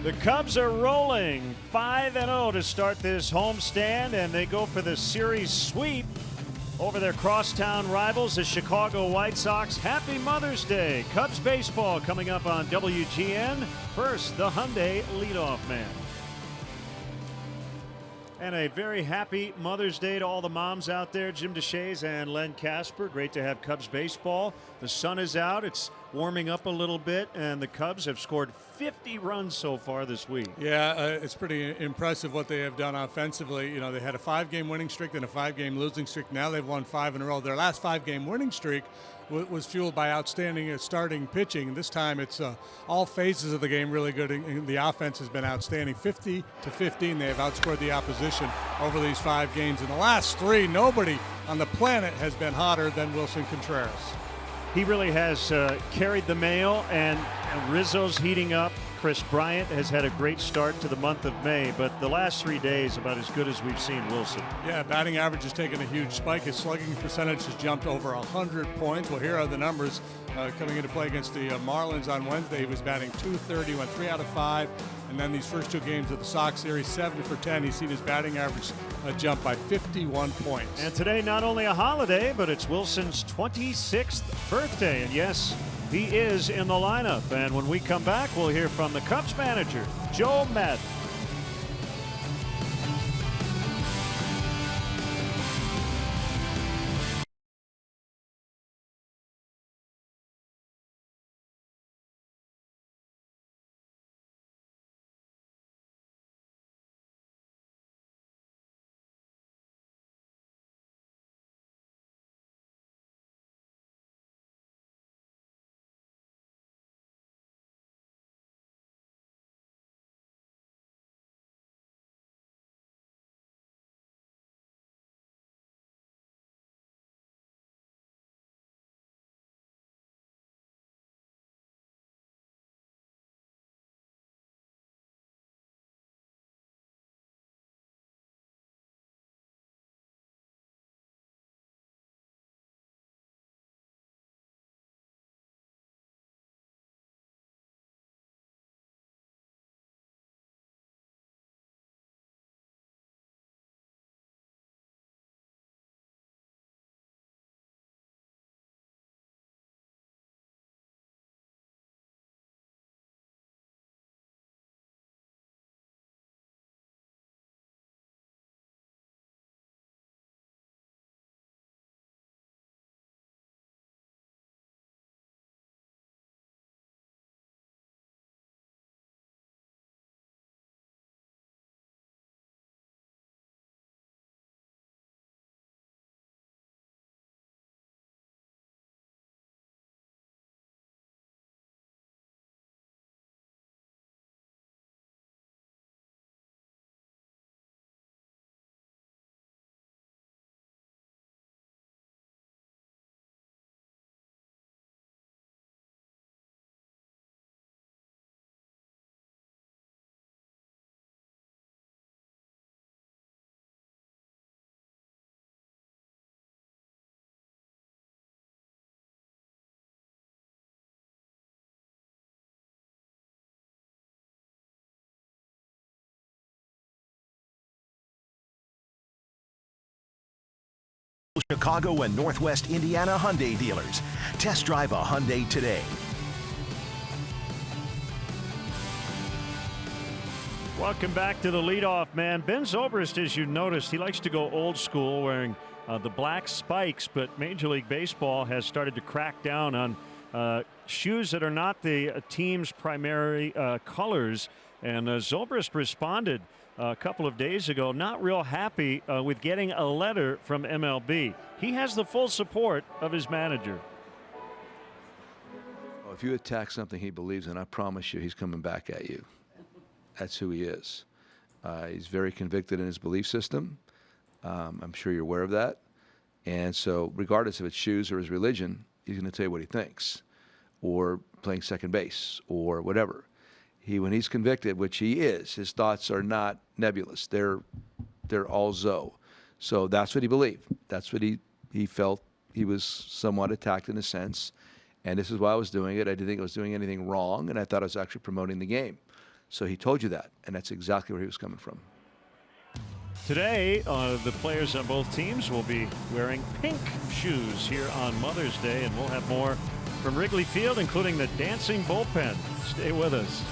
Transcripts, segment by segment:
The Cubs are rolling 5-0 to start this homestand, and they go for the series sweep over their crosstown rivals, the Chicago White Sox. Happy Mother's Day. Cubs baseball coming up on WGN. First, the Hyundai leadoff man. And a very happy Mother's Day to all the moms out there. Jim DeShays and Len Casper. Great to have Cubs baseball. The sun is out. It's warming up a little bit, and the Cubs have scored 50 runs so far this week. Yeah, it's pretty impressive what they have done offensively. You know, they had a 5-game winning streak and a 5-game losing streak. Now they've won 5 in a row. Their last 5-game winning streak was fueled by outstanding starting pitching. This time it's all phases of the game really good, and the offense has been outstanding. 50-15, they have outscored the opposition over these 5 games. In the last 3, nobody on the planet has been hotter than Wilson Contreras. He really has carried the mail, and Rizzo's heating up. Chris Bryant has had a great start to the month of May, but the last 3 days about as good as we've seen Wilson. Yeah, batting average has taken a huge spike. His slugging percentage has jumped over 100 points. Well, here are the numbers coming into play against the Marlins on Wednesday. He was batting .230, went 3 out of 5. And then these first 2 games of the Sox series, 7 for 10. He's seen his batting average jump by 51 points. And today, not only a holiday, but it's Wilson's 26th birthday. And yes, he is in the lineup. And when we come back, we'll hear from the Cubs manager, Joe Maddon. Chicago and Northwest Indiana Hyundai dealers. Test drive a Hyundai today. Welcome back to the leadoff man. Ben Zobrist, as you noticed, he likes to go old school, wearing the black spikes, but Major League Baseball has started to crack down on shoes that are not the team's primary colors. And Zobrist responded a couple of days ago, not real happy with getting a letter from MLB. He has the full support of his manager. Well, if you attack something he believes in, I promise you he's coming back at you. That's who he is. He's very convicted in his belief system. I'm sure you're aware of that. And so regardless if it's shoes or his religion, he's going to tell you what he thinks, or playing second base or whatever. When he's convicted, which he is, his thoughts are not nebulous. They're all Zo. So that's what he believed. That's what he felt. He was somewhat attacked in a sense. And this is why I was doing it. I didn't think I was doing anything wrong, and I thought I was actually promoting the game. So he told you that, and that's exactly where he was coming from. Today, the players on both teams will be wearing pink shoes here on Mother's Day, and we'll have more from Wrigley Field, including the dancing bullpen. Stay with us.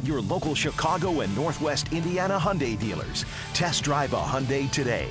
Your local Chicago and Northwest Indiana Hyundai dealers. Test drive a Hyundai today.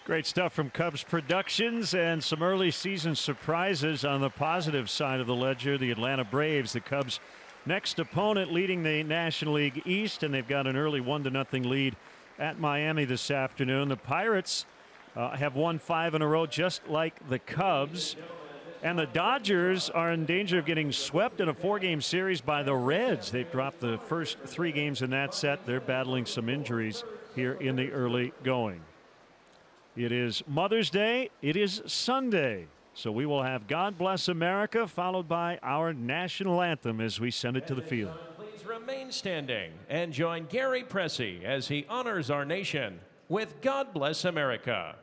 Great stuff from Cubs Productions, and some early season surprises on the positive side of the ledger. The Atlanta Braves, the Cubs' next opponent, leading the National League East, and they've got an early 1-0 lead at Miami this afternoon. The Pirates have won 5 in a row, just like the Cubs. And the Dodgers are in danger of getting swept in a 4-game series by the Reds. They've dropped the first 3 games in that set. They're battling some injuries here in the early going. It is Mother's Day. It is Sunday. So we will have God Bless America, followed by our national anthem as we send it to the field. Please remain standing and join Gary Pressey as he honors our nation with God Bless America.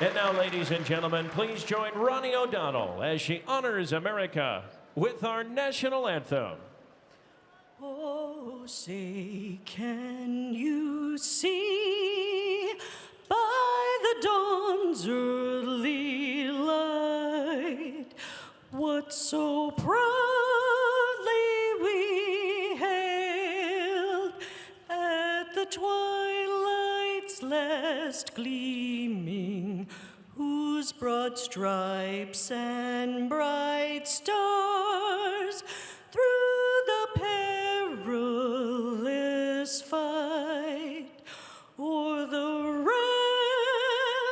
And now, ladies and gentlemen, please join Ronnie O'Donnell as she honors America with our national anthem. Oh, say, can you see by the dawn's early light what so proudly we hailed at the twilight's last gleaming, whose broad stripes and bright stars through the perilous fight o'er the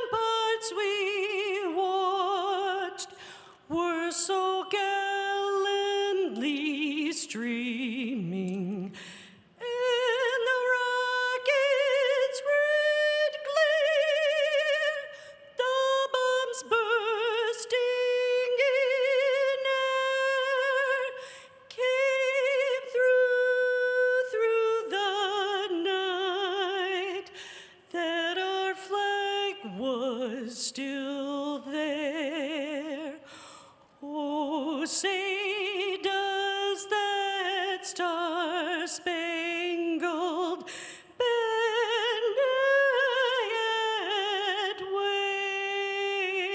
ramparts we watched were so gallantly streaming, and the rockets' red glare, the bombs bursting in air, came through the night, that our flag was still there. Oh, say, does that star-spangled banner yet wave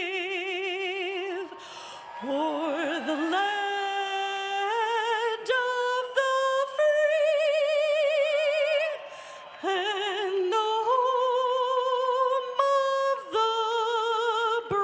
o'er the land of the free and the home of the brave?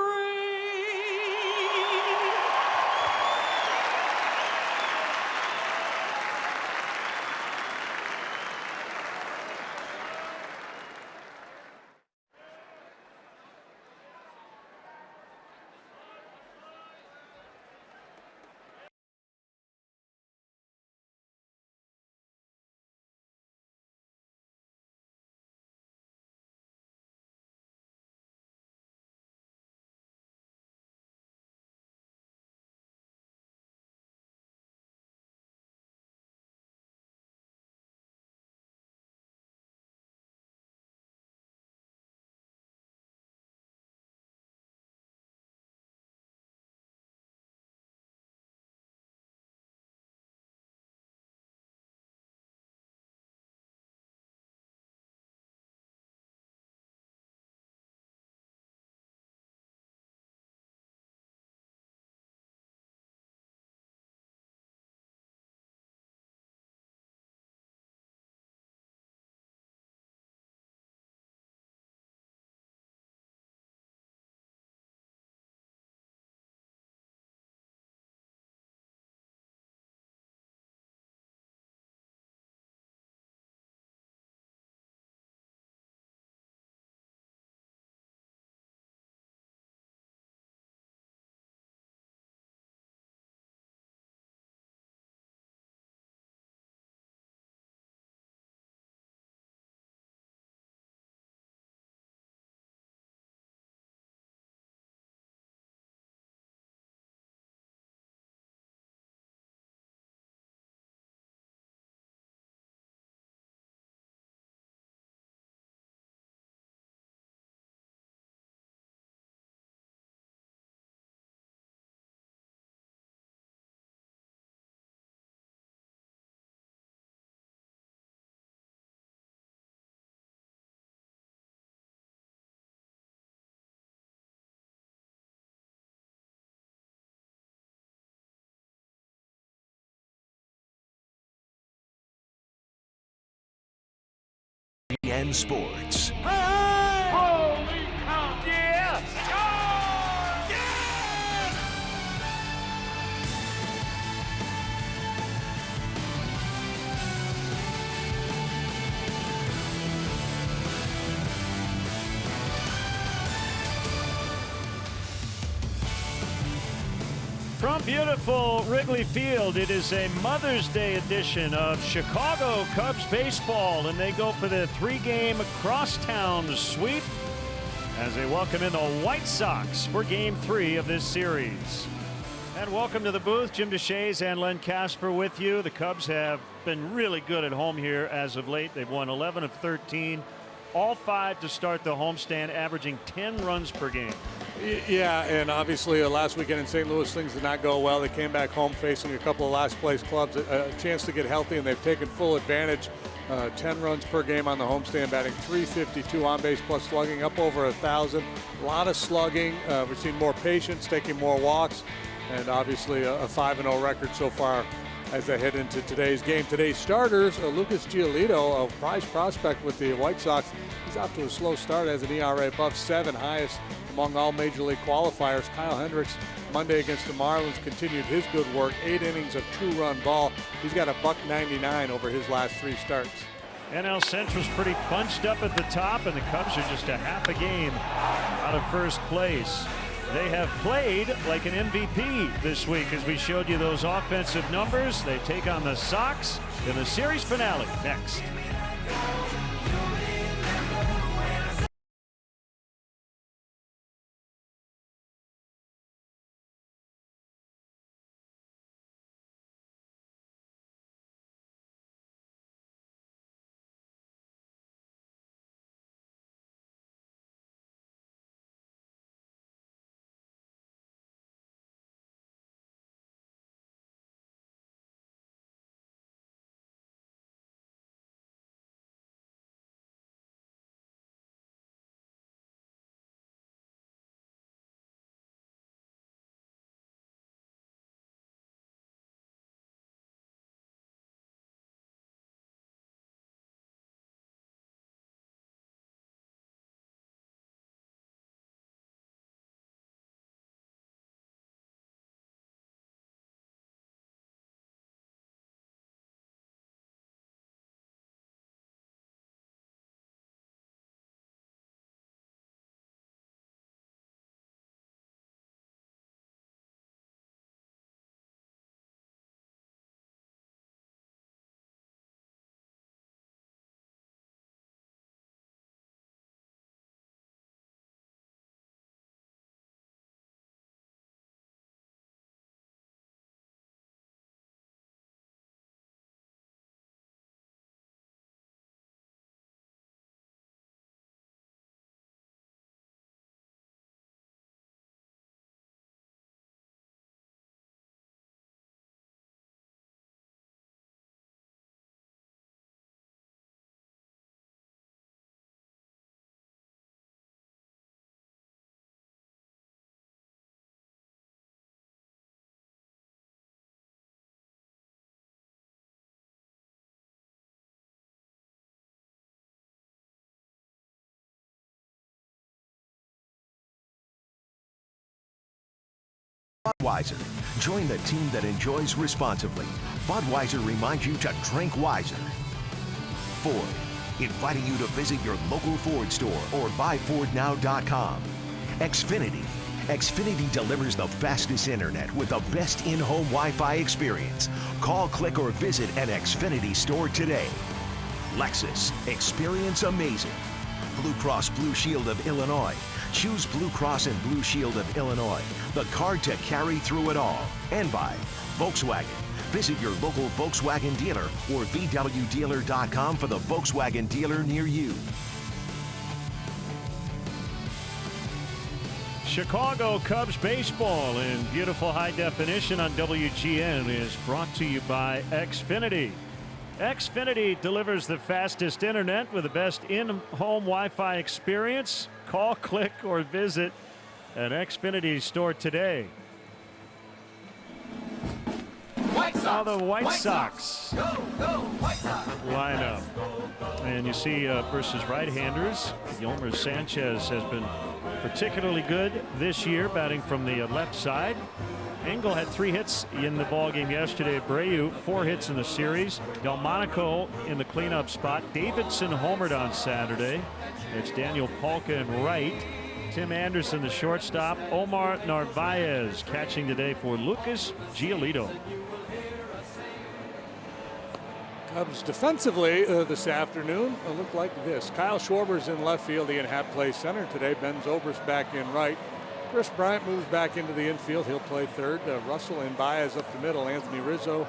CHN Sports. Holy cow! Yeah! From beautiful Wrigley Field, it is a Mother's Day edition of Chicago Cubs baseball, and they go for their three-game crosstown sweep as they welcome in the White Sox for Game 3 of this series. And welcome to the booth, Jim Deshaies and Len Casper with you. The Cubs have been really good at home here as of late. They've won 11 of 13, all 5 to start the homestand, averaging 10 runs per game. Yeah, and obviously last weekend in St. Louis, things did not go well. They came back home facing a couple of last-place clubs, a chance to get healthy, and they've taken full advantage. 10 runs per game on the homestand, batting .352 on base plus slugging, up over 1,000. A lot of slugging. We've seen more patience, taking more walks, and obviously a 5-0 record so far as they head into today's game. Today's starters, Lucas Giolito, a prize prospect with the White Sox. He's off to a slow start, has an ERA above 7, highest among all Major League qualifiers. Kyle Hendricks, Monday against the Marlins, continued his good work. 8 innings of 2-run ball. He's got a .99 over his last 3 starts. NL Central's pretty bunched up at the top, and the Cubs are just a half a game out of first place. They have played like an MVP this week, as we showed you those offensive numbers. They take on the Sox in the series finale next. Budweiser. Join the team that enjoys responsibly. Budweiser reminds you to drink wiser. Ford, inviting you to visit your local Ford store or buyfordnow.com. Xfinity. Xfinity delivers the fastest internet with the best in-home Wi-Fi experience. Call, click, or visit an Xfinity store today. Lexus. Experience amazing. Blue Cross Blue Shield of Illinois. Choose Blue Cross and Blue Shield of Illinois, the card to carry through it all. And by Volkswagen. Visit your local Volkswagen dealer or VWDealer.com for the Volkswagen dealer near you. Chicago Cubs baseball in beautiful high definition on WGN is brought to you by Xfinity. Xfinity delivers the fastest internet with the best in-home Wi-Fi experience. Call, click, or visit an Xfinity store today. Now the White Sox Go, White Sox. line up. And you see versus right-handers, Yolmer Sanchez has been particularly good this year, batting from the left side. Engel had 3 hits in the ballgame yesterday. Abreu 4 hits in the series. Delmonico in the cleanup spot. Davidson homered on Saturday. It's Daniel Polka in right. Tim Anderson, the shortstop. Omar Narvaez catching today for Lucas Giolito. Cubs defensively this afternoon look like this. Kyle Schwarber's in left field. Ian Happ plays center today. Ben Zobrist back in right. Chris Bryant moves back into the infield. He'll play third. Russell and Baez up the middle. Anthony Rizzo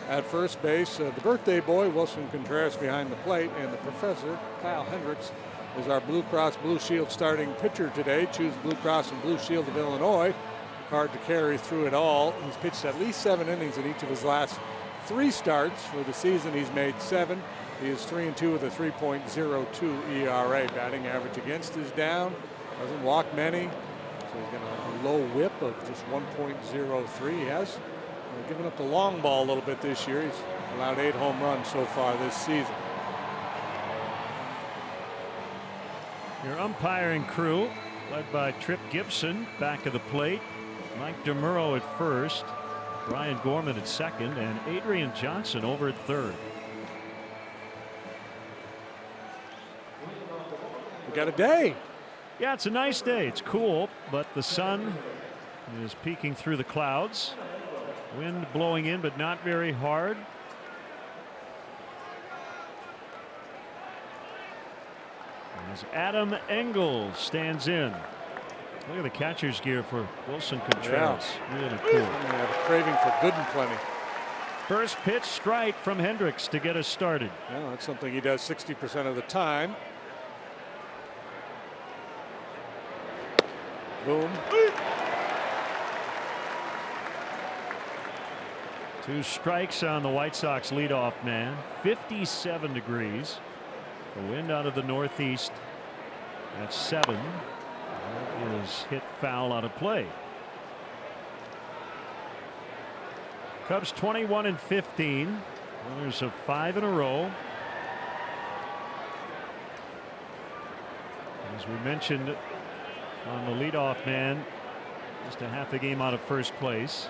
at first base. The birthday boy, Wilson Contreras, behind the plate. And the professor, Kyle Hendricks, is our Blue Cross Blue Shield starting pitcher today. Choose Blue Cross and Blue Shield of Illinois. Hard to carry through it all. He's pitched at least 7 innings in each of his last 3 starts. For the season, he's made 7. He is 3-2 with a 3.02 ERA. Batting average against is down. Doesn't walk many. So he's got a low whip of just 1.03. He has given up the long ball a little bit this year. He's allowed 8 home runs so far this season. Your umpiring crew, led by Trip Gibson, back of the plate. Mike DeMuro at first, Brian Gorman at second, and Adrian Johnson over at third. We got a day. Yeah, it's a nice day. It's cool, but the sun is peeking through the clouds. Wind blowing in, but not very hard. As Adam Engel stands in. Look at the catcher's gear for Wilson Contreras. Yeah. Really cool. I have a craving for good and plenty. First pitch strike from Hendricks to get us started. Yeah, that's something he does 60% of the time. Boom. 2 strikes on the White Sox leadoff man. 57 degrees. The wind out of the northeast at 7. That is hit foul out of play. Cubs 21-15. Winners of 5 in a row. As we mentioned on the leadoff man, just a half a game out of first place.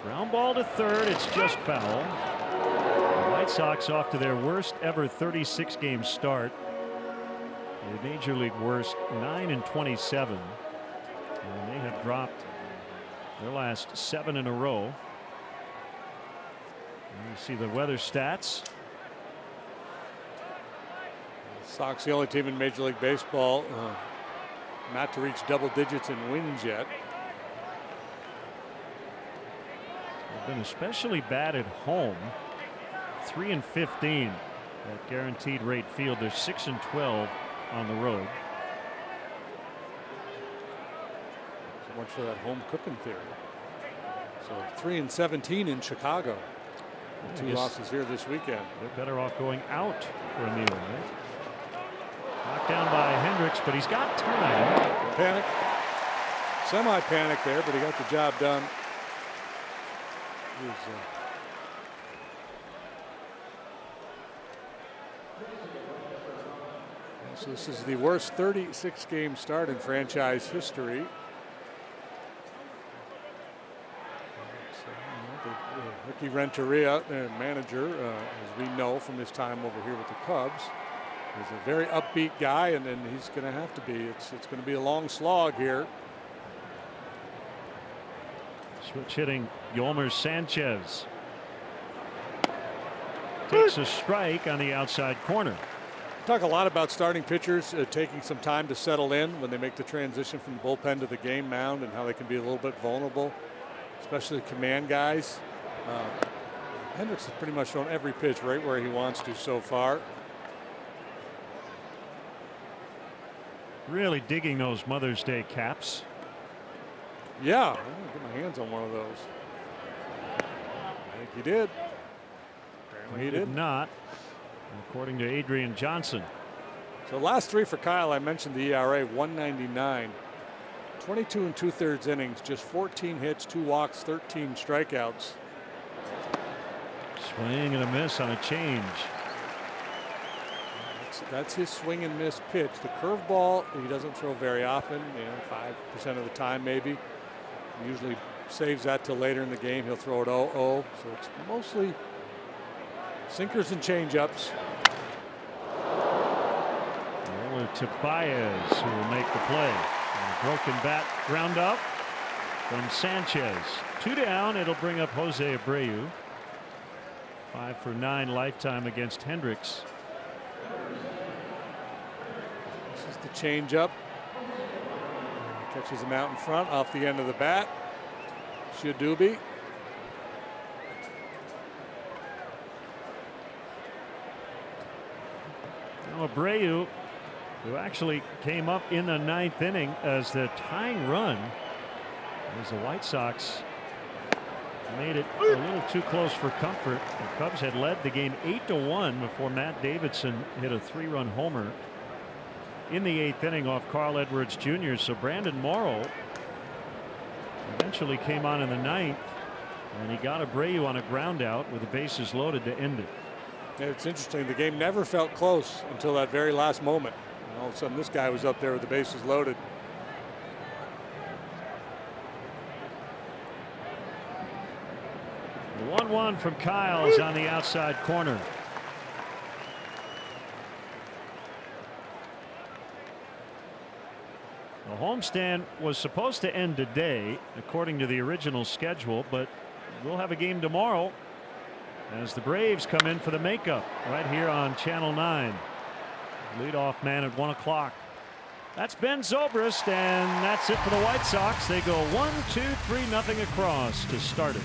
Ground ball to third. It's just foul. The White Sox off to their worst ever 36 game start. The major league worst, 9-27. And they have dropped their last 7 in a row. And you see the weather stats. Sox the only team in Major League Baseball not to reach double digits in wins yet. They've been especially bad at home. 3-15 at guaranteed rate field. They're 6-12 on the road. So much for that home cooking theory. So 3-17 in Chicago. 2 losses here this weekend. They're better off going out for a meal, right? Knocked down by Hendricks, but he's got time. Panic. Semi-panic there, but he got the job done. So this is the worst 36 game start in franchise history. So, Ricky Renteria, their manager, as we know from his time over here with the Cubs, is a very upbeat guy, and he's going to have to be. It's going to be a long slog here. Switch hitting Yolmer Sanchez. Takes a strike on the outside corner. Talk a lot about starting pitchers taking some time to settle in when they make the transition from the bullpen to the game mound, and how they can be a little bit vulnerable, especially command guys. Hendricks has pretty much thrown every pitch right where he wants to so far. Really digging those Mother's Day caps. Yeah, I'm gonna get my hands on one of those. I think he did. Apparently he did not, according to Adrian Johnson. So last 3 for Kyle, I mentioned the ERA 1.99. 22 2/3 innings, just 14 hits, 2 walks, 13 strikeouts. Swing and a miss on a change. That's his swing and miss pitch. The curveball he doesn't throw very often, 5% of the time maybe. He usually saves that till later in the game. He'll throw it 0-0. So it's mostly sinkers and changeups. To Baez, who will make the play. And a broken bat ground up from Sanchez. 2 down. It'll bring up Jose Abreu. 5 for 9 lifetime against Hendricks. This is the changeup. Catches him out in front off the end of the bat. Shadubi. Now Abreu who actually came up in the 9th inning as the tying run, as the White Sox made it a little too close for comfort. The Cubs had led the game 8-1 before Matt Davidson hit a 3-run homer in the 8th inning off Carl Edwards Jr. So Brandon Morrow eventually came on in the 9th, and he got Abreu on a ground out with the bases loaded to end it. Yeah, it's interesting. The game never felt close until that very last moment. And all of a sudden, this guy was up there with the bases loaded. The 1-1 from Kyle's on the outside corner. The homestand was supposed to end today, according to the original schedule, but we'll have a game tomorrow as the Braves come in for the makeup right here on Channel 9. Leadoff man at 1 o'clock. That's Ben Zobrist, and that's it for the White Sox. They go 1-2-3-0 across to start it.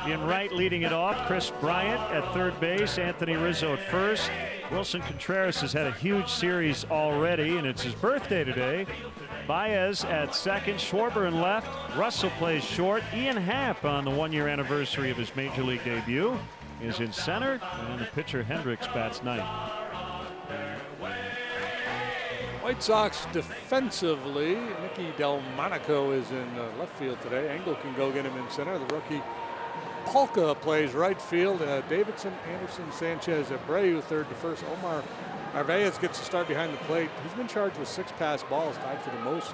In right, leading it off, Chris Bryant at third base, Anthony Rizzo at first. Wilson Contreras has had a huge series already, and it's his birthday today. Baez at second, Schwarber in left, Russell plays short. Ian Happ, on the 1-year anniversary of his major league debut, is in center, and the pitcher Hendricks bats ninth. White Sox defensively, Nicky Delmonico is in left field today. Engel can go get him in center. The rookie Polka plays right field. Davidson, Anderson, Sanchez, Abreu third to first. Omar Narvaez gets to start behind the plate. He's been charged with 6 pass balls, tied for the most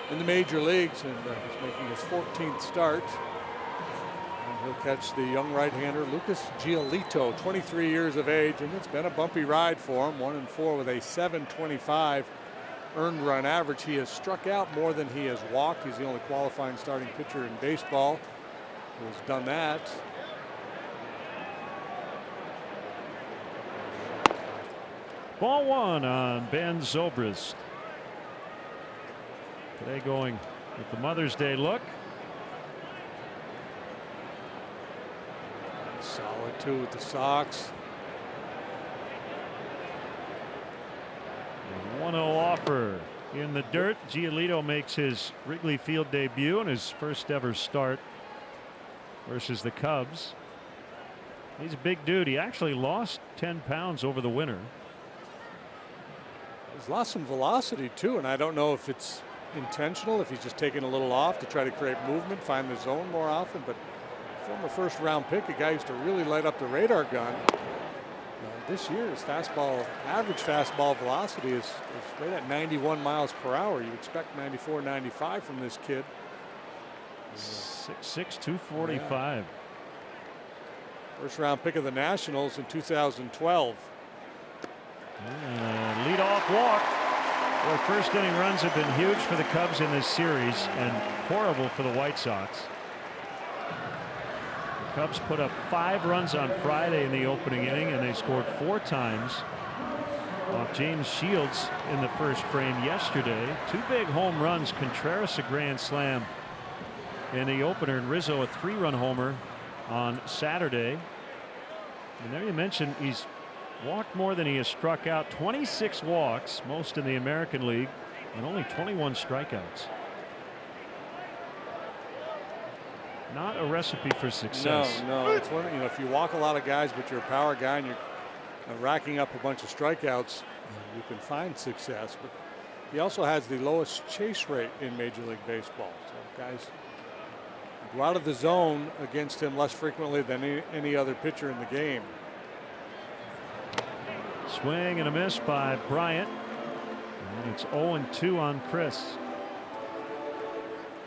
in the major leagues, and he's making his 14th start. And he'll catch the young right-hander Lucas Giolito, 23 years of age, and it's been a bumpy ride for him. 1-4 with a 7.25 earned run average. He has struck out more than he has walked. He's the only qualifying starting pitcher in baseball who has done that. Ball 1 on Ben Zobrist. Today going with the Mother's Day look. Solid too with the Sox. 1-0 offer in the dirt. Giolito makes his Wrigley Field debut and his first ever start versus the Cubs. He's a big dude. He actually lost 10 pounds over the winter. He's lost some velocity too, and I don't know if it's intentional, if he's just taking a little off to try to create movement, find the zone more often. But former first-round pick, a guy used to really light up the radar gun. This year, his fastball, average fastball velocity is right at 91 miles per hour. You expect 94, 95 from this kid. 6'6", 245. Yeah. First-round pick of the Nationals in 2012. Leadoff walk. Boy, first inning runs have been huge for the Cubs in this series and horrible for the White Sox. The Cubs put up 5 runs on Friday in the opening inning, and they scored 4 times off James Shields in the first frame yesterday. 2 big home runs, Contreras a grand slam in the opener, and Rizzo a 3-run homer on Saturday. And there you mentioned he's walked more than he has struck out. 26 walks, most in the American League, and only 21 strikeouts. Not a recipe for success. No, it's one. If you walk a lot of guys, but you're a power guy and you're racking up a bunch of strikeouts, you can find success. But he also has the lowest chase rate in Major League Baseball. So guys go out of the zone against him less frequently than any other pitcher in the game. Swing and a miss by Bryant. And it's 0-2 on Chris.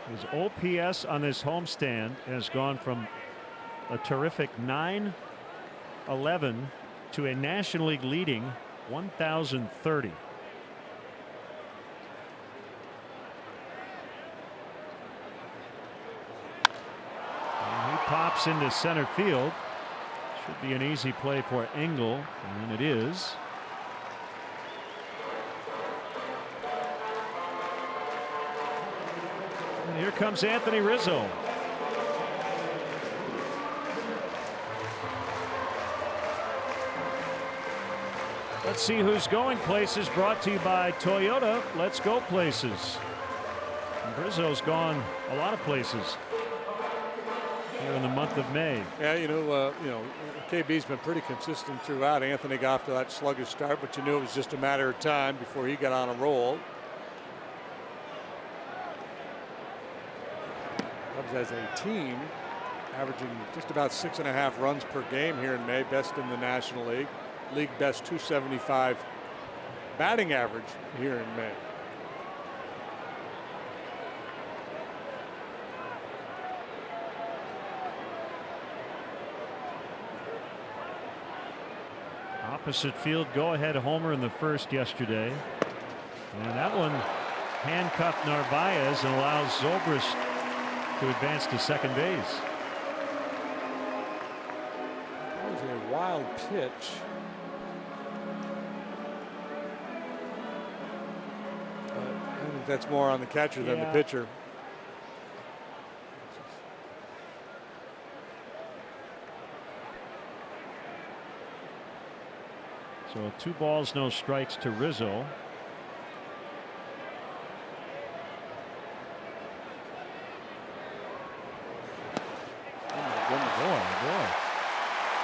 His OPS on this homestand has gone from a terrific 911 to a National League leading 1,030. And he pops into center field. Should be an easy play for Engel, and it is. And here comes Anthony Rizzo. Let's see who's going places, brought to you by Toyota. Let's go places. And Rizzo's gone a lot of places here in the month of May. Yeah, KB's been pretty consistent throughout. Anthony got off to that sluggish start, but you knew it was just a matter of time before he got on a roll. Cubs as a team averaging just about 6.5 runs per game here in May, best in the National League. League best 275 batting average here in May. Opposite field go-ahead homer in the first yesterday, and that one handcuffed Narvaez and allows Zobrist to advance to second base. That was a wild pitch. But I think that's more on the catcher than the pitcher. So 2 balls, no strikes to Rizzo. Boy.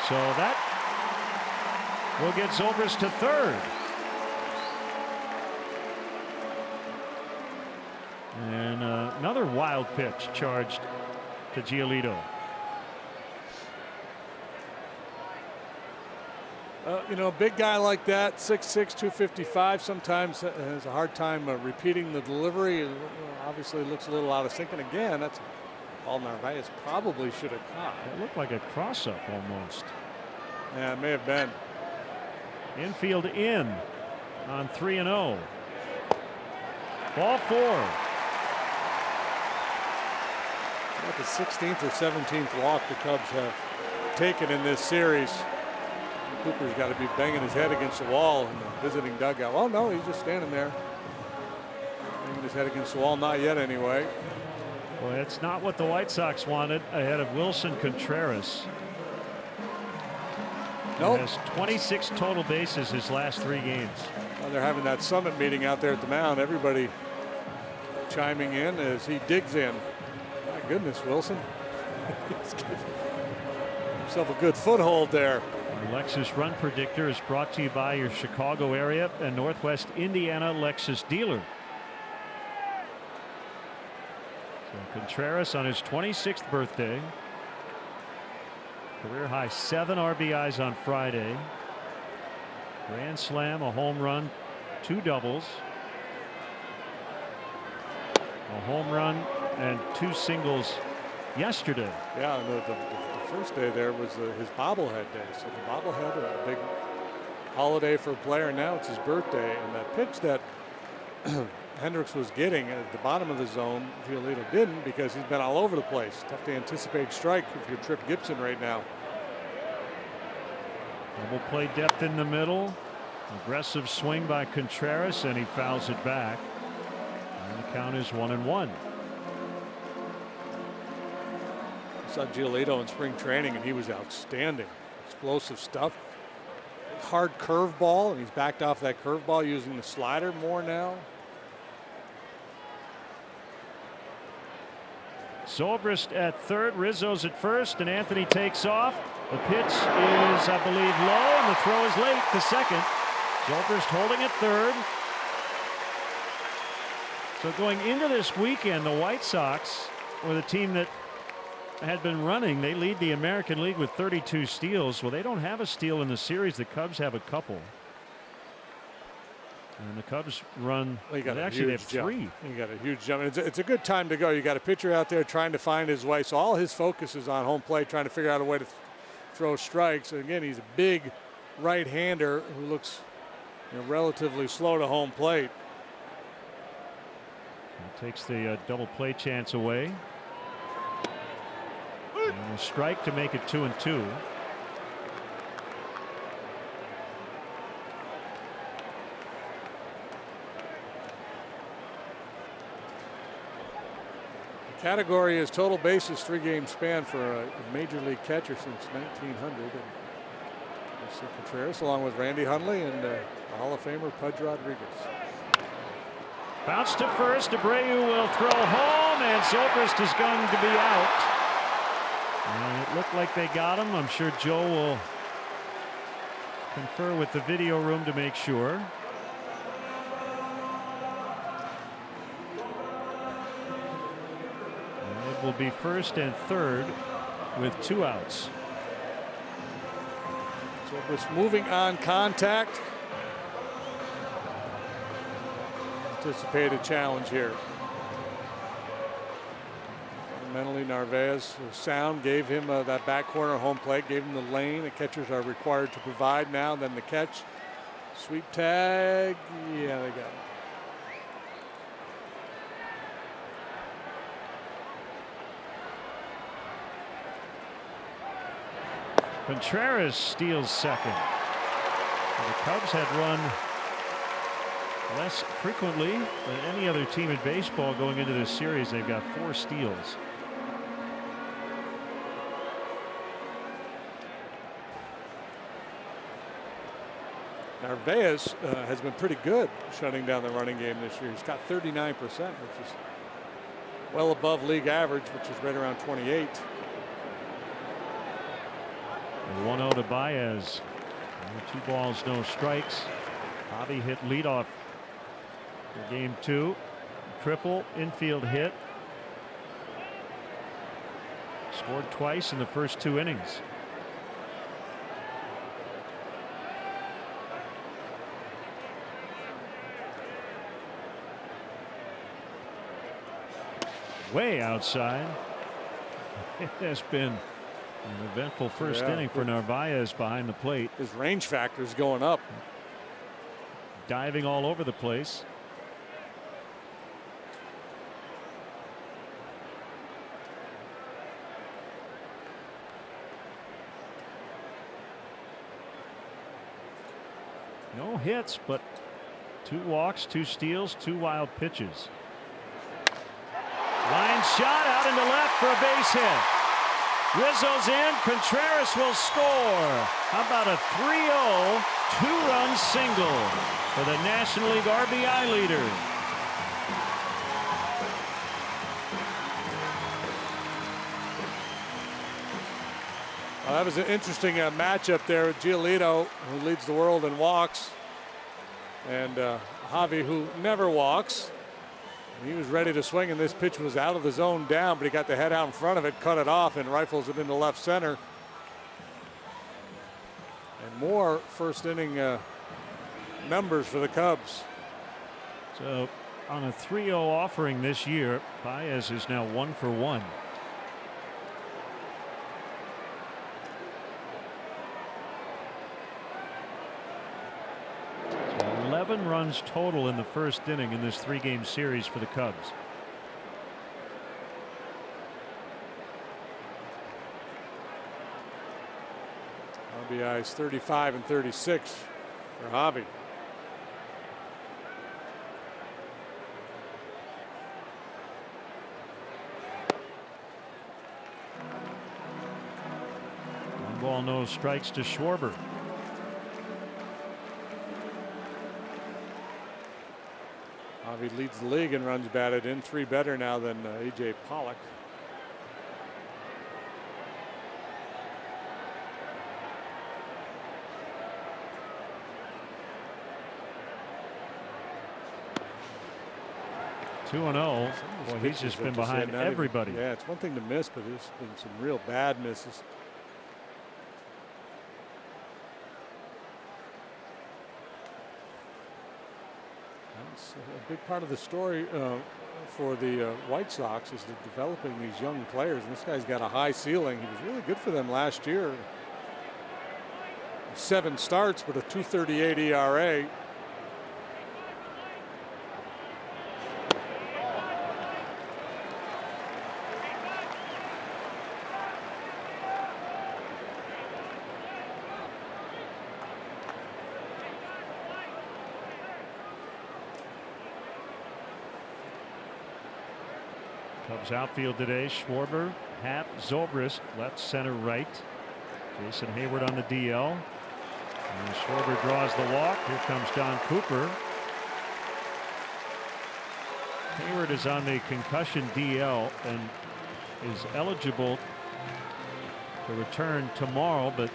So that will get Zobrist to third. And another wild pitch charged to Giolito. A big guy like that, 6'6", 255, sometimes has a hard time repeating the delivery. Obviously looks a little out of sync. And again, that's all Narvaez probably should have caught. It looked like a cross-up almost. Yeah, it may have been. Infield in on 3-0. Ball 4. About the 16th or 17th walk the Cubs have taken in this series. Cooper's got to be banging his head against the wall in the visiting dugout. Oh no, he's just standing there, banging his head against the wall. Not yet, anyway. Well, it's not what the White Sox wanted ahead of Wilson Contreras. Nope. Has 26 total bases his last 3 games. Well, they're having that summit meeting out there at the mound. Everybody chiming in as he digs in. My goodness, Wilson. He's getting himself a good foothold there. Our Lexus Run Predictor is brought to you by your Chicago area and Northwest Indiana Lexus dealer. So Contreras on his 26th birthday. Career high 7 RBIs on Friday. Grand slam, a home run, 2 doubles. A home run and 2 singles yesterday. Yeah, the first day there was his bobblehead day. So the bobblehead, a big holiday for a player. Now it's his birthday, and that pitch that Hendricks was getting at the bottom of the zone. Giolito didn't, because he's been all over the place. Tough to anticipate strike if you're Trip Gibson right now. Double play depth in the middle. Aggressive swing by Contreras, and he fouls it back. And the count is 1-1. I saw Giolito in spring training, and he was outstanding. Explosive stuff. Hard curveball, and he's backed off that curveball using the slider more now. Zobrist at third, Rizzo's at first, and Anthony takes off. The pitch is, I believe, low, and the throw is late to second. Zobrist holding at third. So going into this weekend, the White Sox were the team that had been running. They lead the American League with 32 steals. Well, they don't have a steal in the series. The Cubs have a couple. And the Cubs run, well, actually they have three. You got a huge jump. It's a good time to go. You got a pitcher out there trying to find his way. So all his focus is on home plate, trying to figure out a way to throw strikes. And again, he's a big right-hander who looks relatively slow to home plate. He takes the double play chance away. And a strike to make it 2-2. Category is total bases 3-game span for a major league catcher since 1900. And Contreras, along with Randy Hundley and Hall of Famer Pudge Rodriguez. Bounce to first. Abreu will throw home, and Zobrist is going to be out. And it looked like they got him. I'm sure Joe will confer with the video room to make sure. Will be first and third with 2 outs. Zobrist moving on contact. Anticipated challenge here. Fundamentally, Narvaez sound gave him that back corner home plate, gave him the lane the catchers are required to provide now. Then the catch, sweep tag. Yeah, they got it. Contreras steals second. The Cubs had run less frequently than any other team in baseball going into this series. They've got 4 steals. Narvaez has been pretty good shutting down the running game this year. He's got 39%, which is well above league average, which is right around 28. 1-0 to Baez. 2 balls, no strikes. Javi hit leadoff for game 2. Triple, infield hit. Scored twice in the first 2 innings. Way outside. It has been an eventful first inning for Narvaez behind the plate. His range factor is going up. Diving all over the place. No hits, but 2 walks, 2 steals, 2 wild pitches. Line shot out into left for a base hit. Rizzo's in. Contreras will score. How about a 3-0 2-run single for the National League RBI leader. Well, that was an interesting matchup there with Giolito, who leads the world in walks, and Javi, who never walks. He was ready to swing, and this pitch was out of the zone down, but he got the head out in front of it, cut it off, and rifles it into left center. And more first inning numbers for the Cubs. So on a 3-0 offering this year, Baez is now 1 for 1. So 11 runs total in the first inning in this 3-game series for the Cubs. RBIs 35 and 36 for Javi. One ball, no strikes to Schwarber. Javi leads the league in runs batted in, 3 better now than A.J. Pollock. Two and 0. Well, he's just been behind everybody. Yeah, it's one thing to miss, but there's been some real bad misses. That's a big part of the story for the White Sox is developing these young players. And this guy's got a high ceiling. He was really good for them last year. 7 starts with a 2.38 ERA. Cubs outfield today: Schwarber, Happ, Zobrist, left, center, right. Jason Hayward on the DL. And Schwarber draws the walk. Here comes Don Cooper. Hayward is on the concussion DL and is eligible to return tomorrow, but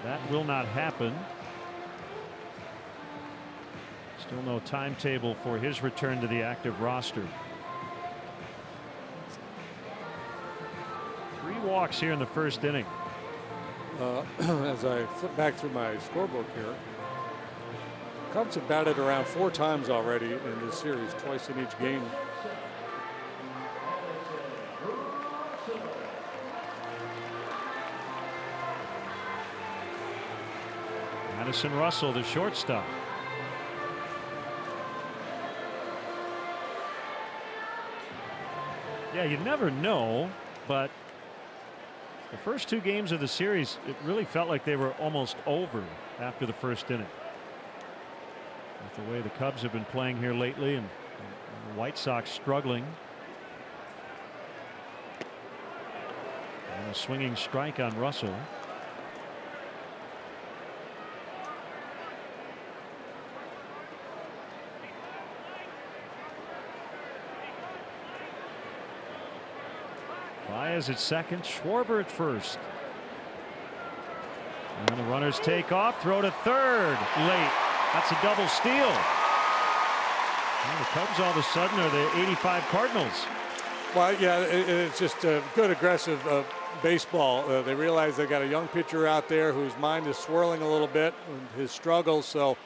that will not happen. Still no timetable for his return to the active roster. 3 walks here in the first inning. As I flip back through my scorebook here, Cubs have batted around 4 times already in this series, twice in each game. Madison Russell, the shortstop. Yeah, you never know, but the first 2 games of the series, it really felt like they were almost over after the first inning. With the way the Cubs have been playing here lately, and the White Sox struggling. And a swinging strike on Russell. Baez at second, Schwarber at first. And the runners take off, throw to third late. That's a double steal. And the Cubs all of a sudden are the 85 Cardinals. Well, yeah, it's just a good aggressive baseball. They realize they got a young pitcher out there whose mind is swirling a little bit with his struggles. So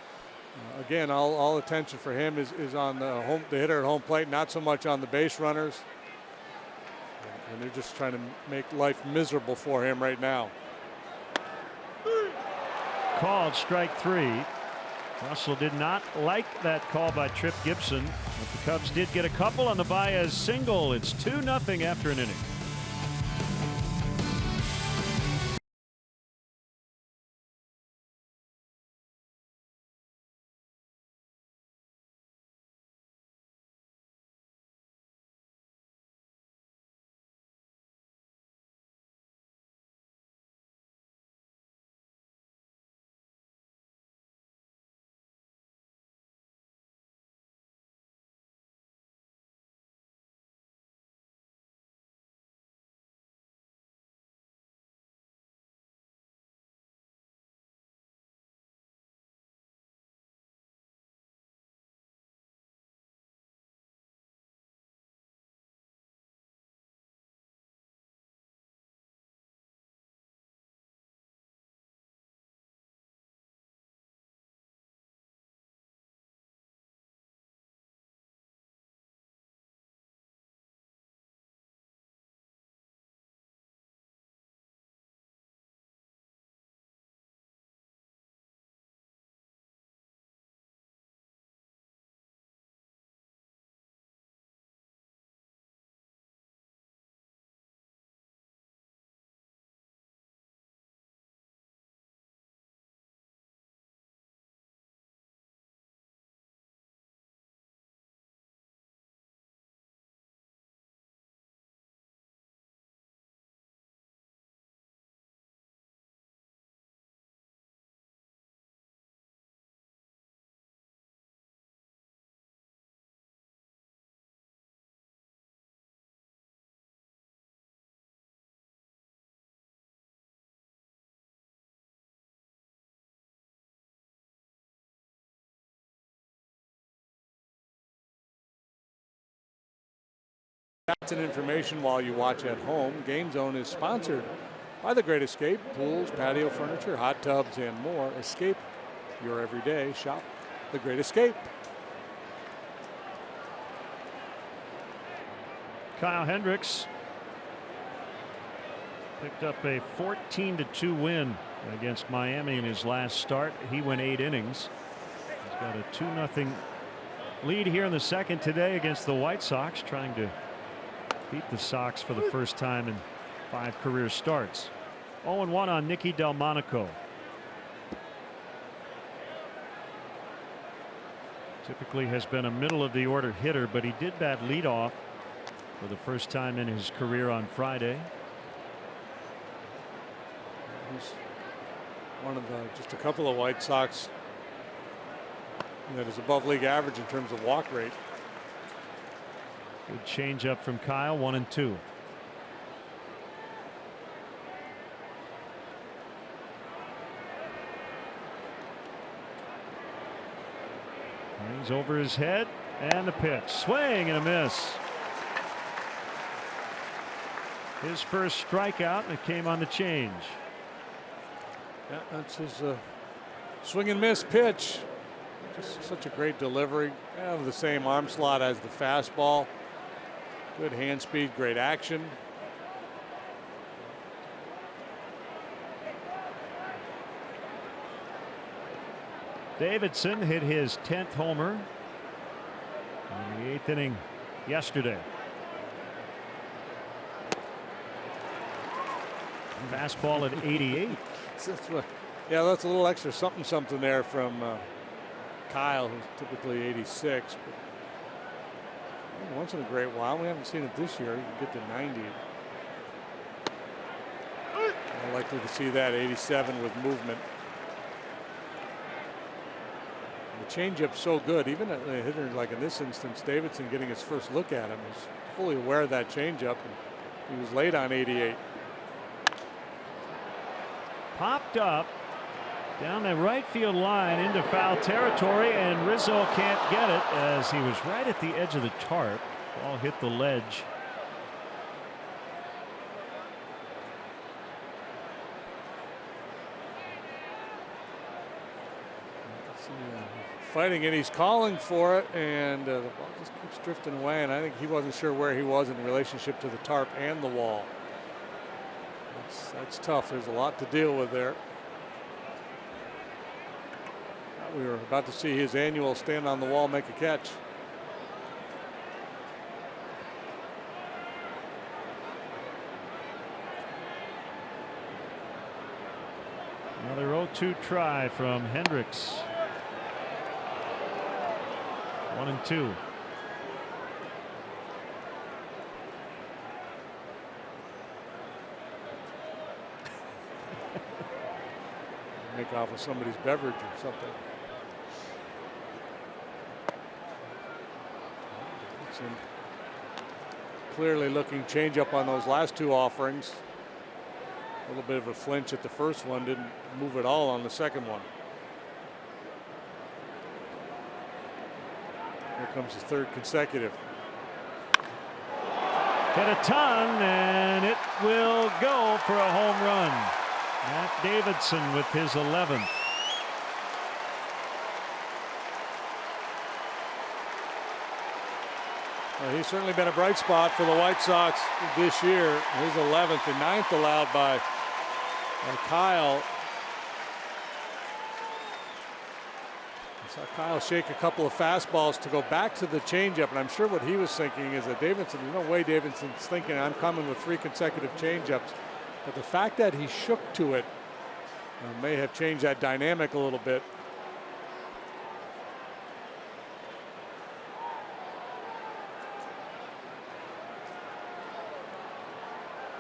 again, all attention for him is on the hitter at home plate, not so much on the base runners. And they're just trying to make life miserable for him right now. Called strike 3. Russell did not like that call by Tripp Gibson, but the Cubs did get a couple on the Baez single. It's 2-0 after an inning. stats and information while you watch at home. Game Zone is sponsored by The Great Escape, pools, patio furniture, hot tubs, and more. Escape your everyday. Shop The Great Escape. Kyle Hendricks picked up a 14-2 win against Miami in his last start. He went 8 innings. He's got a 2-0 lead here in the second today against the White Sox, trying to beat the Sox for the first time in 5 career starts. 0-1 on Nicky Delmonico. Typically has been a middle of the order hitter, but he did bat leadoff for the first time in his career on Friday. He's one of just a couple of White Sox that is above league average in terms of walk rate. Good change up from Kyle. 1-2. He's over his head, and the pitch. Swing and a miss. His first strikeout, and it came on the change. Yeah, that's his swing and miss pitch. Just such a great delivery. The same arm slot as the fastball. Good hand speed, great action. Davidson hit his 10th homer in the 8th inning yesterday. Fastball at 88. Yeah, that's a little extra something there from Kyle, who's typically 86. But once in a great while, we haven't seen it this year. You can get to 90. More likely to see that 87 with movement. The changeup's so good, even a hitter like in this instance, Davidson getting his first look at him was fully aware of that changeup, and he was late on 88. Popped up down the right field line into foul territory, and Rizzo can't get it as he was right at the edge of the tarp. Ball hit the ledge. Fighting it, he's calling for it, and the ball just keeps drifting away, and I think he wasn't sure where he was in relationship to the tarp and the wall. That's tough. There's a lot to deal with there. We were about to see his annual stand on the wall, make a catch. Another 0-2 try from Hendricks. 1-2. Make off with somebody's beverage or something. Clearly looking change up on those last 2 offerings. A little bit of a flinch at the first one, didn't move at all on the second one. Here comes his 3rd consecutive. Hit a ton, and it will go for a home run. Matt Davidson with his 11th. Well, he's certainly been a bright spot for the White Sox this year. His 11th and 9th allowed by Kyle. I saw Kyle shake a couple of fastballs to go back to the changeup, and I'm sure what he was thinking is that Davidson, there's no way Davidson's thinking I'm coming with 3 consecutive changeups. But the fact that he shook to it may have changed that dynamic a little bit.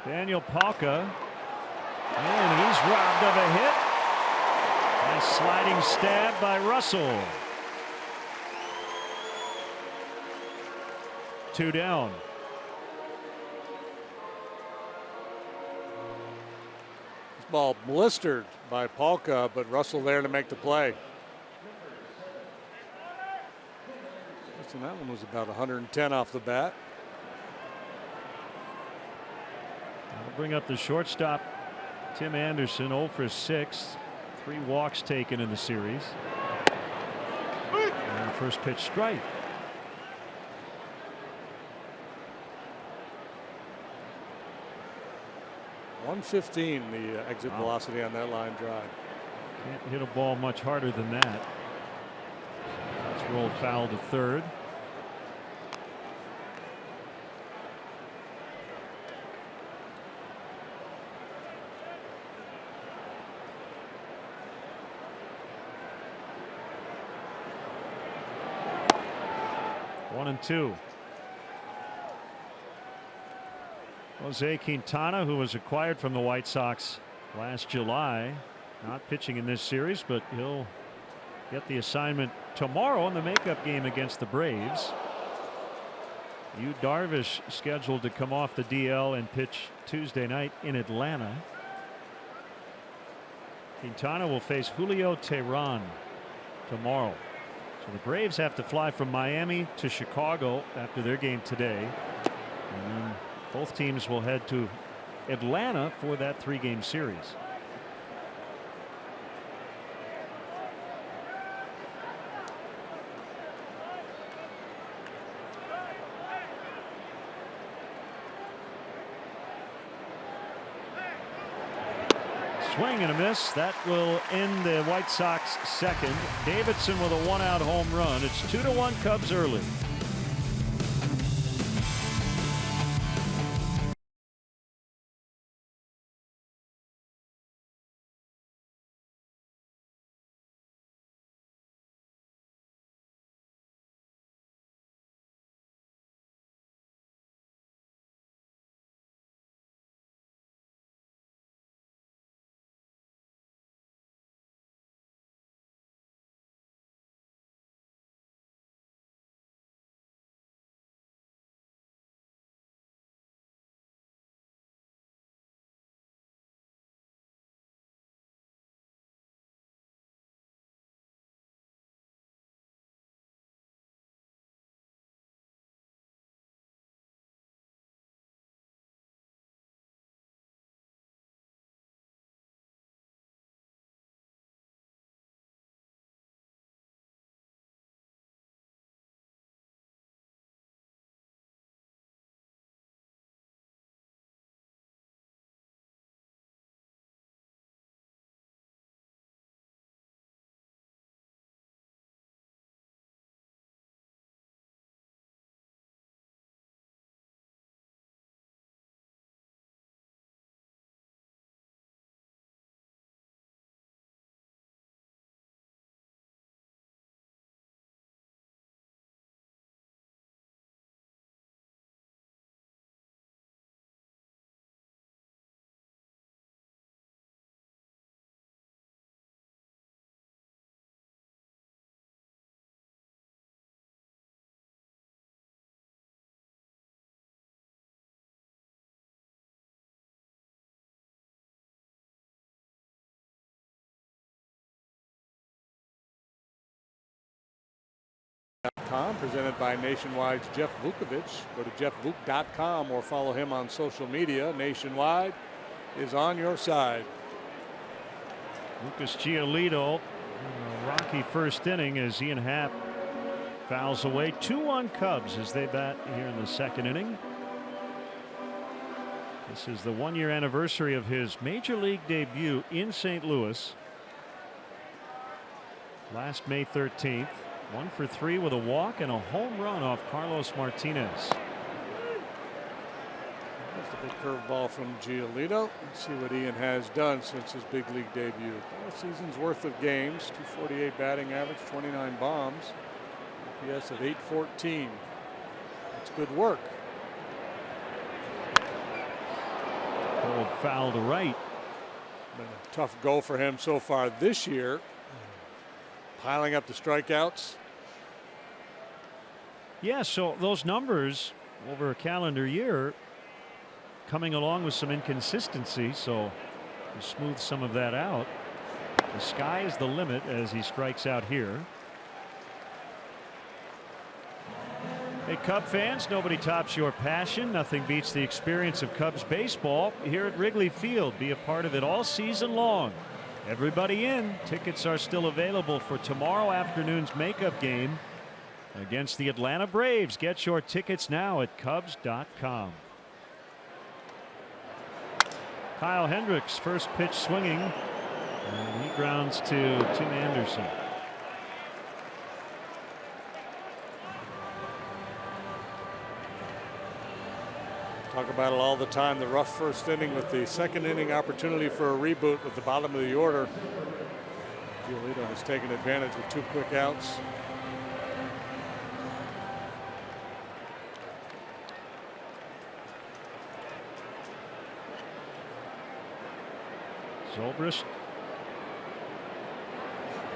Daniel Palka, and he's robbed of a hit. Nice sliding stab by Russell. 2 down. This ball blistered by Palka, but Russell there to make the play. And that one was about 110 off the bat. bring up the shortstop, Tim Anderson, 0 for 6. 3 walks taken in the series. And first pitch strike. .115 the exit velocity on that line drive. Can't hit a ball much harder than that. It's rolled foul to third. One and two. Jose Quintana, who was acquired from the White Sox last July, not pitching in this series, but he'll get the assignment tomorrow in the makeup game against the Braves. Yu Darvish scheduled to come off the DL and pitch Tuesday night in Atlanta. Quintana will face Julio Teheran tomorrow. So the Braves have to fly from Miami to Chicago after their game today. And then both teams will head to Atlanta for that 3-game series. Swing and a miss. That will end the White Sox second. Davidson with a 1-out home run. It's 2-1 Cubs early. Presented by Nationwide's Jeff Vukovich. Go to jeffvuk.com or follow him on social media. Nationwide is on your side. Lucas Giolito, rocky first inning as Ian Happ fouls away. 2-1 Cubs as they bat here in the second inning. This is the 1-year anniversary of his major league debut in St. Louis last May 13th. 1 for 3 with a walk and a home run off Carlos Martinez. That's a big curveball from Giolito. Let's see what Ian has done since his big league debut. 4 seasons worth of games, 248 batting average, 29 bombs, OPS of 814. That's good work. Pulled foul to right. Been a tough go for him so far this year. Piling up the strikeouts. Yeah, so those numbers over a calendar year coming along with some inconsistency, so to smooth some of that out. The sky is the limit as he strikes out here. Hey, Cub fans, nobody tops your passion. Nothing beats the experience of Cubs baseball here at Wrigley Field. Be a part of it all season long. Everybody in. Tickets are still available for tomorrow afternoon's makeup game against the Atlanta Braves. Get your tickets now at Cubs.com. Kyle Hendricks, first pitch swinging, and he grounds to Tim Anderson. Talk about it all the time. The rough first inning with the second inning opportunity for a reboot with the bottom of the order. Giolito has taken advantage with 2 quick outs. Zobrist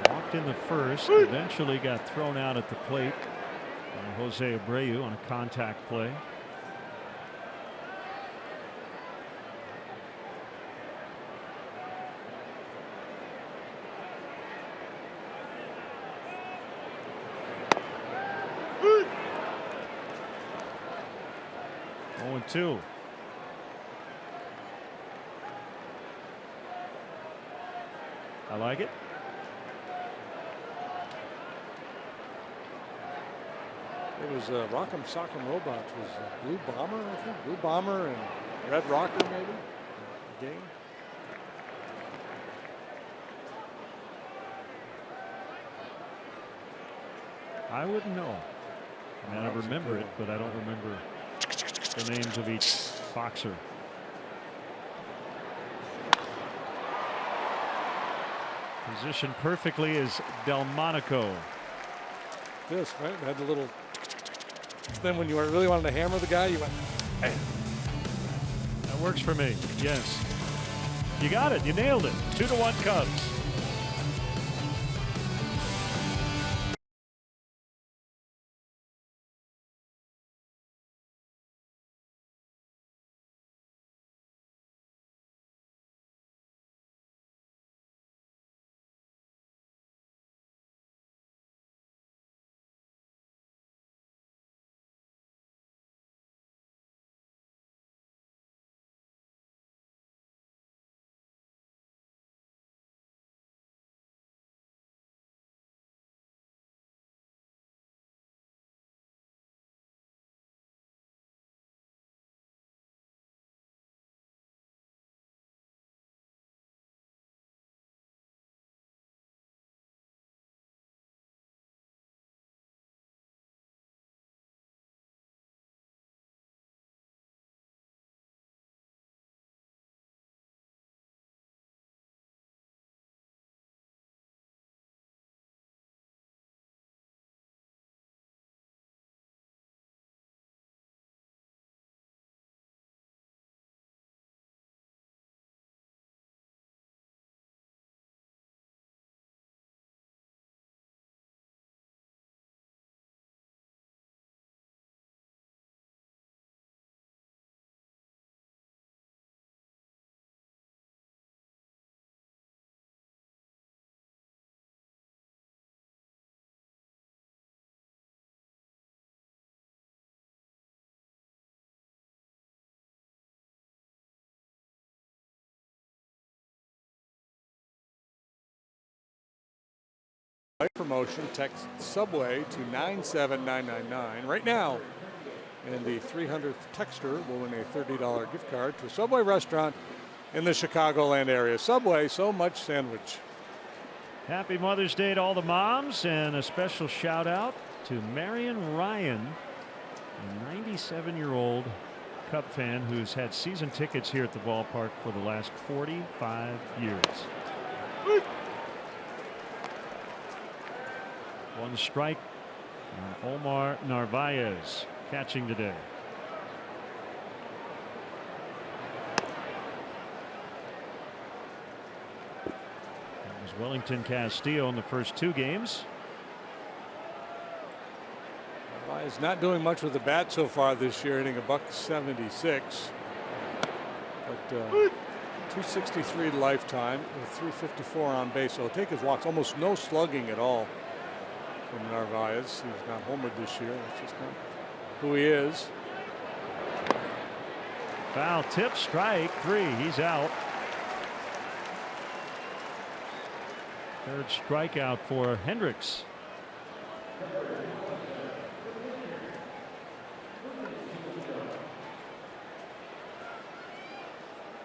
walked in the first, eventually got thrown out at the plate by Jose Abreu on a contact play. Oh, 2. I like it. It was Rock'em Sock'em Robots was Blue Bomber, I think. Blue Bomber and Red Rocker, maybe. Game. I wouldn't know. I mean, I remember it, but I don't remember the names of each boxer. Positioned perfectly is Delmonico. This, right? It had the little. Then when you really wanted to hammer the guy, you went. Hey. That works for me. Yes. You got it. You nailed it. 2-1 Cubs. Promotion, text Subway to 97999 right now, and the 300th texter will win a $30 gift card to a Subway restaurant in the Chicagoland area. Subway, so much sandwich. Happy Mother's Day to all the moms, and a special shout out to Marion Ryan, a 97-year-old Cub fan who's had season tickets here at the ballpark for the last 45 years. One strike, and Omar Narvaez catching today. That was Wellington Castillo in the first 2 games. Narvaez not doing much with the bat so far this year, hitting $176, but 263 lifetime with 354 on base. So he'll take his walks. Almost no slugging at all from Narvaez. He's not homered this year. It's just not who he is. Foul tip, strike 3. He's out. Third strikeout for Hendricks.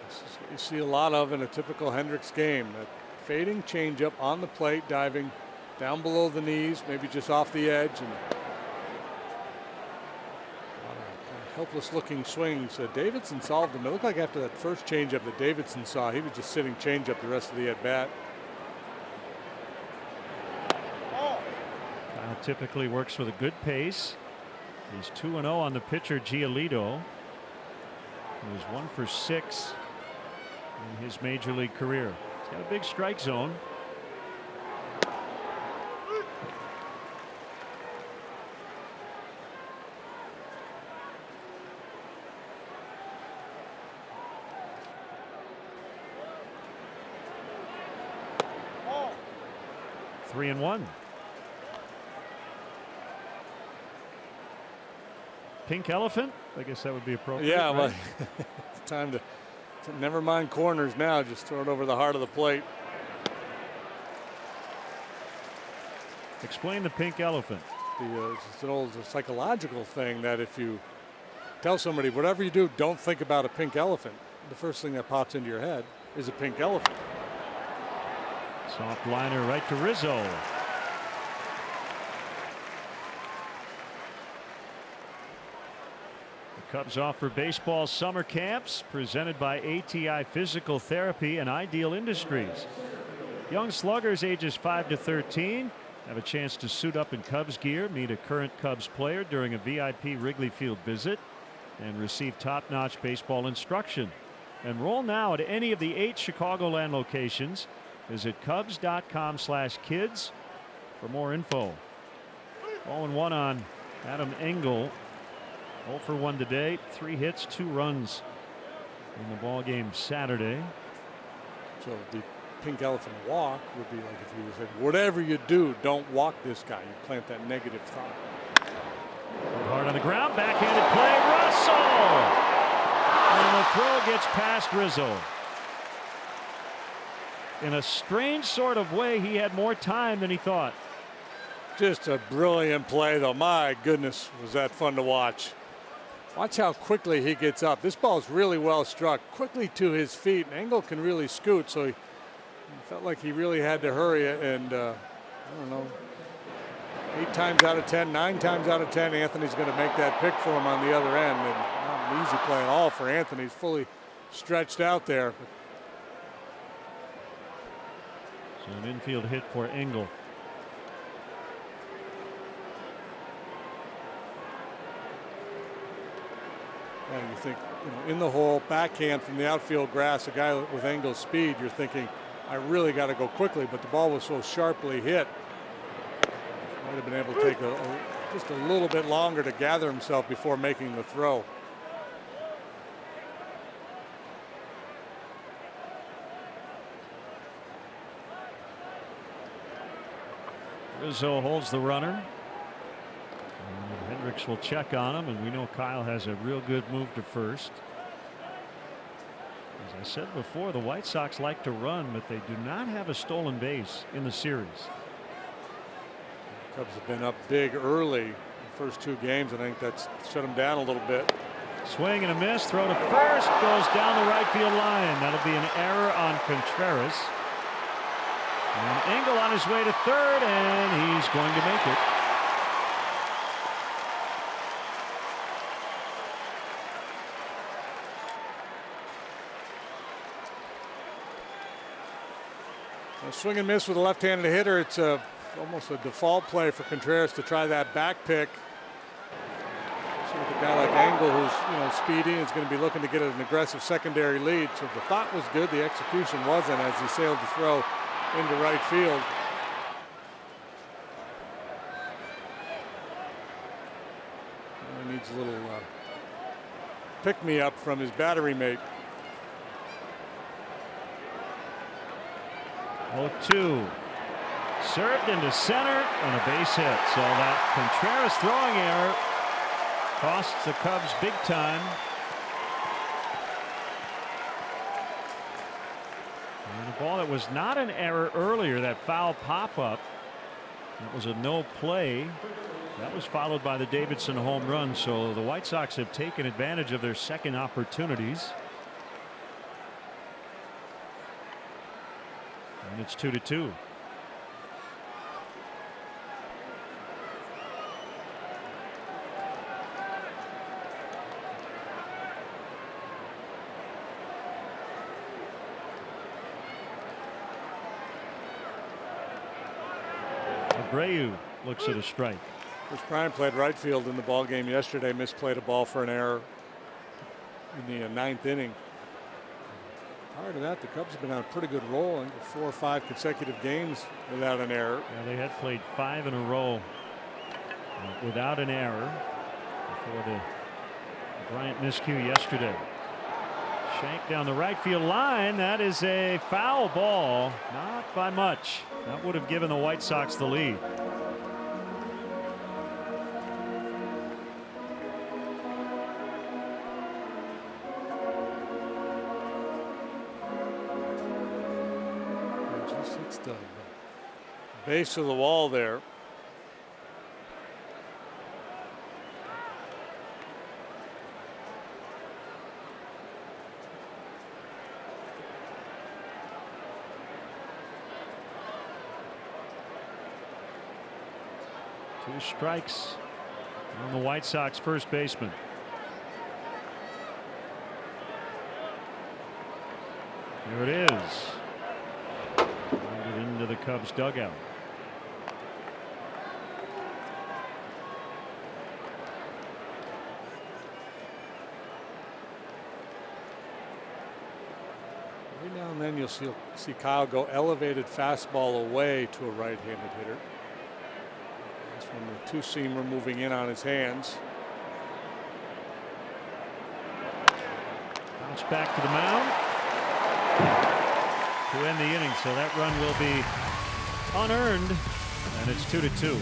This is what you see a lot of in a typical Hendricks game. That fading changeup on the plate, diving down below the knees, maybe just off the edge, and helpless looking swings. Davidson solved them. It looked like after that first changeup that Davidson saw, he was just sitting changeup the rest of the at bat. Kyle typically works with a good pace. He's 2-0 on the pitcher Giolito, who was 1 for 6 in his major league career. He's got a big strike zone. Oh. 3-1. Pink elephant? I guess that would be appropriate. Yeah, right? well, it's time to never mind corners now. Just throw it over the heart of the plate. Explain the pink elephant. It's an old psychological thing that if you tell somebody, whatever you do, don't think about a pink elephant, the first thing that pops into your head is a pink elephant. Soft liner right to Rizzo. Cubs offer baseball summer camps presented by ATI Physical Therapy and Ideal Industries. Young sluggers ages 5 to 13 have a chance to suit up in Cubs gear, meet a current Cubs player during a VIP Wrigley Field visit, and receive top-notch baseball instruction. Enroll now at any of the 8 Chicagoland locations. Visit Cubs.com/kids for more info. 0-1 on Adam Engel. 0 for 1 today, 3 hits, 2 runs in the ball game Saturday. So the pink elephant walk would be like if you said, whatever you do, don't walk this guy. You plant that negative thought. Hard on the ground, backhanded play, Russell! And the throw gets past Rizzo. In a strange sort of way, he had more time than he thought. Just a brilliant play, though. My goodness, was that fun to watch. Watch how quickly he gets up. This ball's really well struck, quickly to his feet. And Engel can really scoot, so he felt like he really had to hurry. And I don't know, 8 times out of 10, 9 times out of 10, Anthony's going to make that pick for him on the other end. And not an easy play at all for Anthony. He's fully stretched out there. So an infield hit for Engel. And you think, in the hole, backhand from the outfield grass, a guy with Engel's speed, you're thinking, I really got to go quickly, but the ball was so sharply hit. Might have been able to take just a little bit longer to gather himself before making the throw. Rizzo holds the runner. Hendricks will check on him, and we know Kyle has a real good move to first. As I said before, the White Sox like to run, but they do not have a stolen base in the series. Cubs have been up big early the first 2 games, and I think that's shut them down a little bit. Swing and a miss, throw to first, goes down the right field line. That'll be an error on Contreras. And Engel on his way to third, and he's going to make it. A swing and miss with a left-handed hitter. It's almost a default play for Contreras to try that back pick. So with a guy like Engel, who's speedy, is going to be looking to get an aggressive secondary lead. So the thought was good, the execution wasn't, as he sailed the throw into right field. He needs a little pick-me-up from his battery mate. 0-2. Served into center and a base hit. So that Contreras throwing error Costs the Cubs big time. And a ball that was not an error earlier, that foul pop-up. That was a no play. That was followed by the Davidson home run. So the White Sox have taken advantage of their second opportunities. And it's 2-2. Abreu looks at a strike. Chris Bryant played right field in the ball game yesterday. Misplayed a ball for an error in the ninth inning. Prior to that, the Cubs have been on a pretty good roll, in 4 or 5 consecutive games without an error. Yeah, they had played 5 in a row without an error before the Bryant miscue yesterday. Shank down the right field line. That is a foul ball. Not by much. That would have given the White Sox the lead. Just hits the base of the wall there. Two strikes on the White Sox first baseman. Here it is. Into the Cubs dugout. Every now and then you'll see Kyle go elevated fastball away to a right-handed hitter. That's when the two-seamer moving in on his hands. Bounce back to the mound to end the inning. So that run will be unearned, and it's 2-2.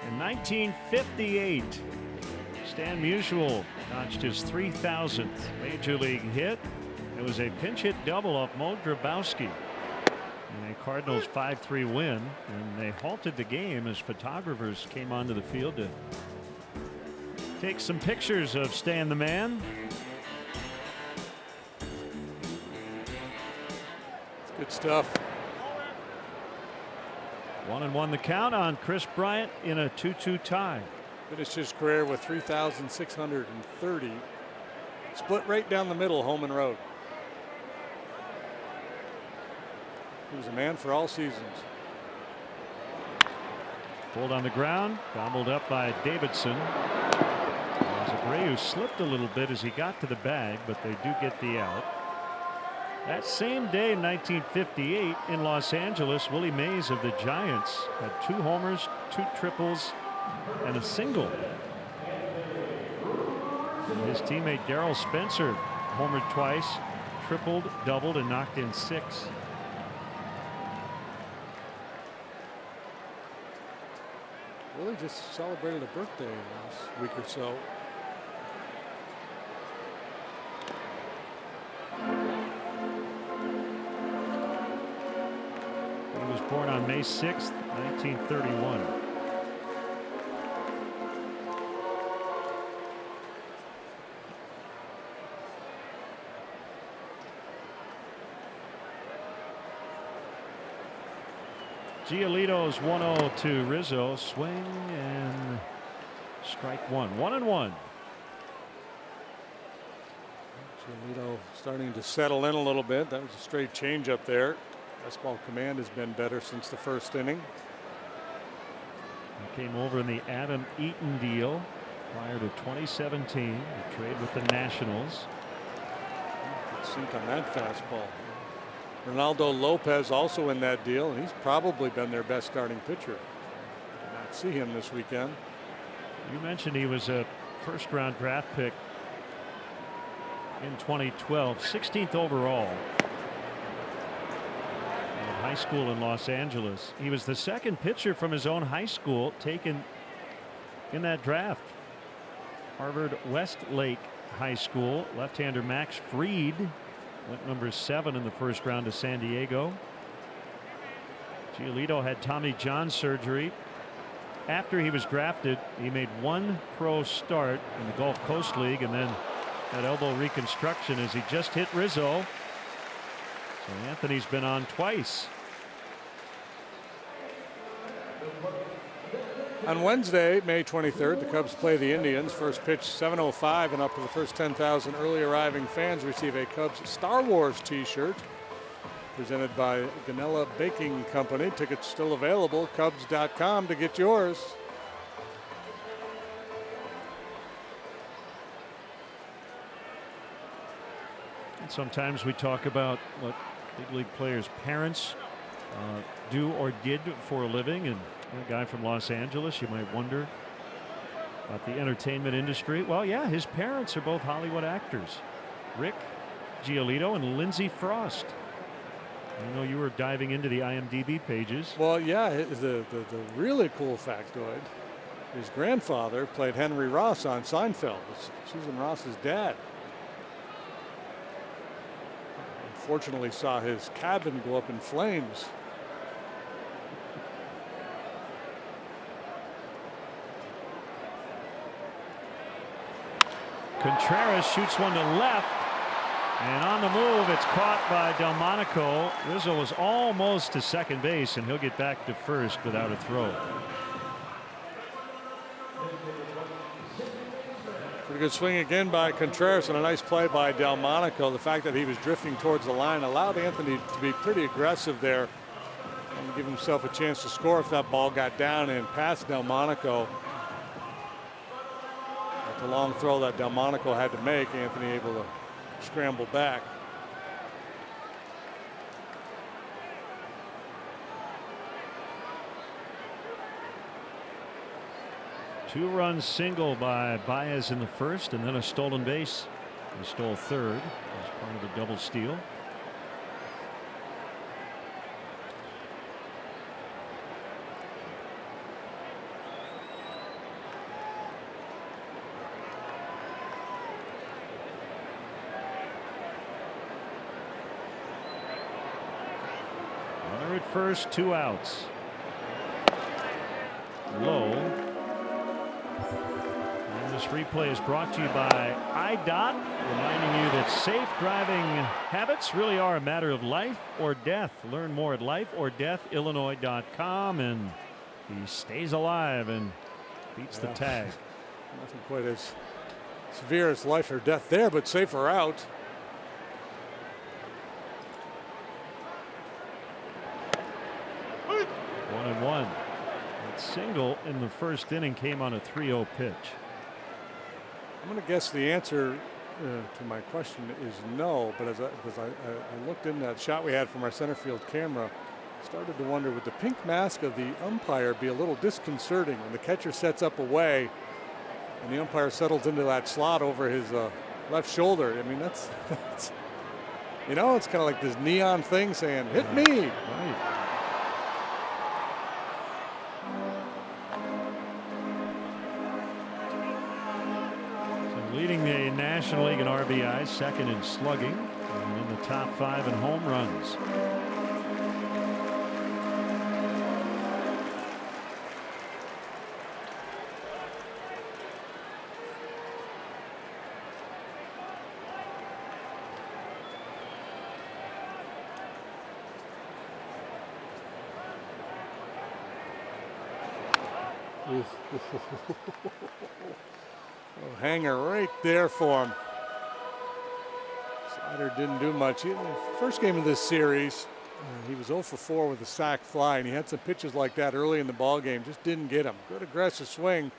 In 1958, Stan Musial notched his 3,000th major league hit. It was a pinch hit double off Mo Grabowski in a Cardinals 5-3 win, and they halted the game as photographers came onto the field to take some pictures of Stan the Man. It's good stuff. 1-1 the count on Chris Bryant in a 2-2 tie. Finished his career with 3,630. Split right down the middle, home and road. He was a man for all seasons. Pulled on the ground, gobbled up by Davidson. Abreu slipped a little bit as he got to the bag, but they do get the out. That same day in 1958 in Los Angeles, Willie Mays of the Giants had 2 homers, 2 triples, and a single. His teammate Darrell Spencer homered twice, tripled, doubled, and knocked in 6. Willie just celebrated a birthday last week or so. He was born on May 6th, 1931. Giolito's 1-0 to Rizzo. Swing and strike 1. 1-1. Giolito starting to settle in a little bit. That was a straight changeup there. Fastball command has been better since the first inning. He came over in the Adam Eaton deal prior to 2017. The trade with the Nationals. Good sink on that fastball. Ronaldo Lopez also in that deal, and he's probably been their best starting pitcher. Did not see him this weekend. You mentioned he was a first-round draft pick in 2012, 16th overall in high school in Los Angeles. He was the second pitcher from his own high school taken in that draft. Harvard Westlake High School. Left-hander Max Fried went number 7 in the first round to San Diego. Giolito had Tommy John surgery. After he was drafted, he made 1 pro start in the Gulf Coast League and then had elbow reconstruction as he just hit Rizzo. So Anthony's been on twice. On Wednesday, May 23rd, the Cubs play the Indians. First pitch 7:05, and up to the first 10,000 early arriving fans receive a Cubs Star Wars t-shirt presented by Ganella Baking Company. Tickets still available. Cubs.com to get yours. And sometimes we talk about what big league players' parents do or did for a living, and a guy from Los Angeles, you might wonder about the entertainment industry. Well, yeah, his parents are both Hollywood actors, Rick Giolito and Lindsay Frost. I know you were diving into the IMDb pages. Well, yeah, the really cool factoid, his grandfather played Henry Ross on Seinfeld. Susan Ross's dad. Unfortunately saw his cabin go up in flames. Contreras shoots one to left, and on the move it's caught by Delmonico. Rizzo was almost to second base, and he'll get back to first without a throw. Pretty good swing again by Contreras and a nice play by Delmonico. The fact that he was drifting towards the line allowed Anthony to be pretty aggressive there and give himself a chance to score if that ball got down and past Delmonico. The long throw that Delmonico had to make, Anthony able to scramble back. Two-run single by Baez in the first, and then a stolen base. He stole third as part of the double steal. Runner at first, 2 outs. Low. This replay is brought to you by IDOT, reminding you that safe driving habits really are a matter of life or death. Learn more at lifeordeathillinois.com. And he stays alive and beats the tag. Nothing quite as severe as life or death there, but safer out. One and one. That single in the first inning came on a 3-0 pitch. I'm going to guess the answer to my question is no, but as I looked in that shot we had from our center field camera, started to wonder, would the pink mask of the umpire be a little disconcerting when the catcher sets up away and the umpire settles into that slot over his left shoulder? I mean, that's you know, it's kind of like this neon thing saying, hit me. Right. Leading the National League in RBIs, second in slugging, and in the top 5 in home runs. Oh, hanger right there for him. Slider didn't do much. First game of this series, he was 0 for 4 with a sac fly, and he had some pitches like that early in the ball game. Just didn't get him. Good aggressive swing.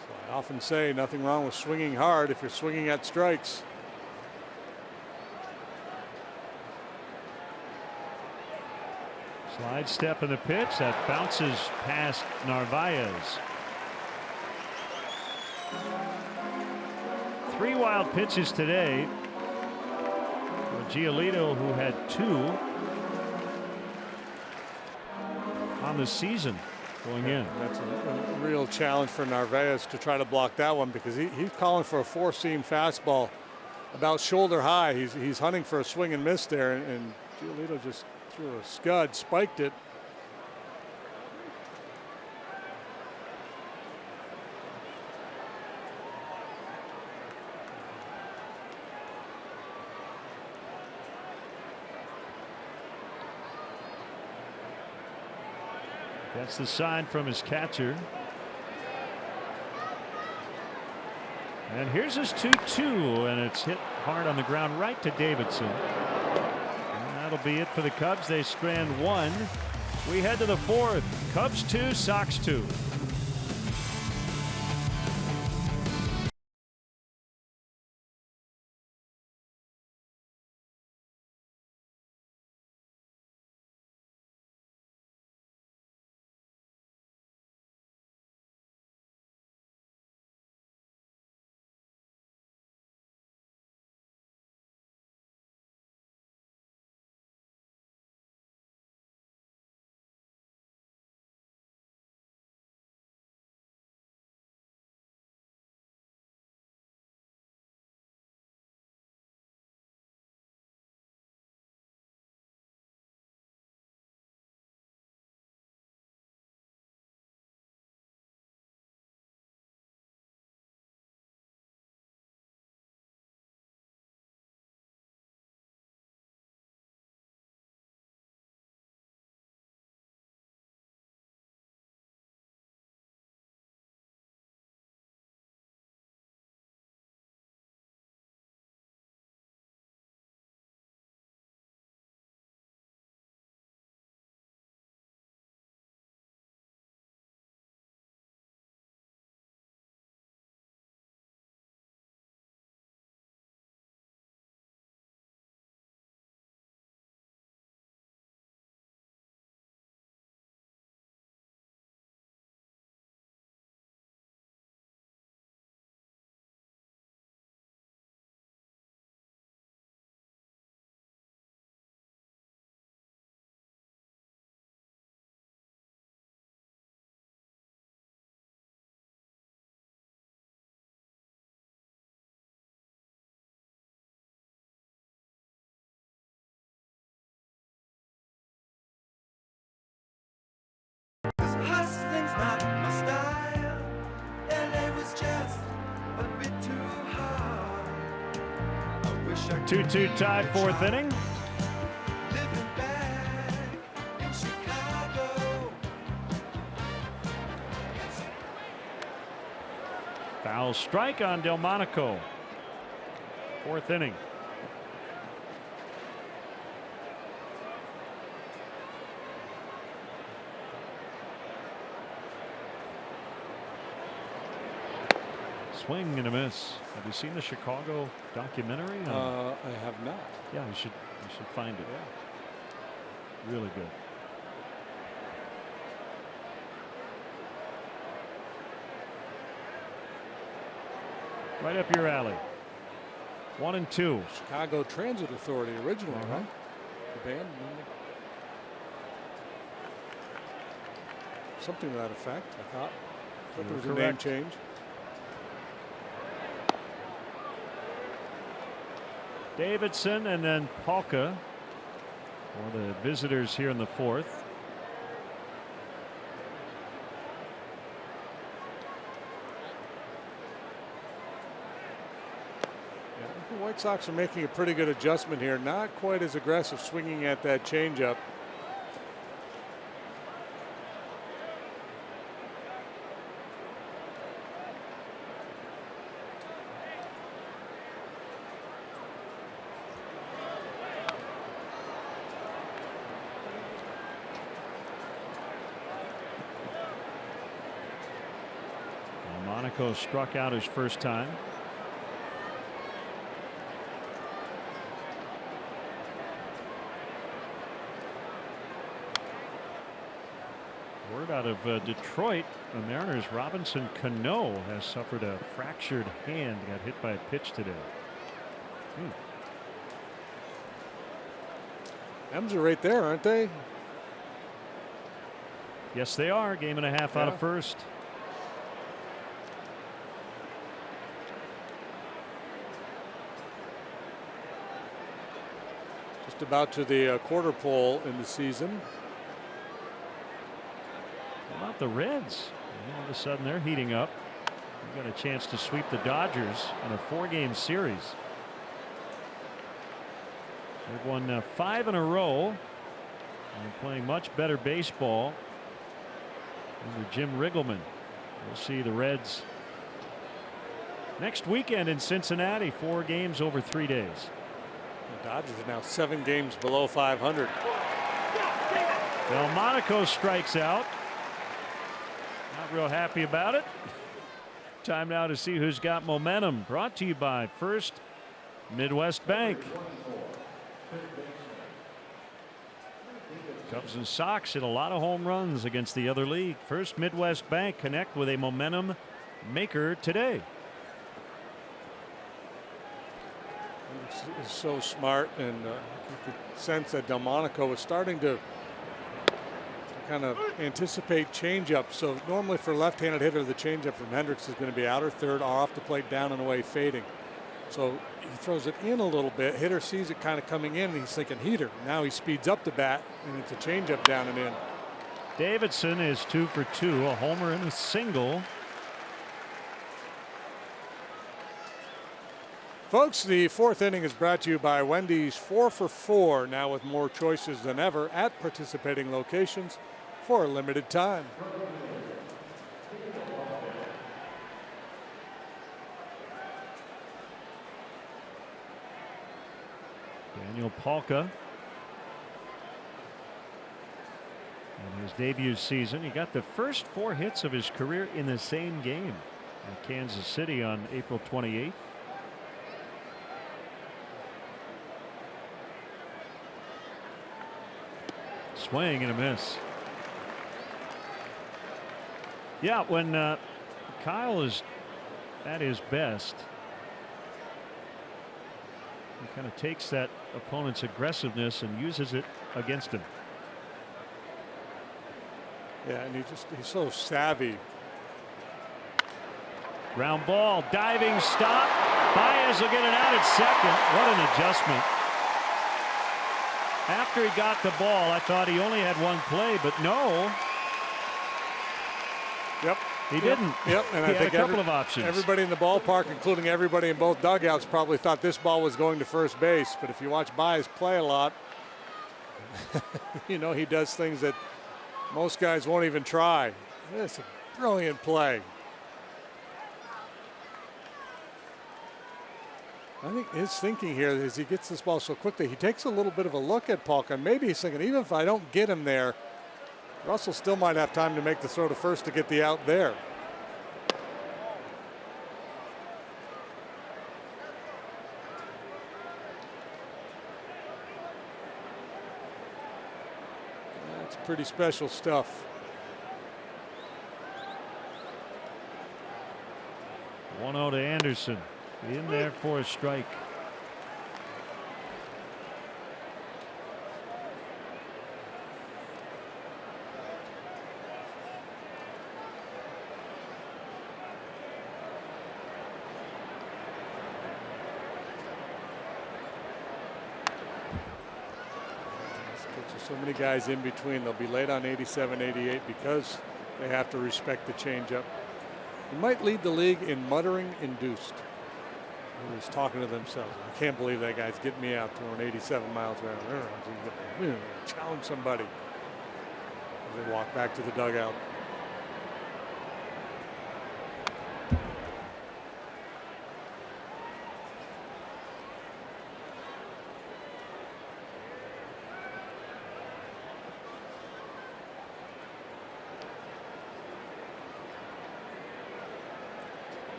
So I often say nothing wrong with swinging hard if you're swinging at strikes. Slide step in the pitch that bounces past Narvaez. 3 wild pitches today for Giolito, who had 2 on the season going in. That's a real challenge for Narvaez to try to block that one, because he's calling for a 4-seam fastball about shoulder high. He's hunting for a swing and miss there, and Giolito just threw a scud, spiked it. That's the sign from his catcher. And here's his 2-2, and it's hit hard on the ground right to Davidson. That'll be it for the Cubs. They strand 1. We head to the 4th. Cubs 2, Sox 2. Hustling's not my style. LA was just a bit too hard. I wish I 2-2 tied, 4th inning. living back in Chicago. Foul strike on Delmonico. 4th inning. Swing and a miss. Have you seen the Chicago documentary? I have not. Yeah, you should find it. Yeah. Really good. Right up your alley. 1 and 2. Chicago Transit Authority originally, Uh-huh. right? The band. Something to that effect, I thought. But there was a name correct. change. Davidson and then Polka for the visitors here in the 4th. The White Sox are making a pretty good adjustment here. Not quite as aggressive swinging at that changeup. Monaco struck out his first time. Word out of Detroit, the Mariners' Robinson Cano has suffered a fractured hand. Got hit by a pitch today. M's are right there, aren't they? Yes, they are. Game and a half out of first. Just about to the quarter pole in the season. How about the Reds? All of a sudden they're heating up. They've got a chance to sweep the Dodgers in a 4-game series. They've won 5 in a row. And they're playing much better baseball under Jim Riggleman. We'll see the Reds next weekend in Cincinnati. 4 games over 3 days. The Dodgers are now 7 games below 500. Delmonico strikes out. Not real happy about it. Time now to see who's got momentum. Brought to you by First Midwest Bank. Cubs and Sox hit a lot of home runs against the other league. First Midwest Bank, connect with a momentum maker today. Is so smart, and you could sense that Delmonico was starting to kind of anticipate changeup. So normally for left-handed hitter, the changeup from Hendricks is going to be outer third, off the plate, down and away, fading. So he throws it in a little bit. Hitter sees it kind of coming in, and he's thinking heater. Now he speeds up the bat, and it's a changeup down and in. Davidson is 2 for 2, a homer and a single. Folks, the 4th inning is brought to you by Wendy's 4 for 4, now with more choices than ever at participating locations for a limited time. Daniel Polka. In his debut season, he got the first 4 hits of his career in the same game in Kansas City on April 28th. Swing and a miss. Yeah, when Kyle is at his best, he kind of takes that opponent's aggressiveness and uses it against him. Yeah, and he's so savvy. Ground ball, diving stop. Baez will get it out at second. What an adjustment. After he got the ball, I thought he only had one play, but no. Yep. He didn't. Yep. And he I think had a couple of options. Everybody in the ballpark, including everybody in both dugouts, probably thought this ball was going to first base. But if you watch Baez play a lot, you know he does things that most guys won't even try. It's a brilliant play. I think his thinking here is he gets this ball so quickly, he takes a little bit of a look at Polka, and maybe he's thinking, even if I don't get him there, Russell still might have time to make the throw to first to get the out there. That's pretty special stuff. 1-0 to Anderson. In there for a strike. So many guys in between. They'll be late on 87, 88 because they have to respect the changeup. He might lead the league in muttering induced. He was talking to themselves. I can't believe that guy's getting me out throwing 87 miles an hour. Challenge somebody. As they walk back to the dugout.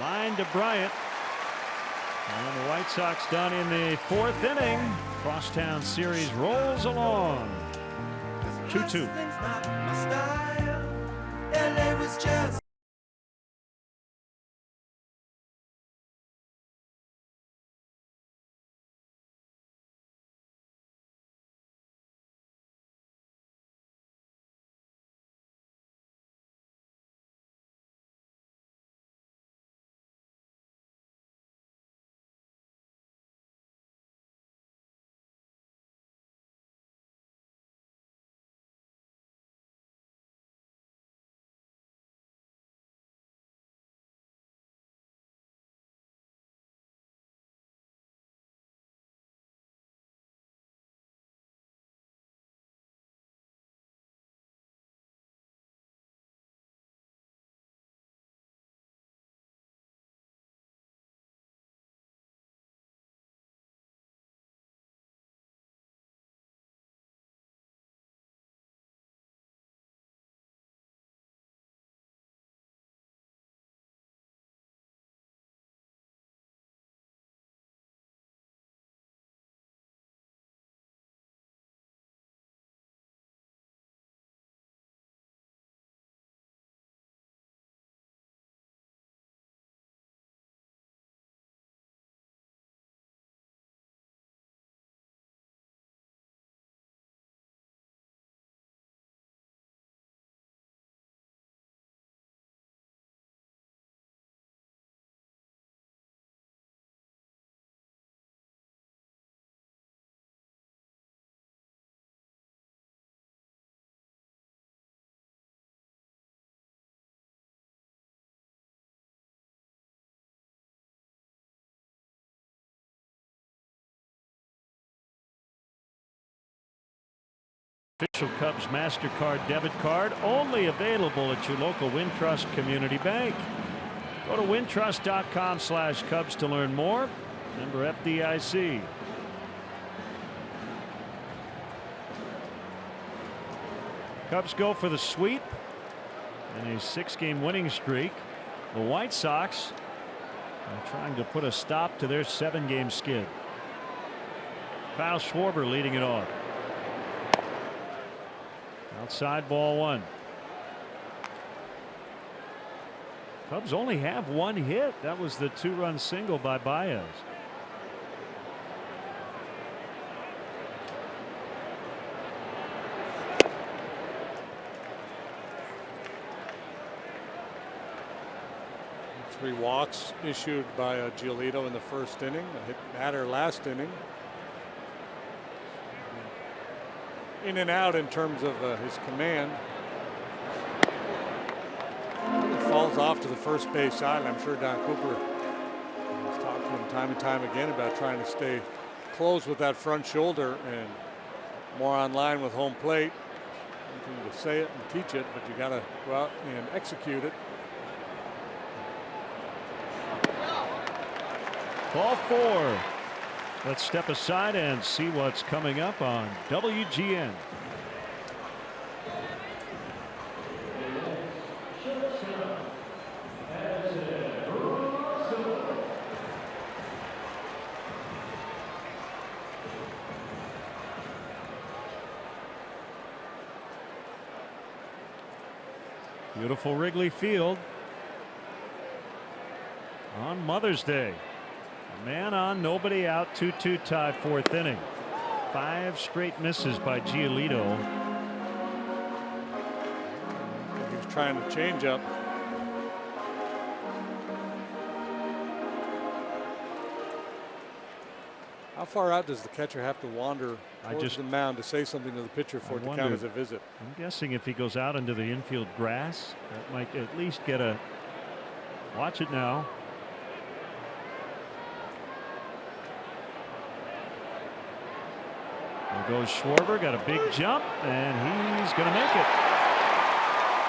Line to Bryant. And the White Sox done in the 4th inning. Crosstown series rolls along. 2-2. Official Cubs MasterCard debit card only available at your local Wintrust Community Bank. Go to wintrust.com/Cubs to learn more. Member FDIC. Cubs go for the sweep in a 6-game winning streak. The White Sox are trying to put a stop to their 7-game skid. Kyle Schwarber leading it off. Outside ball 1. Cubs only have 1 hit. That was the 2-run single by Baez. Three walks issued by Giolito in the 1st inning. A hit batter last inning. In and out in terms of his command. It falls off to the first base side. I'm sure Don Cooper has talked to him time and time again about trying to stay close with that front shoulder, and more online with home plate. You can just say it and teach it, but you got to go out and execute it. Ball 4. Let's step aside and see what's coming up on WGN. Beautiful Wrigley Field on Mother's Day. Man on, nobody out, 2-2 tie, 4th inning. 5 straight misses by Giolito. He was trying to change up. How far out does the catcher have to wander towards the mound to say something to the pitcher for it to count as a visit? I'm guessing if he goes out into the infield grass, that might at least get a. Watch it now. There goes Schwarber, got a big jump, and he's going to make it.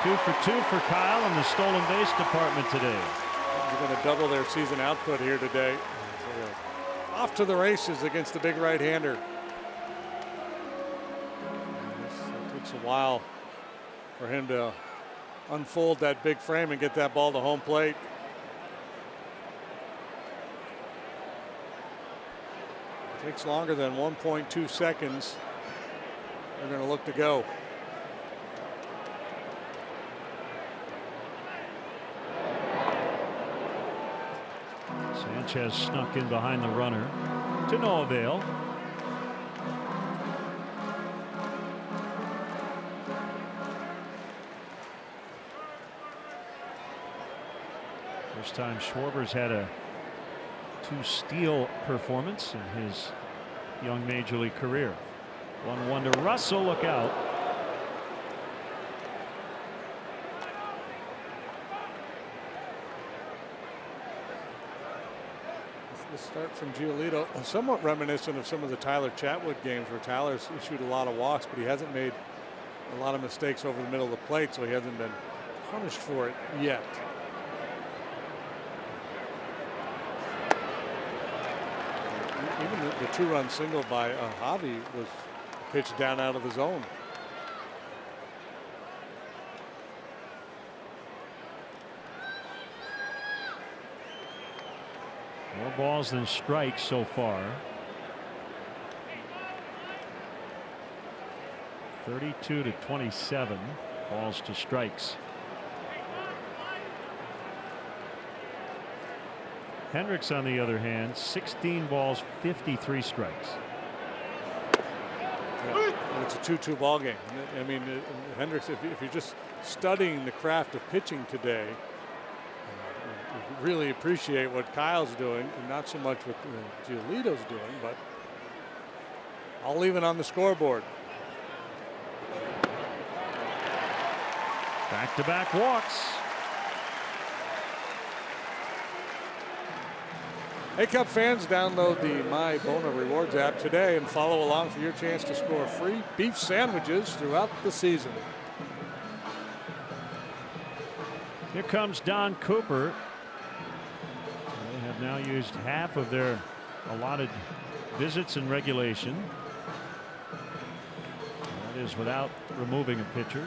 2 for 2 for Kyle in the stolen base department today. They're going to double their season output here today. Off to the races against the big right-hander. It takes a while for him to unfold that big frame and get that ball to home plate. It takes longer than 1.2 seconds. They're going to look to go. Sanchez snuck in behind the runner to no avail. First time Schwarber's had a 2-steal performance in his young major league career. 1-1 to Russell. Look out. The start from Giolito, somewhat reminiscent of some of the Tyler Chatwood games where Tyler's issued a lot of walks, but he hasn't made a lot of mistakes over the middle of the plate, so he hasn't been punished for it yet. Even the 2-run single by Javi was pitched down out of the zone. More balls than strikes so far. 32 to 27 balls to strikes. Hendricks, on the other hand, 16 balls, 53 strikes. Yeah, it's a 2-2 ball game. I mean, Hendricks, if you're just studying the craft of pitching today, you really appreciate what Kyle's doing, and not so much what Giolito's doing, but I'll leave it on the scoreboard. Back-to-back walks. Hey, Cup fans, download the My Bona Rewards app today and follow along for your chance to score free beef sandwiches throughout the season. Here comes Don Cooper. They have now used half of their allotted visits in regulation. That is without removing a pitcher.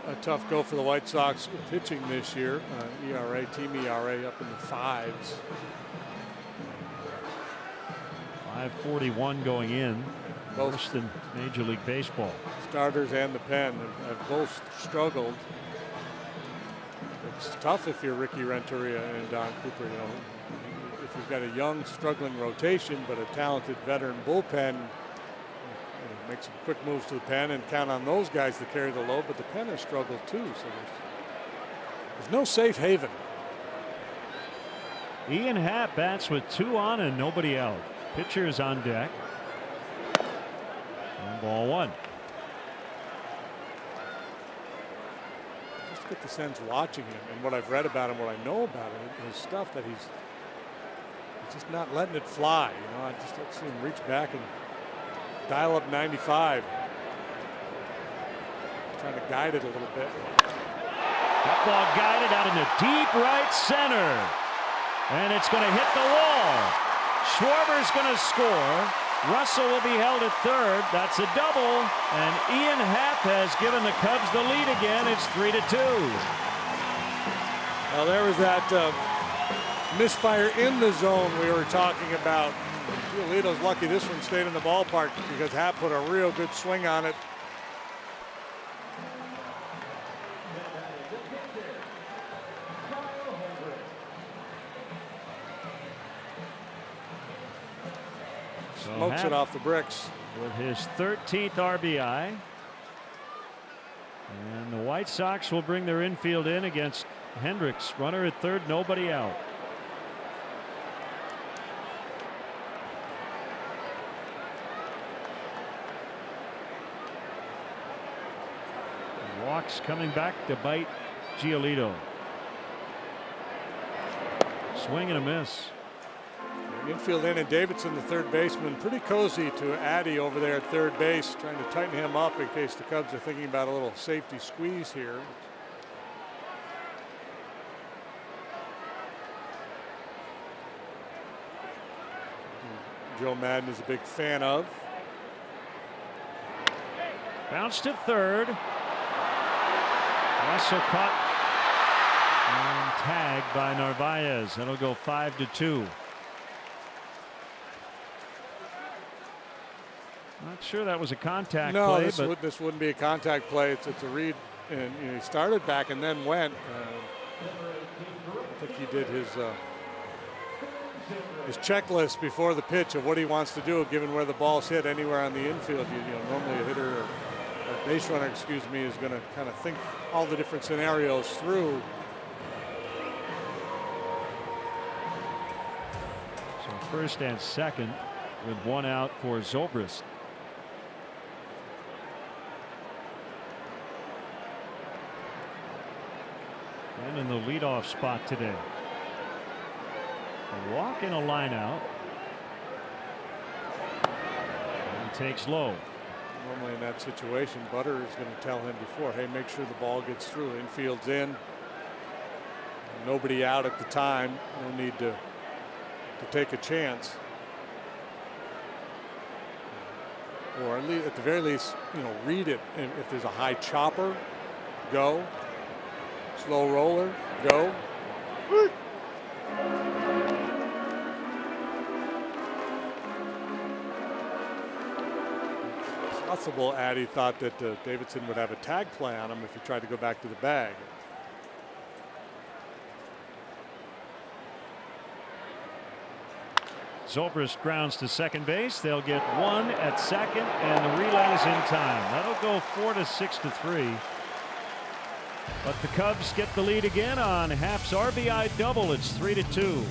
A tough go for the White Sox pitching this year. ERA, team ERA up in the 5s. 5.41 going in. Worse than Major League Baseball. Starters and the pen have both struggled. It's tough if you're Ricky Renteria and Don Cooper. You know, if you've got a young, struggling rotation, but a talented veteran bullpen, make some quick moves to the pen and count on those guys to carry the load, but the pen has struggled too, so there's no safe haven. Ian Happ bats with 2 on and nobody out. Pitcher is on deck. And ball 1. Just get the sense watching him and what I've read about him, what I know about him, is stuff that he's just not letting it fly. You know, I just don't see him reach back and dial up 95. Trying to guide it a little bit. That ball guided out in the deep right center. And it's going to hit the wall. Schwarber's going to score. Russell will be held at third. That's a double. And Ian Happ has given the Cubs the lead again. It's 3-2. Well, there was that misfire in the zone we were talking about. Giolito's lucky this one stayed in the ballpark because Happ put a real good swing on it. Smokes it off the bricks. With his 13th RBI. And the White Sox will bring their infield in against Hendricks. Runner at third, nobody out. Walks coming back to bite Giolito. Swing and a miss. Infield in and Davidson, the third baseman, pretty cozy to Addy over there at third base, trying to tighten him up in case the Cubs are thinking about a little safety squeeze here. Joe Madden is a big fan of. Bounce to third. Russell caught and tagged by Narvaez. That'll go 5-2. Not sure that was a contact no, play. This wouldn't be a contact play. It's a read, and he started back and then went. I think he did his checklist before the pitch of what he wants to do, given where the ball's hit anywhere on the infield. Normally a hitter or a base runner, excuse me, is going to kind of think all the different scenarios through. So first and second with one out for Zobrist. And in the leadoff spot today. A walk and a line out. And takes low. Normally in that situation, Butter is going to tell him before, hey, make sure the ball gets through. Infield's in. Nobody out at the time. No need to take a chance. Or at the very least, read it. If there's a high chopper, go. Slow roller, go. It's possible Addy thought that Davidson would have a tag play on him if he tried to go back to the bag. Zobrist grounds to second base. They'll get one at second, and the relay's in time. That'll go 4-6-3. But the Cubs get the lead again on Happ's RBI double. It's 3-2.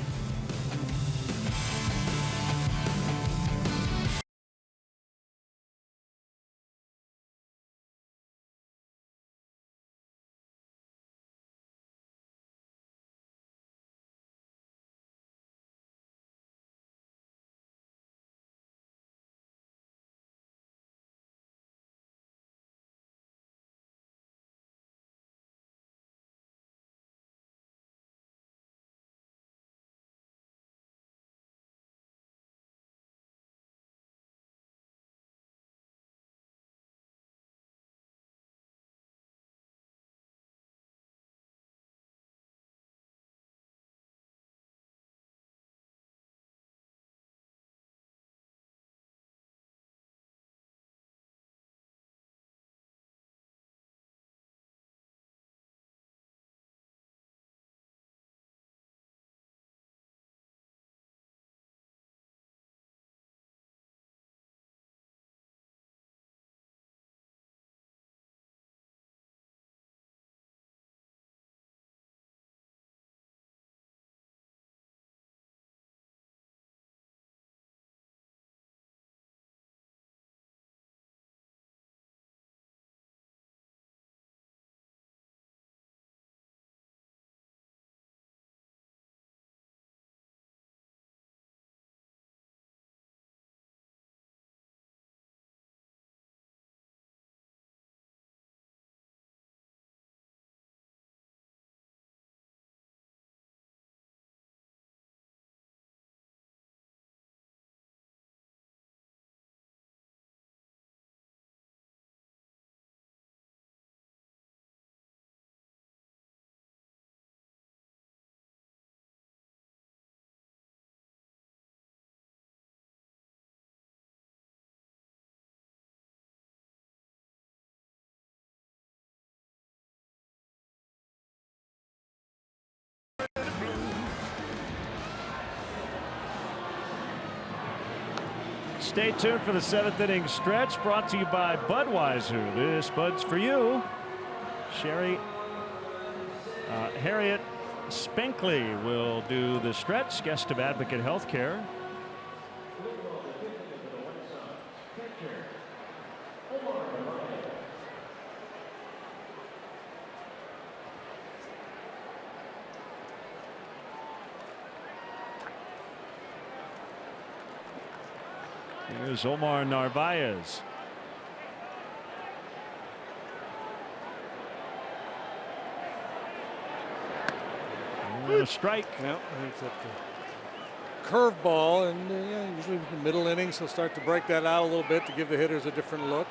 Stay tuned for the 7th inning stretch, brought to you by Budweiser. This Bud's for you. Harriet Spankley will do the stretch, guest of Advocate Healthcare. Here's Omar Narvaez. And a strike. Yep, it's at the curveball, and yeah, usually the middle innings he'll start to break that out a little bit to give the hitters a different look.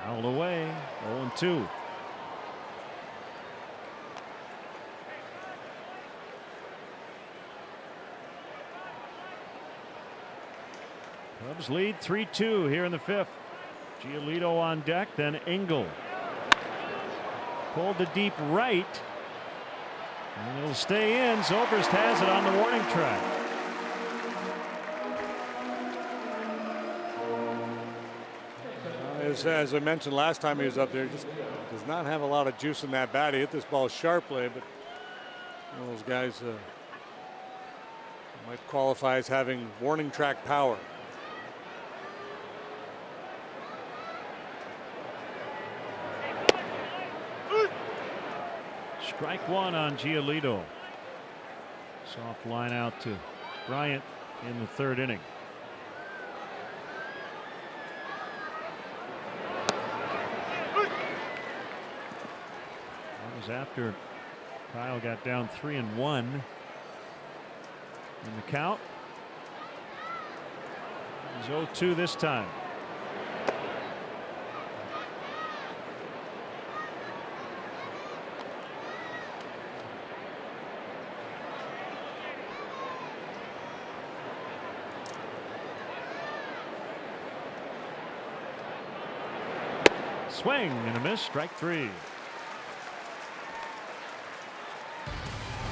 Fouled away. 0-2. Cubs lead 3-2 here in the 5th. Giolito on deck, then Engel. Pulled to deep right. And it'll stay in. Zobrist has it on the warning track. As I mentioned last time he was up there, just does not have a lot of juice in that bat. He hit this ball sharply, but one of those guys might qualify as having warning track power. Strike one on Giolito. Soft line out to Bryant in the 3rd inning. That was after Kyle got down 3-1 in the count. He's 0-2 this time. Swing and a miss, strike 3.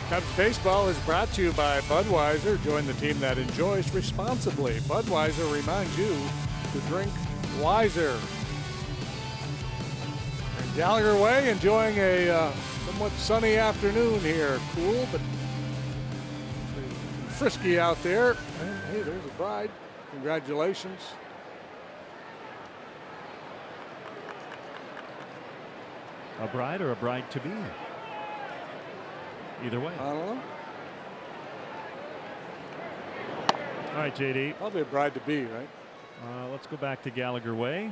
Cubs baseball is brought to you by Budweiser. Join the team that enjoys responsibly. Budweiser reminds you to drink wiser. And Gallagher Way enjoying a somewhat sunny afternoon here. Cool, but frisky out there. And hey, there's a bride. Congratulations. A bride or a bride to be? Either way. I don't know. All right, JD. Probably a bride to be, right? Let's go back to Gallagher Way.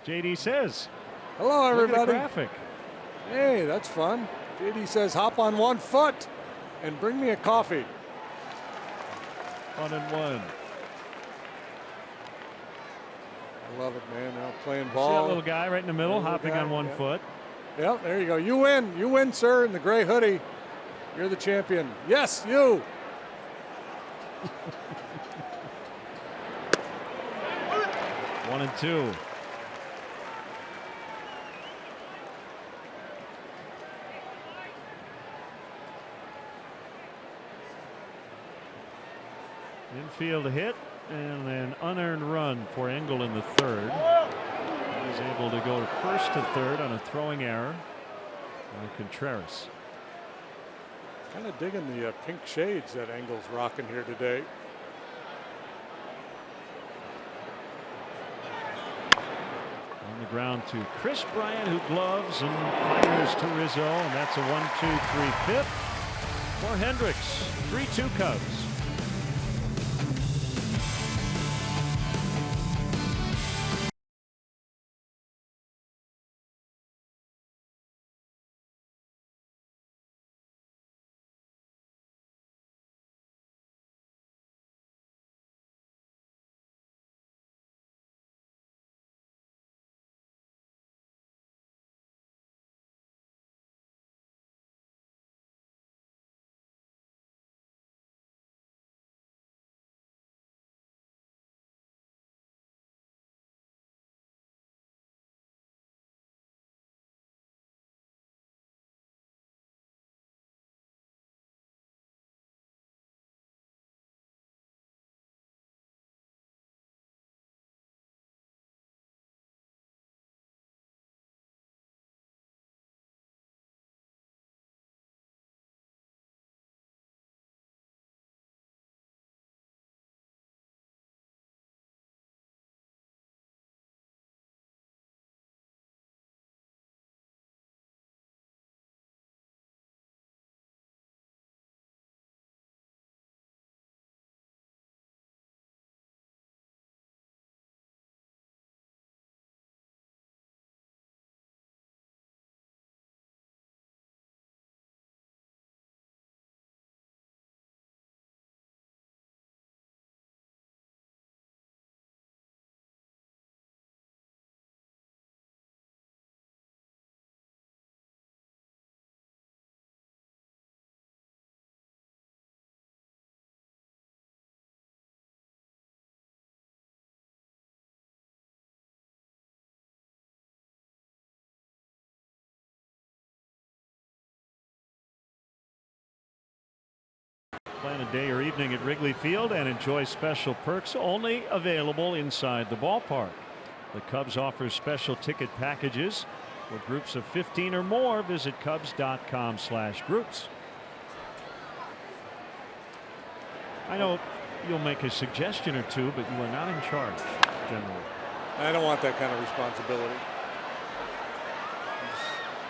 JD says. Hello, everybody. Look at the graphic. Hey, that's fun. JD says hop on 1 foot and bring me a coffee. 1-1. I love it, man. Now playing See ball. that little guy right in the middle, hopping on 1 foot. Yep, there you go. You win. You win, sir, in the gray hoodie. You're the champion. Yes, you. 1-2. Infield hit and an unearned run for Engel in the 3rd. He was able to go first to 3rd on a throwing error by Contreras. Kind of digging the pink shades that Engel's rocking here today. On the ground to Chris Bryant, who gloves and fires to Rizzo, and that's a 1-2-3 fifth for Hendricks. 3-2 Cubs. Plan a day or evening at Wrigley Field and enjoy special perks only available inside the ballpark. The Cubs offer special ticket packages for groups of 15 or more. Visit Cubs.com/groups. I know you'll make a suggestion or two, but you are not in charge, generally. I don't want that kind of responsibility.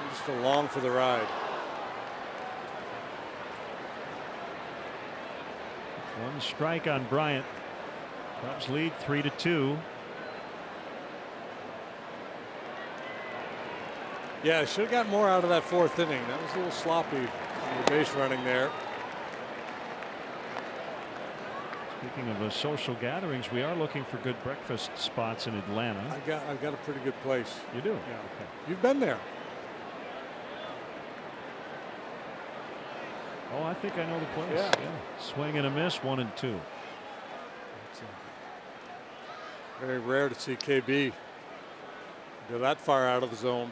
I'm just along for the ride. One strike on Bryant. Cubs lead 3-2. Yeah, should have got more out of that fourth inning. That was a little sloppy on the base running there. Speaking of social gatherings, we are looking for good breakfast spots in Atlanta. I've got a pretty good place. You do? Yeah. Okay. You've been there. Oh, I think I know the place. Yeah. Swing and a miss, 1-2. It's very rare to see KB go that far out of the zone.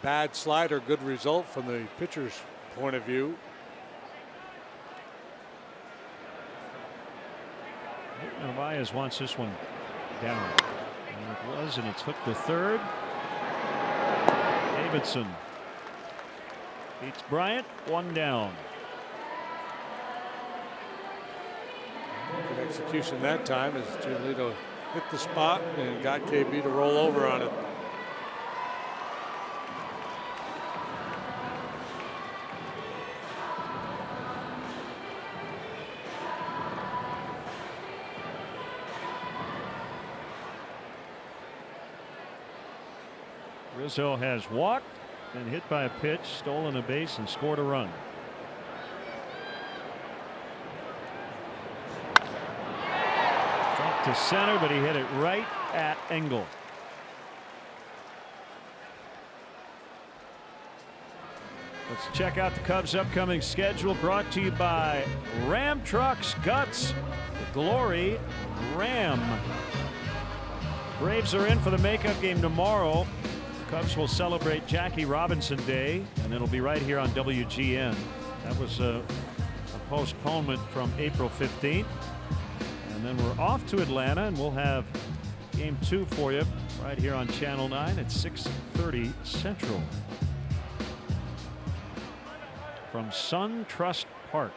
Bad slider, good result from the pitcher's point of view. Narvaez wants this one down. And it was, and it's hooked to third. Davidson beats Bryant, 1 down. Good execution that time as Giolito hit the spot and got KB to roll over on it. Rizzo has walked, been hit by a pitch, stolen a base, and scored a run. Front to center, but he hit it right at Engel. Let's check out the Cubs' upcoming schedule, brought to you by Ram Trucks Guts, the Glory Ram. Braves are in for the makeup game tomorrow. Cubs will celebrate Jackie Robinson Day, and it'll be right here on WGN. That was a postponement from April 15th. And then we're off to Atlanta, and we'll have game 2 for you right here on Channel 9 at 6:30 Central. From SunTrust Park.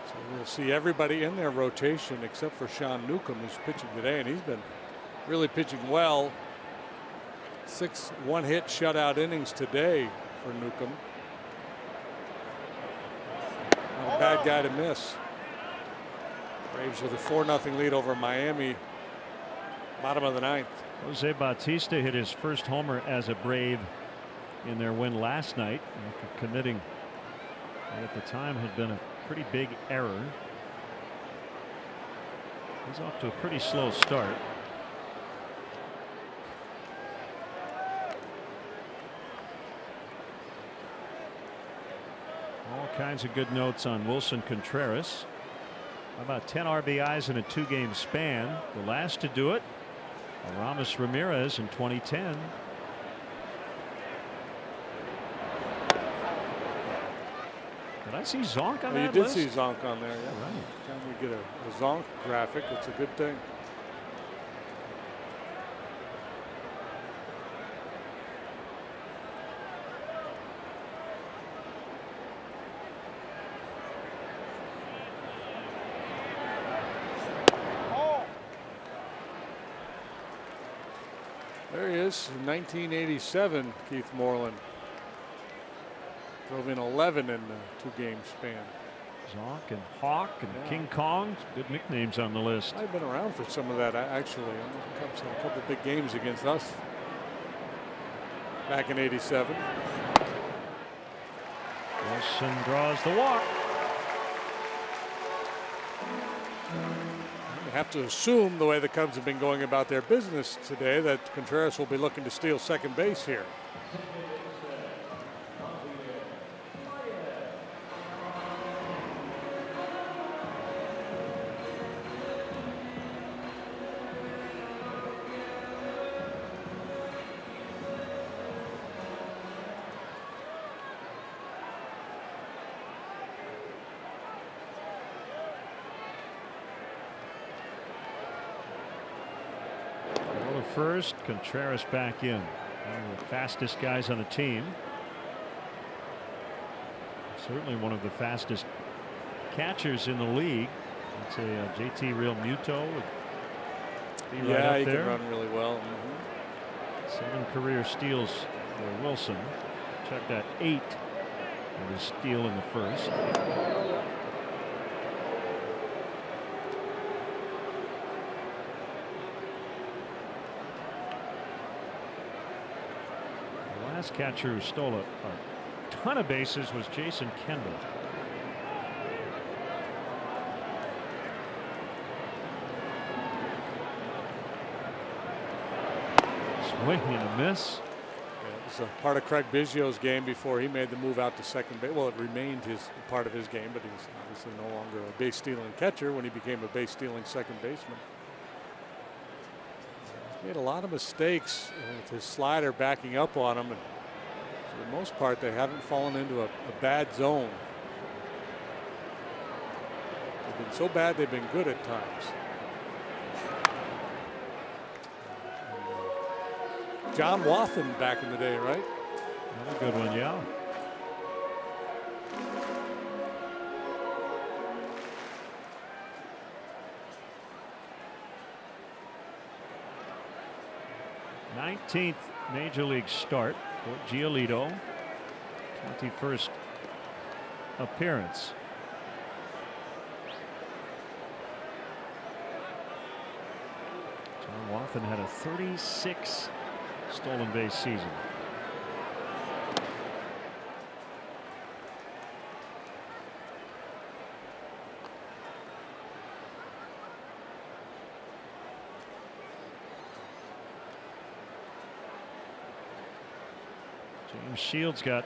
So we'll see everybody in their rotation except for Sean Newcomb, who's pitching today, and he's been really pitching well. 6 one-hit shutout innings today for Newcomb. Not a bad guy to miss. Braves with a 4-0 lead over Miami. Bottom of the 9th. Jose Bautista hit his first homer as a Brave in their win last night after committing what at the time had been a pretty big error. He's off to a pretty slow start. All kinds of good notes on Wilson Contreras. How about 10 RBIs in a 2-game span? The last to do it, Aramis Ramirez in 2010. Did I see Zonk on that You did list? see Zonk on there. Yeah. Right. Every time we get a Zonk graphic, it's a good thing. There he is, in 1987, Keith Moreland. Drove in 11 in the 2-game span. Zonk and Hawk and King Kong, good nicknames on the list. I've been around for some of that, actually. The Cubs had a couple big games against us back in '87. Wilson draws the walk. You have to assume, the way the Cubs have been going about their business today, that Contreras will be looking to steal second base here. first. Contreras back in. One of the fastest guys on the team. Certainly one of the fastest catchers in the league. I'd say JT Real Muto would be right up he there. can run really well. 7 career steals for Wilson. Check that 8 with a steal in the first. The last catcher who stole a ton of bases was Jason Kendall. Swing and a miss. It was a part of Craig Biggio's game before he made the move out to second base. Well, it remained part of his game, but he's obviously no longer a base stealing catcher when he became a base stealing second baseman. He's made a lot of mistakes with his slider backing up on him, and for the most part, they haven't fallen into a bad zone. They've been so bad, they've been good at times. John Wathan back in the day, right? Another good one, yeah. th Major League start for Giolito. 21st appearance. John Wathan had a 36 stolen base season. James Shields got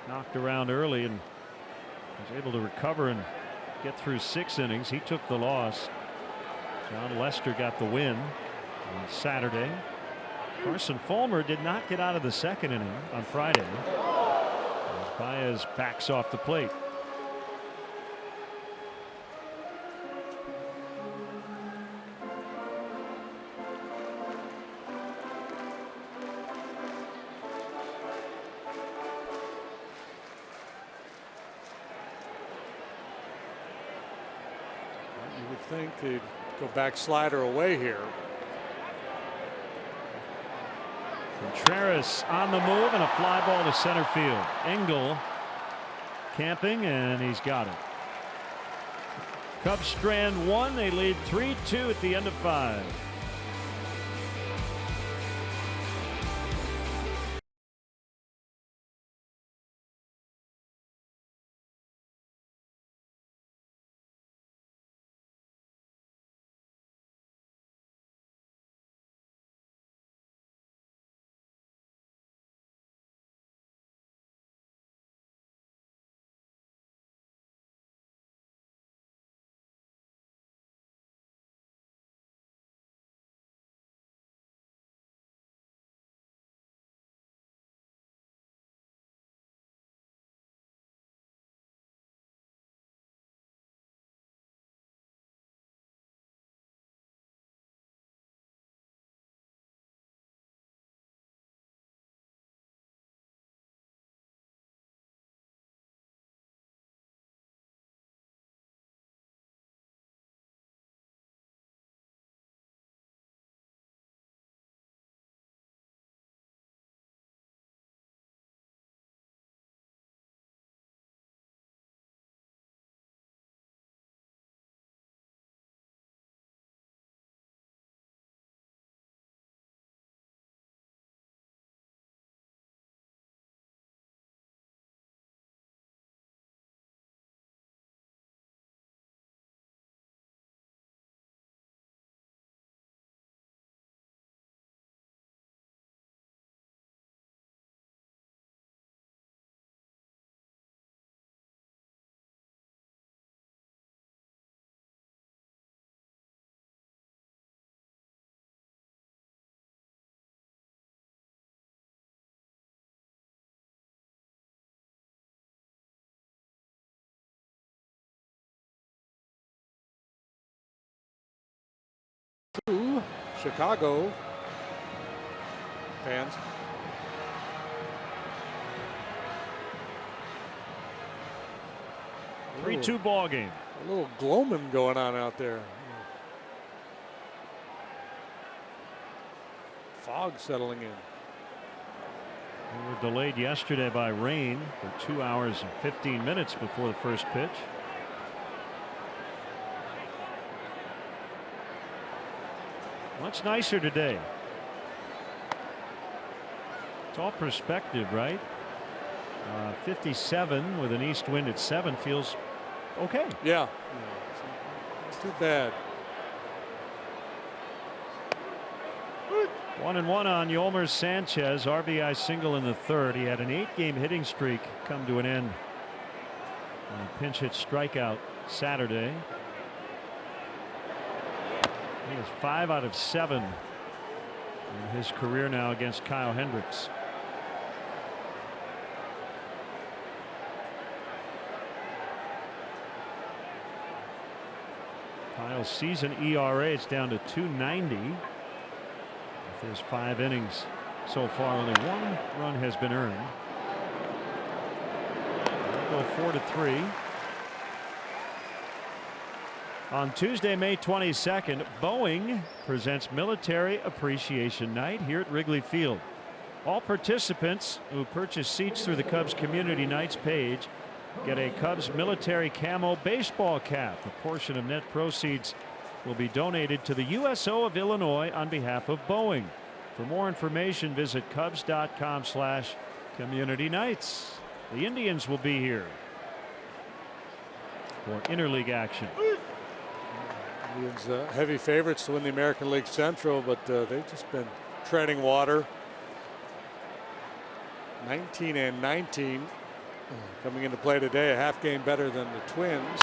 knocked around early and was able to recover and get through 6 innings. He took the loss. John Lester got the win on Saturday. Carson Fulmer did not get out of the 2nd inning on Friday as Baez backs off the plate. You would think they'd go back slider away here. Contreras on the move and a fly ball to center field. Engel camping and he's got it. Cubs strand 1. They lead 3-2 at the end of 5. Chicago fans. 3-2 ball game. A little gloaming going on out there. Fog settling in. We were delayed yesterday by rain for 2 hours and 15 minutes before the first pitch. Much nicer today. It's all perspective, right? 57 with an east wind at 7 feels okay. Yeah. It's too bad. 1-1 on Yolmer Sanchez. RBI single in the third. He had an 8-game hitting streak come to an end on a pinch hit strikeout Saturday. He is 5 out of 7 in his career now against Kyle Hendricks. Kyle's season ERA is down to 2.90. His 5 innings so far, only 1 run has been earned. They'll go 4-3. On Tuesday, May 22nd, Boeing presents Military Appreciation Night here at Wrigley Field. All participants who purchase seats through the Cubs Community Nights page get a Cubs military camo baseball cap. A portion of net proceeds will be donated to the USO of Illinois on behalf of Boeing. For more information, visit Cubs.com/community nights. The Indians will be here for interleague action. Indians heavy favorites to win the American League Central, but they've just been treading water. 19-19 coming into play today, a half game better than the Twins.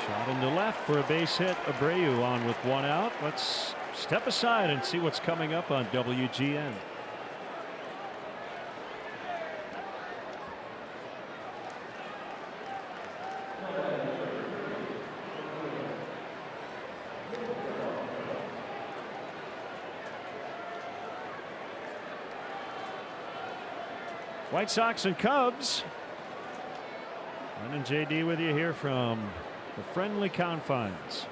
Shot into left for a base hit. Abreu on with 1 out. Let's step aside and see what's coming up on WGN. White Sox and Cubs. Len and JD with you here from the friendly confines.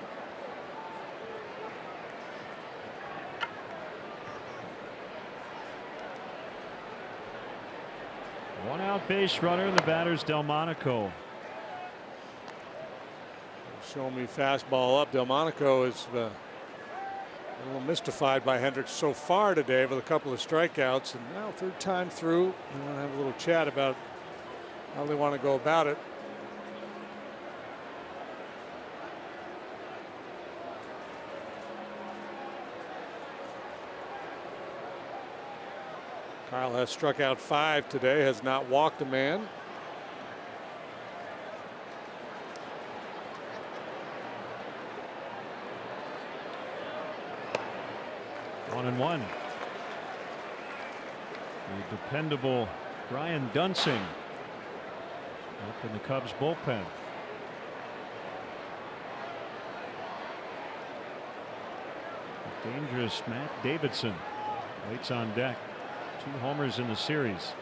One out base runner, and the batter's Delmonico. Show me fastball up. Delmonico is a little mystified by Hendricks so far today with a couple of strikeouts, and now 3rd time through. We want to have a little chat about how they want to go about it. Kyle has struck out 5 today, has not walked a man. One and one. The dependable Brian Dunsing up in the Cubs bullpen. The dangerous Matt Davidson waits on deck. 2 homers in the series.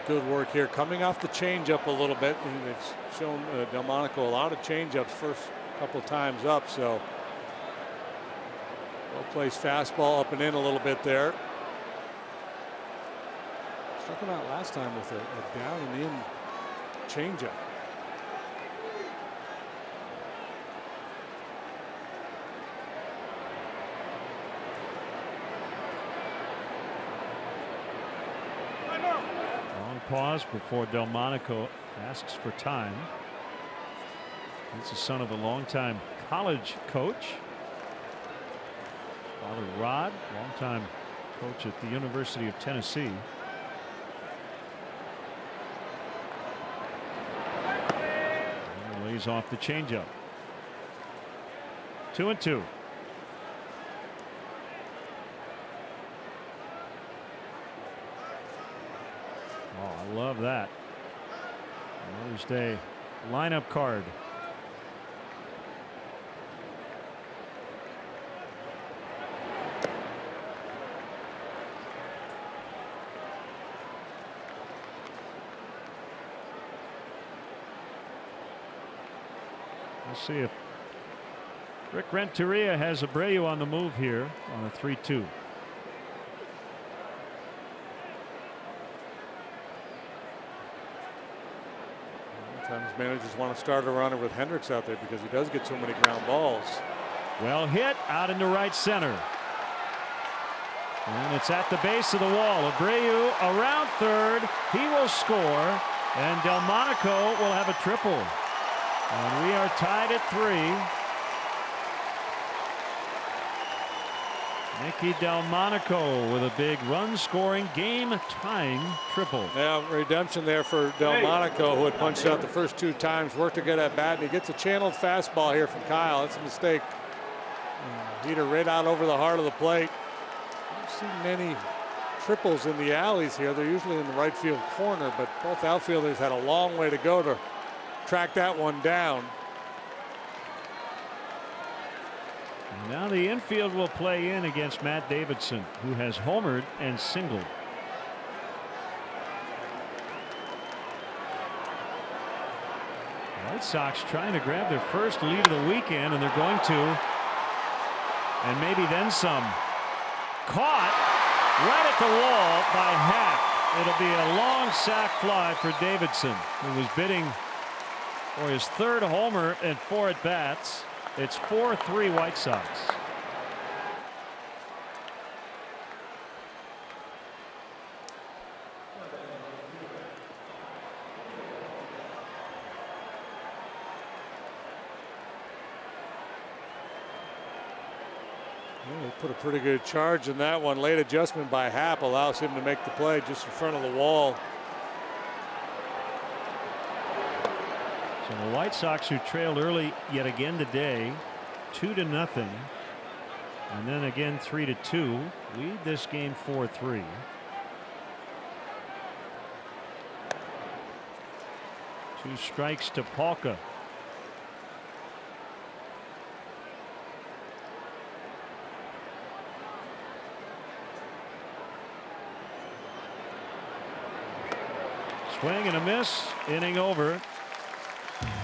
Good work here, coming off the changeup a little bit. It's shown Delmonico a lot of changeups first couple times up, so well placed fastball up and in a little bit there. Struck him out last time with a down and in changeup. Long pause before Delmonico asks for time. He's the son of a longtime college coach. Father Rod, longtime coach at the University of Tennessee. And he lays off the changeup. 2-2. Oh, I love that. Mother's Day lineup card. Let's see if Rick Renteria has Abreu on the move here on a 3-2. Sometimes managers want to start a runner with Hendricks out there because he does get so many ground balls. Well hit out into right center. And it's at the base of the wall. Abreu around third. He will score. And Delmonico will have a triple. And we are tied at 3. Nicky Delmonico with a big run-scoring, game-tying triple. Yeah, redemption there for Delmonico, who had punched out the first 2 times, worked to get at bat, and he gets a channeled fastball here from Kyle. That's a mistake. Heater right out over the heart of the plate. I don't see many triples in the alleys here. They're usually in the right field corner, but both outfielders had a long way to go to track that one down. Now the infield will play in against Matt Davidson, who has homered and singled. White Sox trying to grab their first lead of the weekend, and they're going to. And maybe then some. Caught right at the wall by Happ. It'll be a long sac fly for Davidson, who was bidding for his 3rd homer and 4 at bats. It's 4-3 White Sox. They put a pretty good charge in that one. Late adjustment by Happ allows him to make the play just in front of the wall. So the White Sox, who trailed early yet again today, 2-0, and then again 3-2, lead this game 4-3. Two strikes to Palka. Swing and a miss. Inning over.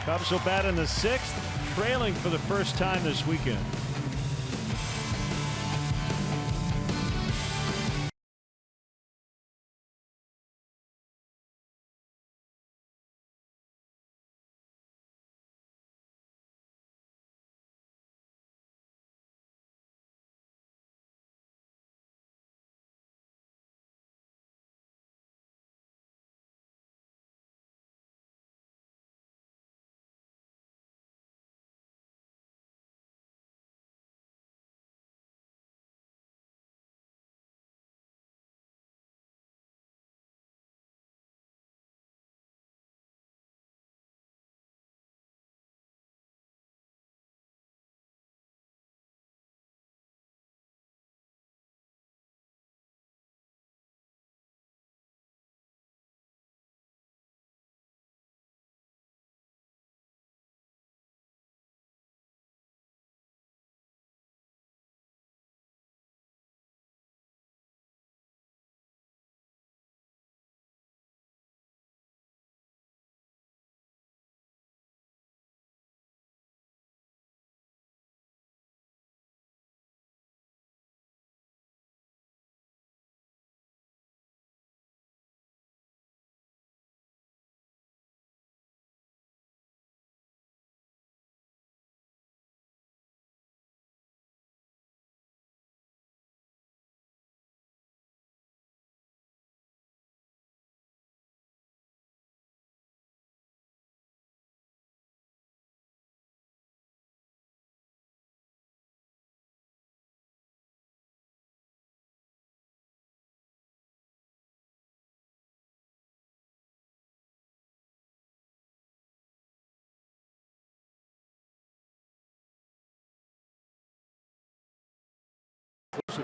Cubs will bat in the 6th, trailing for the first time this weekend.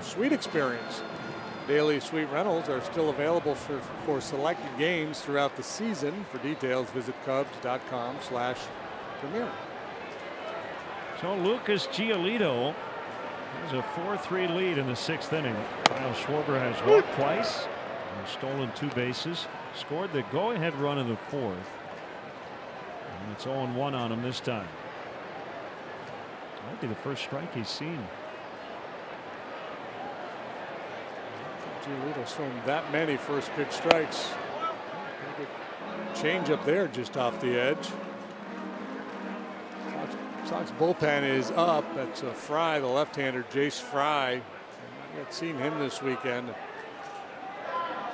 Suite experience. Daily suite rentals are still available for selected games throughout the season. For details, visit Cubs.com/premier. So Lucas Giolito has a 4-3 lead in the 6th inning. Kyle Schwarber has walked twice and stolen 2 bases. Scored the go-ahead run in the 4th. And it's 0-1 on him this time. Might be the first strike he's seen. Giolito's thrown that many first pitch strikes. Change up there just off the edge. Sox bullpen is up. That's Fry, the left-hander, Jace Fry. I had seen him this weekend. As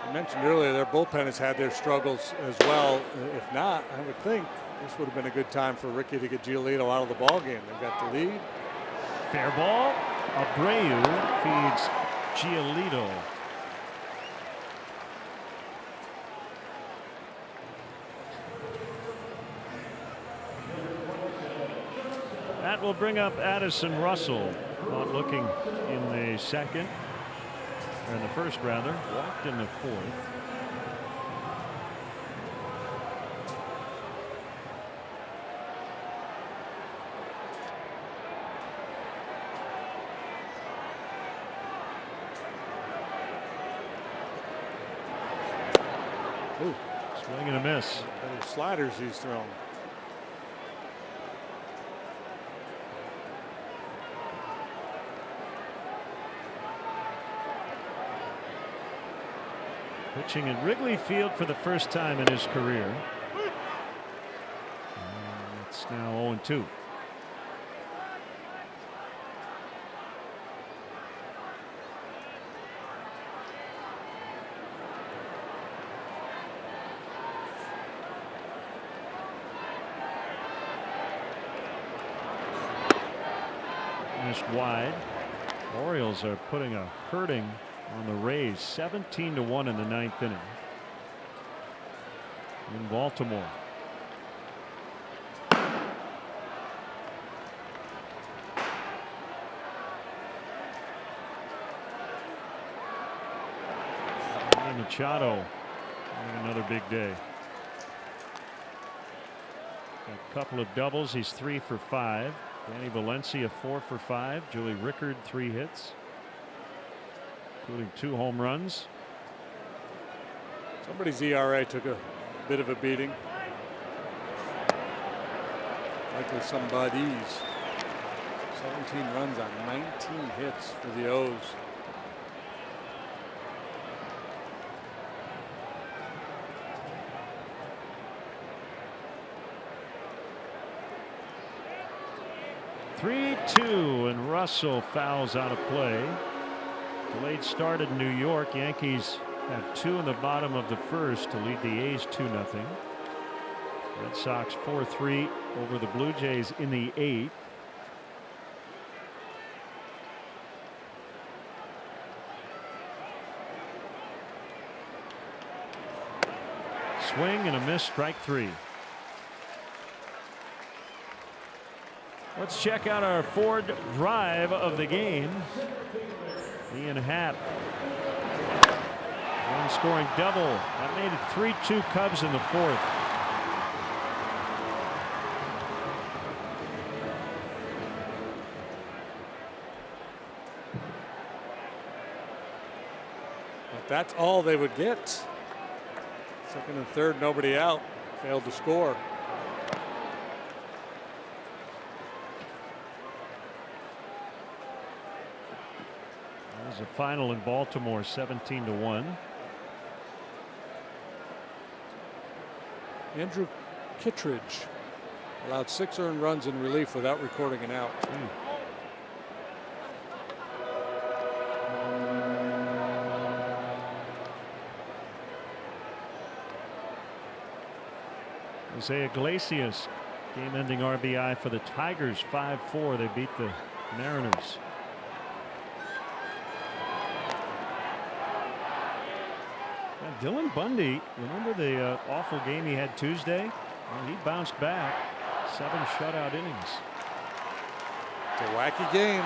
I mentioned earlier, their bullpen has had their struggles as well. If not, I would think this would have been a good time for Ricky to get Giolito out of the ball game. They've got the lead. Fair ball. Abreu feeds Giolito. That will bring up Addison Russell. Not looking in the second, or in the first rather. Walked in the fourth. Ooh. Swing and a miss. Those sliders he's thrown. Pitching at Wrigley Field for the first time in his career. And it's now 0-2. Missed wide. Orioles are putting a hurting on the Rays, 17-1 in the ninth inning in Baltimore. And Machado having another big day. A couple of doubles. He's 3 for 5. Danny Valencia 4 for 5. Julie Rickard 3 hits, including 2 home runs. Somebody's ERA took a bit of a beating. Likely somebody's. 17 runs on 19 hits for the O's. (3-2) and Russell fouls out of play. Delayed start in New York. Yankees have 2 in the bottom of the first to lead the A's 2-0. Red Sox 4-3 over the Blue Jays in the 8th. Swing and a miss, strike 3. Let's check out our Ford drive of the game. Ian Happ. One scoring double. That made it 3-2 Cubs in the 4th. But that's all they would get. Second and third, nobody out. Failed to score. The final in Baltimore, 17-1. Andrew Kittredge allowed 6 earned runs in relief without recording an out. Jose Iglesias, game-ending RBI for the Tigers, 5-4. They beat the Mariners. Dylan Bundy, remember the awful game he had Tuesday? Well, he bounced back. 7 shutout innings. It's a wacky game.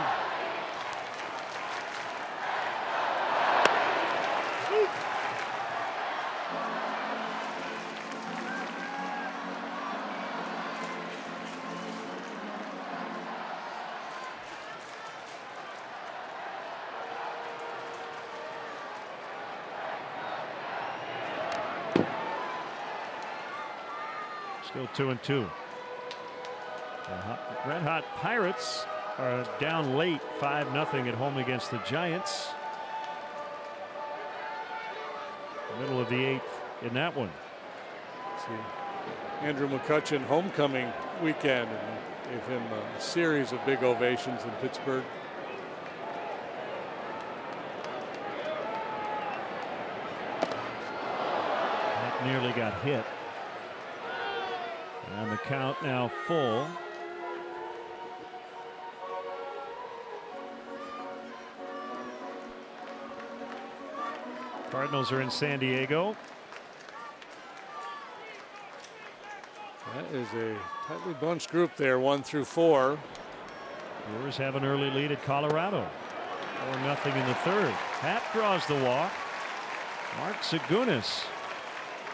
Still 2-2. The Red Hot Pirates are down late 5-0 at home against the Giants. Middle of the 8th in that one. See, Andrew McCutcheon homecoming weekend, and gave him a series of big ovations in Pittsburgh. That nearly got hit. And the count now full. Cardinals are in San Diego. That is a tightly bunched group there, 1 through 4. Brewers have an early lead at Colorado. 4-0 in the 3rd. Happ draws the walk. Mark Zagunis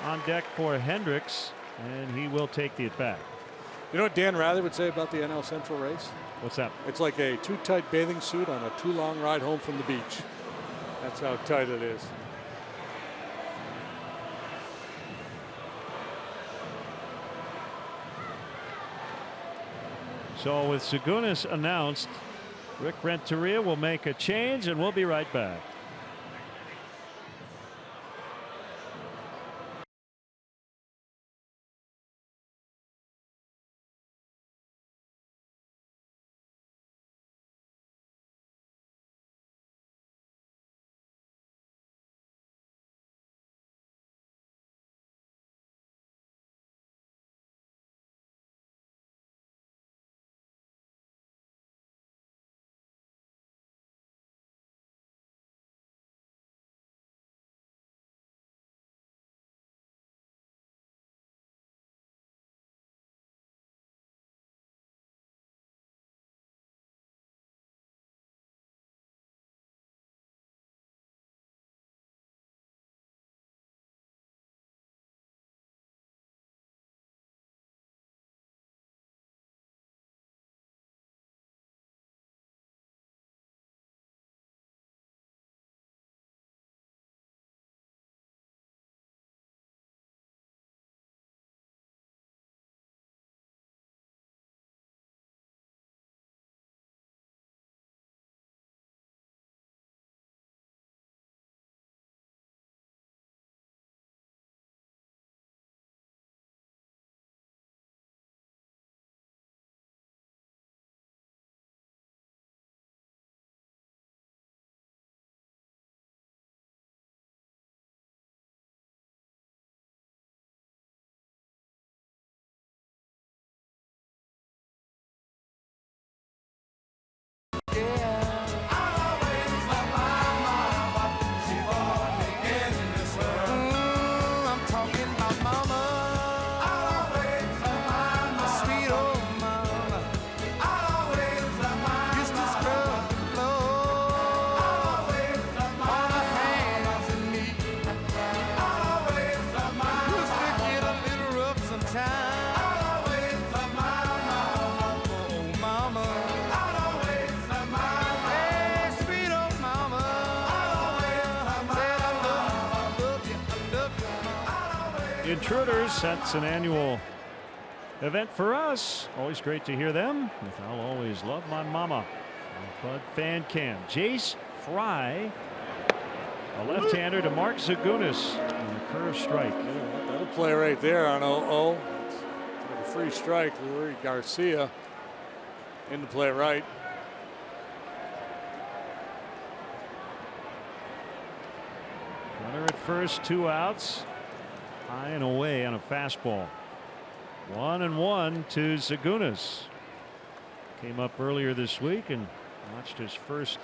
on deck for Hendricks, and he will take the at bat. You know what Dan Rather would say about the NL Central race? What's that? It's like a too tight bathing suit on a too long ride home from the beach. That's how tight it is. So with Zagunis announced, Rick Renteria will make a change, and we'll be right back. Intruders, that's an annual event for us. Always great to hear them with I'll Always Love My Mama. Bud Fan Cam. Jace Fry, a left-hander to Mark Zagunis on a curve strike. Yeah, that'll play right there on 0-0. A free strike. Luis Garcia into play right. Runner at first, 2 outs. High and away on a fastball. 1-1 to Zagunis. Came up earlier this week and watched his first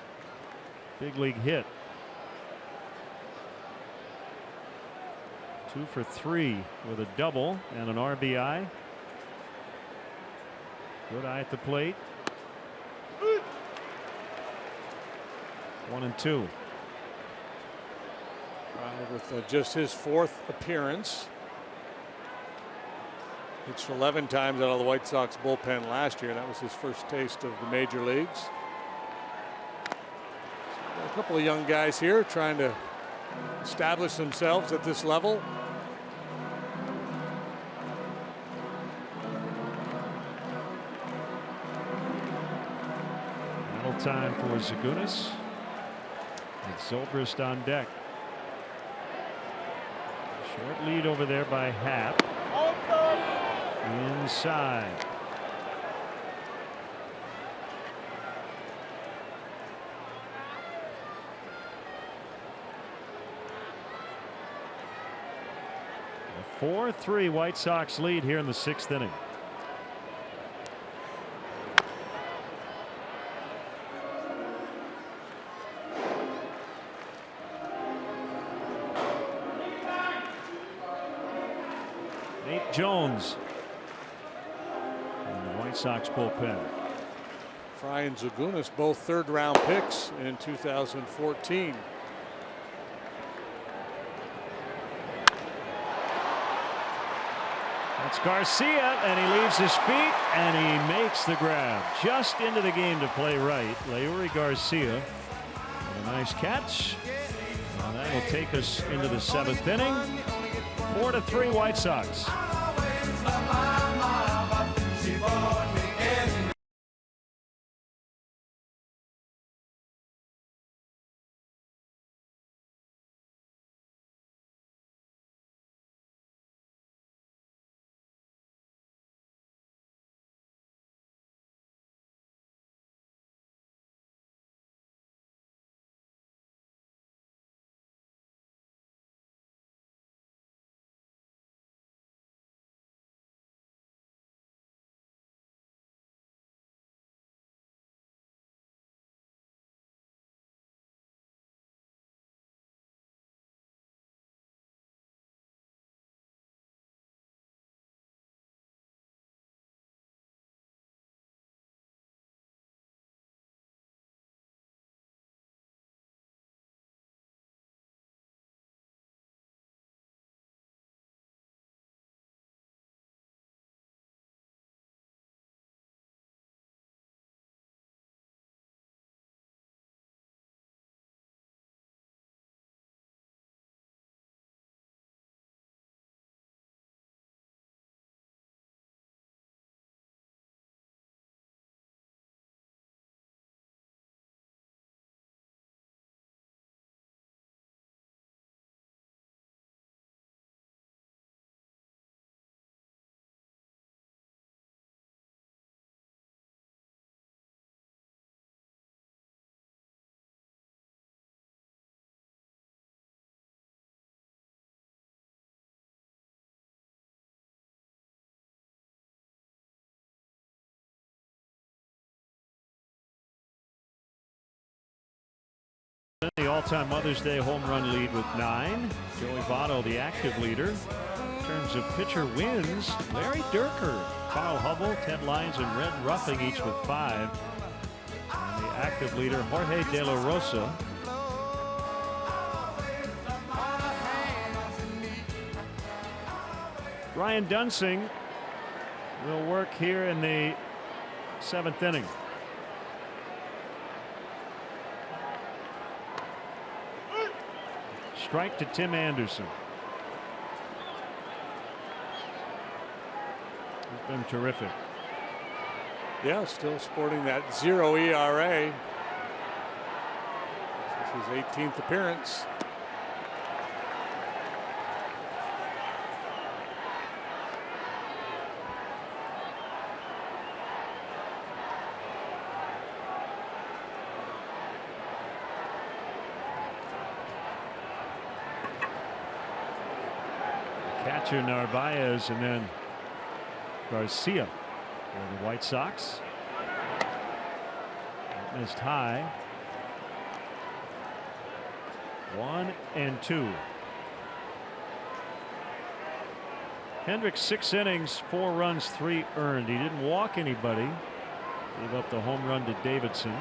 big league hit. 2 for 3 with a double and an RBI. Good eye at the plate. 1-2. With just his 4th appearance. Pitched 11 times out of the White Sox bullpen last year. That was his first taste of the major leagues. So a couple of young guys here trying to establish themselves at this level. Double time for Zagunis. And Zobrist on deck. Short lead over there by Happ. Inside. A 4-3 White Sox lead here in the 6th inning. Jones in the White Sox bullpen. Fry and Zagunis, both third-round picks in 2014. That's Garcia, and he leaves his feet, and he makes the grab just into the game to play right. Leury Garcia, a nice catch. And that will take us into the 7th inning. 4-3 White Sox. The all-time Mother's Day home run lead with 9. Joey Votto, the active leader. In terms of pitcher wins, Larry Dierker, Carl Hubble, Ted Lyons, and Red Ruffing each with 5. And the active leader, Jorge De La Rosa. Ryan Dunsing will work here in the 7th inning. Strike to Tim Anderson. He's been terrific. Yeah, still sporting that 0 ERA. This is his 18th appearance. Catcher Narvaez, and then Garcia for the White Sox. That missed high. 1-2. Hendricks 6 innings, 4 runs, 3 earned. He didn't walk anybody. Gave up the home run to Davidson.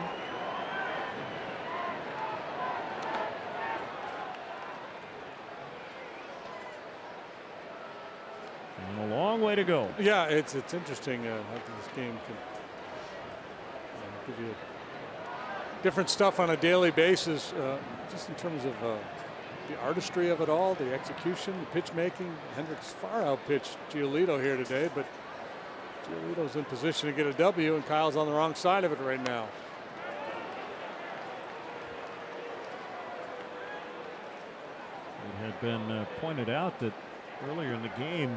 And a long way to go. Yeah, it's interesting how this game can give you different stuff on a daily basis, just in terms of the artistry of it all, the execution, the pitch making. Hendricks far outpitched Giolito here today, but Giolito's in position to get a W, and Kyle's on the wrong side of it right now. been pointed out that earlier in the game,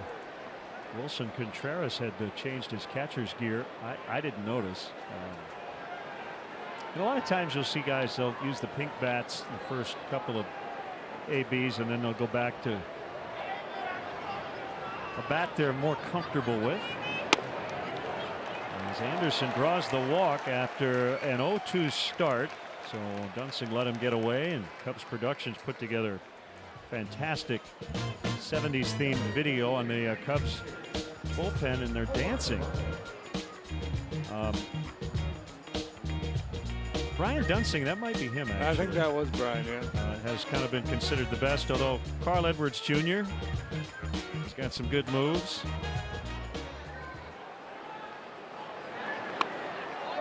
Wilson Contreras had changed his catcher's gear. I didn't notice. And a lot of times you'll see guys, they'll use the pink bats the first couple of ABs, and then they'll go back to a bat they're more comfortable with. As Anderson draws the walk after an 0-2 start. So Dunsing let him get away, and Cubs Productions put together fantastic 70s themed video on the Cubs bullpen, and they're dancing. Brian Dunsing, that might be him, actually. I think that was Brian, yeah. Has kind of been considered the best, although Carl Edwards Jr. has got some good moves.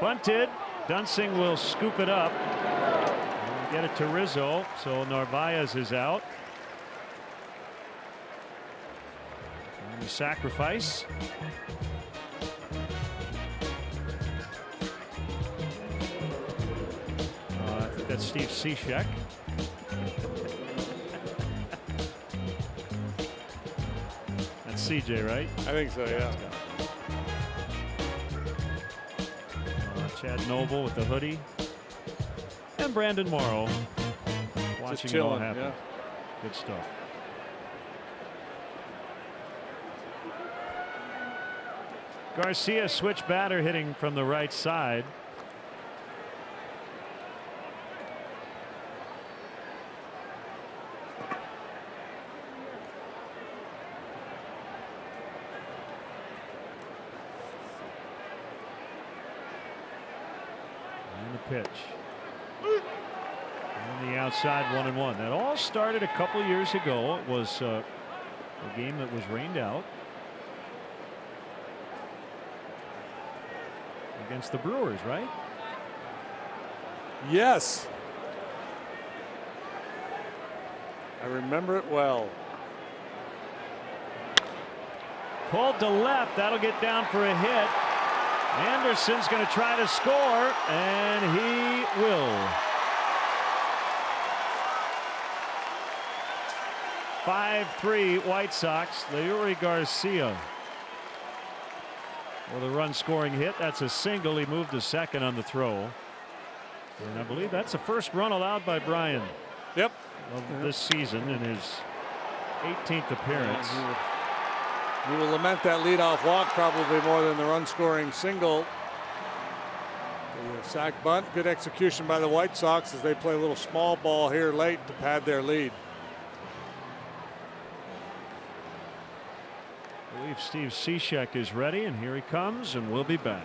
Bunted. Dunsing will scoop it up and get it to Rizzo. So Narvaez is out. And the sacrifice. I think that's Steve Cishek. That's CJ, right? I think so, yeah. Chad Noble with the hoodie, and Brandon Morrow watching it all happen. Yeah. Good stuff. Garcia switch batter, hitting from the right side. Pitch on the outside, 1-1. That all started a couple years ago. It was a game that was rained out against the Brewers, right? Yes, I remember it well. Pulled to left. That'll get down for a hit. Anderson's going to try to score, and he will. 5-3 White Sox. Leury Garcia with a run scoring hit. That's a single. He moved to second on the throw. And I believe that's the first run allowed by Brian. Yep. Of this season in his 18th appearance. He will lament that leadoff walk probably more than the run scoring single. The sac bunt, good execution by the White Sox as they play a little small ball here late to pad their lead. I believe Steve Cishek is ready, and here he comes, and we'll be back.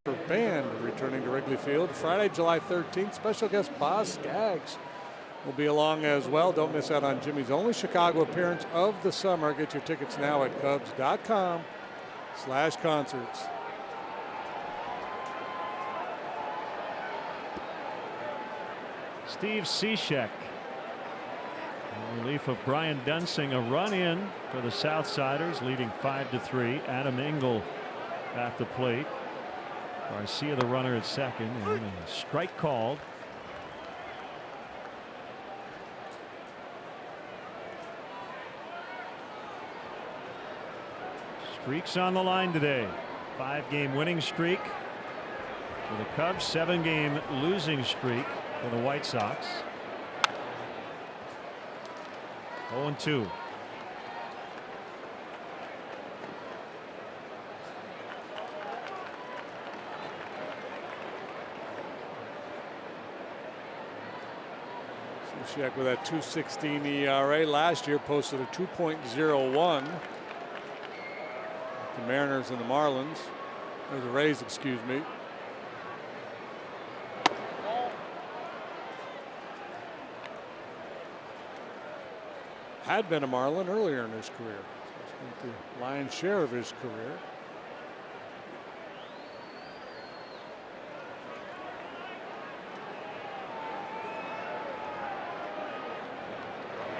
For band returning to Wrigley Field Friday, July 13th. Special guest Boz Skaggs will be along as well. Don't miss out on Jimmy's only Chicago appearance of the summer. Get your tickets now at Cubs.com/tickets. / concerts. Steve Cishek. In relief of Brian Dunsing, a run in for the Southsiders, leading 5-3. Adam Engel at the plate. Garcia the runner at second, and a strike called. Streaks on the line today. 5-game winning streak for the Cubs, 7-game losing streak for the White Sox. 0-2. Cishek with that 2.16 ERA. Last year posted a 2.01. The Mariners and the Marlins, or the Rays, excuse me. Had been a Marlin earlier in his career. So he spent the lion's share of his career.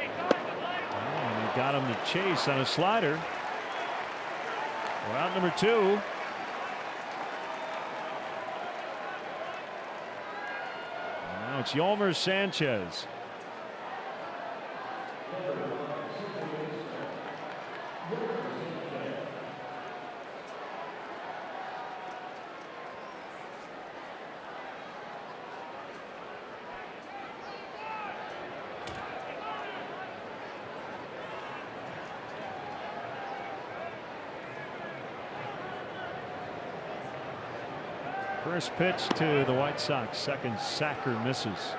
And he got him to chase on a slider. We're out number 2. Now it's Yolmer Sanchez. First pitch to the White Sox. Second sacker misses.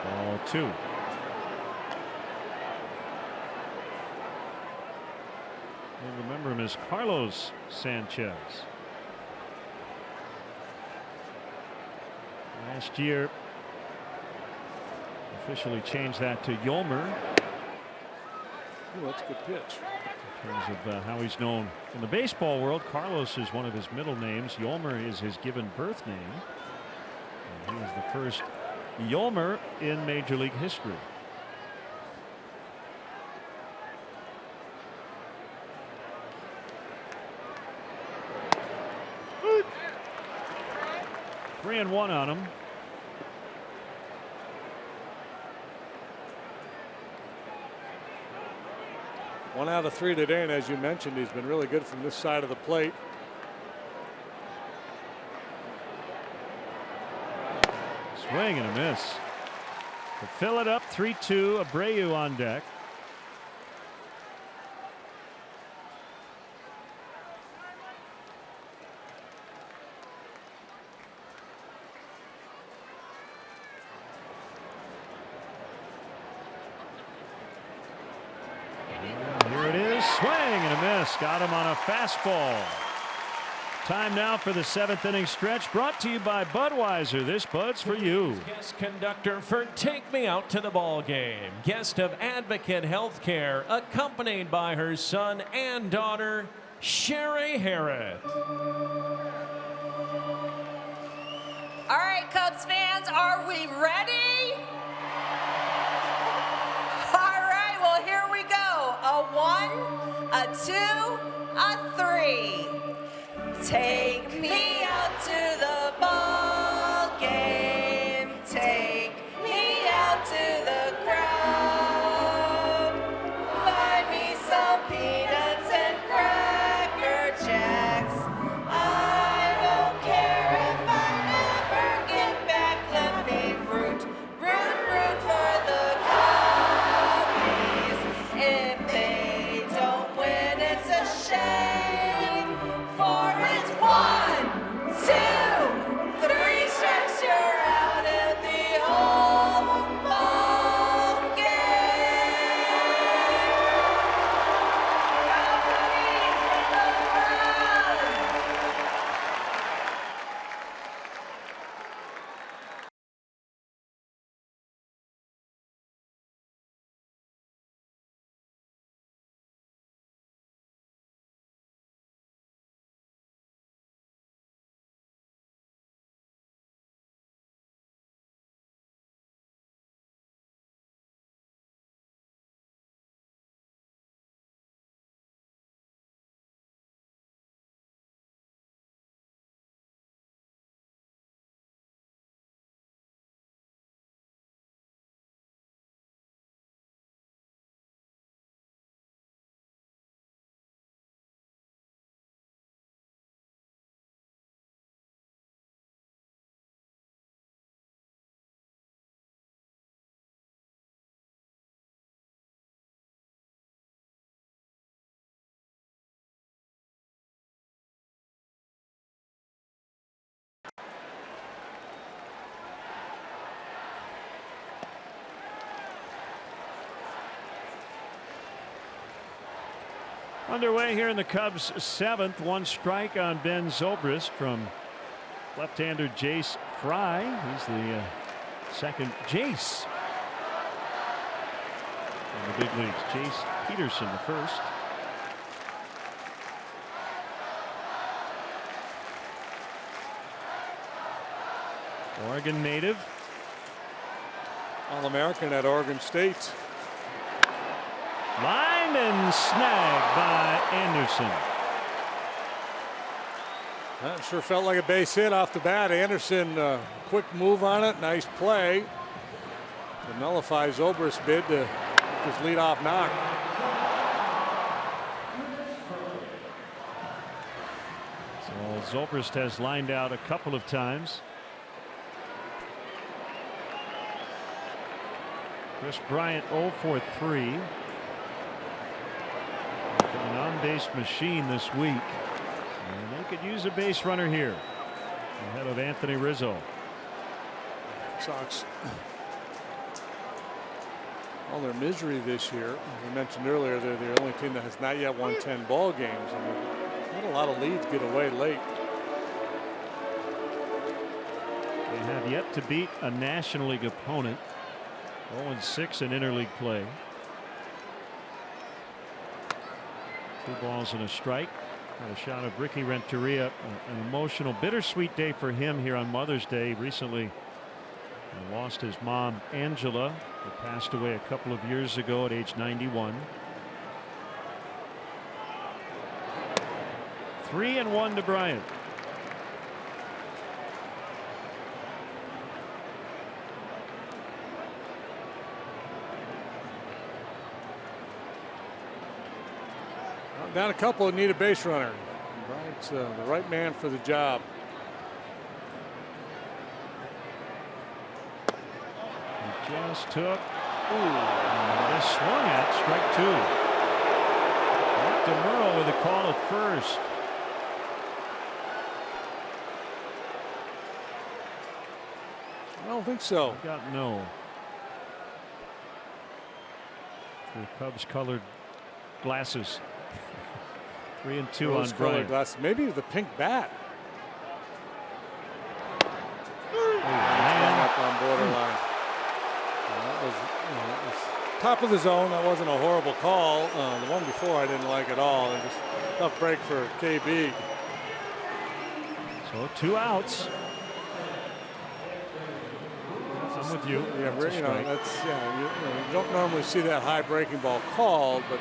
Ball 2. You'll remember him as Carlos Sanchez. Last year, officially changed that to Yolmer. Ooh, that's a good pitch. In terms of how he's known in the baseball world, Carlos is one of his middle names. Yolmer is his given birth name. And he is the first Yolmer in Major League history. Three and 1 on him. One out of 3 today, and as you mentioned, he's been really good from this side of the plate. Swing and a miss. To fill it up, 3-2. Abreu on deck. Got him on a fastball. Time now for the 7th inning stretch, brought to you by Budweiser. This Bud's for you. Guest conductor for Take Me Out to the Ball Game. Guest of Advocate Healthcare, accompanied by her son and daughter, Sherry Harrod. All right, Cubs fans, are we ready? All right, well, here we go. A 1, a 2, a 3. Take me out to the ball game. Take me out to the crowd. Buy me some peanuts and Cracker Jacks. I don't care if I never get back. Let me root for the Cubbies. If they don't win, it's a shame. For it's 1, Underway here in the Cubs' 7th. 1 strike on Ben Zobrist from left-hander Jace Fry. He's the second Jace in the big leagues. Jace Peterson the first. Oregon native. All-American at Oregon State. Lined and snagged by Anderson. That sure felt like a base hit off the bat. Anderson, quick move on it. Nice play to nullify Zobrist's bid to his leadoff knock. So Zobrist has lined out a couple of times. Chris Bryant 0 for 3. An on-base machine this week. And they could use a base runner here ahead of Anthony Rizzo. Sox, all their misery this year. As we mentioned earlier, they're the only team that has not yet won 10 ball games. I mean, let a lot of leads get away late. They have yet to beat a National League opponent. 0-6 in interleague play. 2 balls and a strike. Got a shot of Ricky Renteria. An emotional, bittersweet day for him here on Mother's Day. Recently lost his mom, Angela, who passed away a couple of years ago at age 91. 3-1 to Bryant. Down a couple and need a base runner. Bryant's the right man for the job. He just took. Just swung at strike 2. DeMuro with a call at first. I don't think so. Got no. The Cubs colored glasses. 3-2 on Bryant. Glasses. Maybe the pink bat. Up on borderline. That was top of the zone. That wasn't a horrible call. The one before I didn't like at all. It was just a tough break for KB. So 2 outs. I'm with you. Yeah, you don't normally see that high breaking ball called, but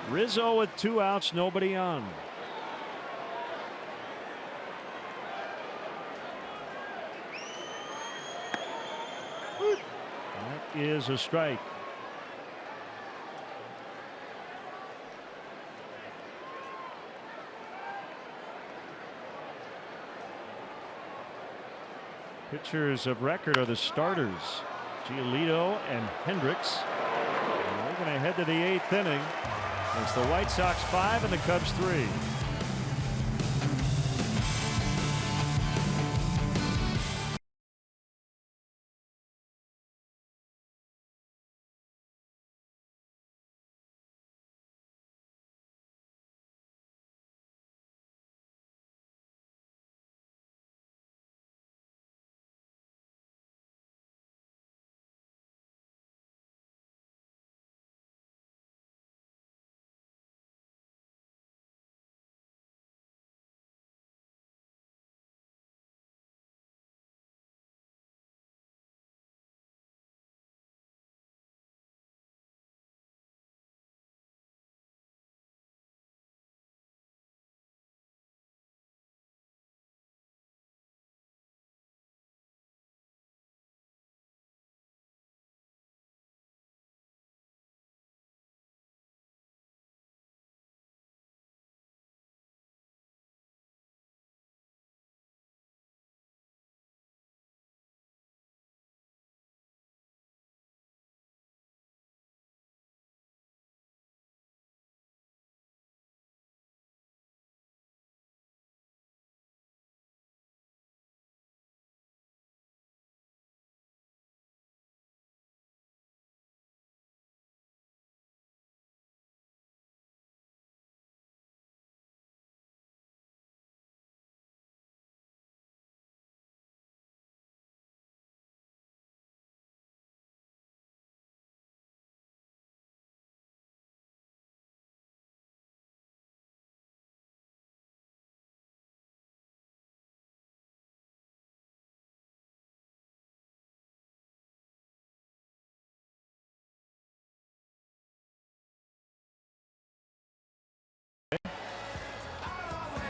Rizzo with 2 outs, nobody on. That is a strike. Pitchers of record are the starters, Giolito and Hendricks. And we're going to head to the 8th inning. It's the White Sox 5 and the Cubs 3.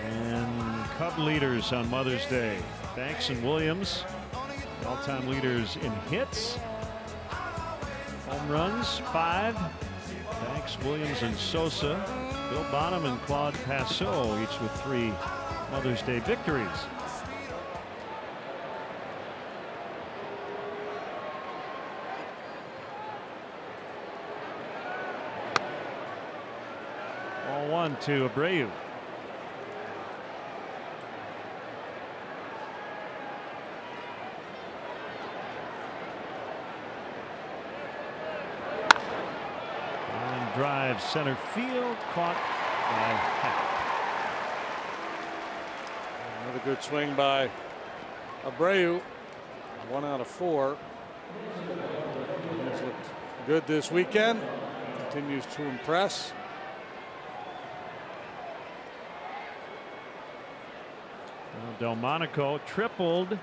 And Cub leaders on Mother's Day. Banks and Williams, all-time leaders in hits. Home runs, 5. Banks, Williams, and Sosa. Bill Bonham and Claude Passot, each with 3 Mother's Day victories. Ball 1 to Abreu. Drive center field, caught by Happ. Another good swing by Abreu. 1 out of 4. He's looked good this weekend. Continues to impress. Well, Delmonico tripled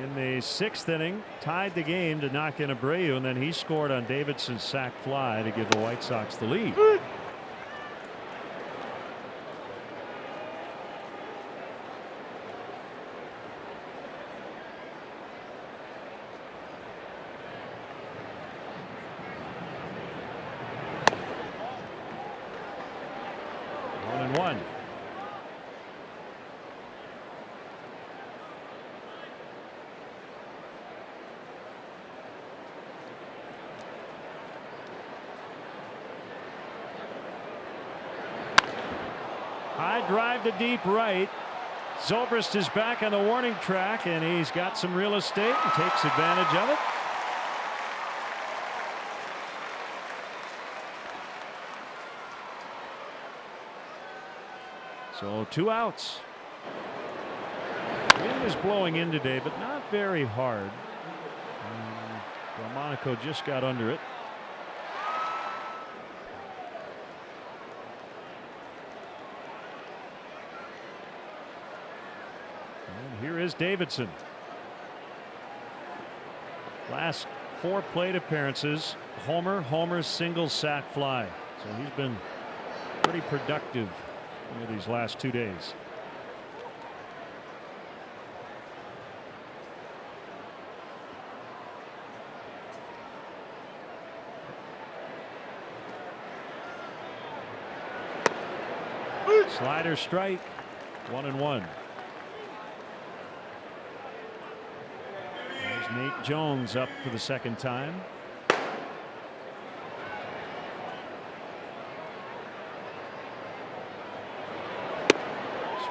in the 6th inning, tied the game to knock in Abreu, and then he scored on Davidson's sac fly to give the White Sox the lead. One and one. High drive to deep right. Zobrist is back on the warning track, and he's got some real estate and takes advantage of it. So 2 outs. Wind is blowing in today, but not very hard. Delmonico just got under it. Here is Davidson. Last 4 plate appearances, homer, single, sac fly. So he's been pretty productive these last 2 days. Slider strike, 1-1. Nate Jones up for the 2nd time.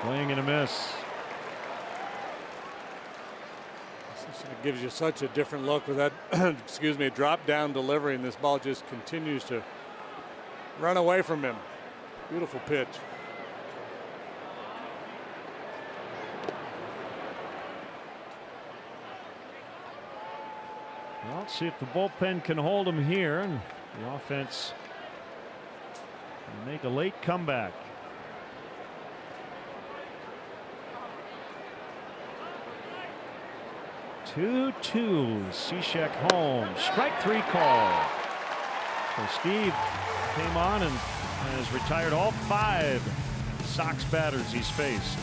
Swing and a miss. This gives you such a different look with that excuse me, drop down delivery, and this ball just continues to run away from him. Beautiful pitch. Well, see if the bullpen can hold him here, and the offense can make a late comeback. 2-2. Cishek home. Strike 3 call. So Steve came on and has retired all 5 Sox batters he's faced.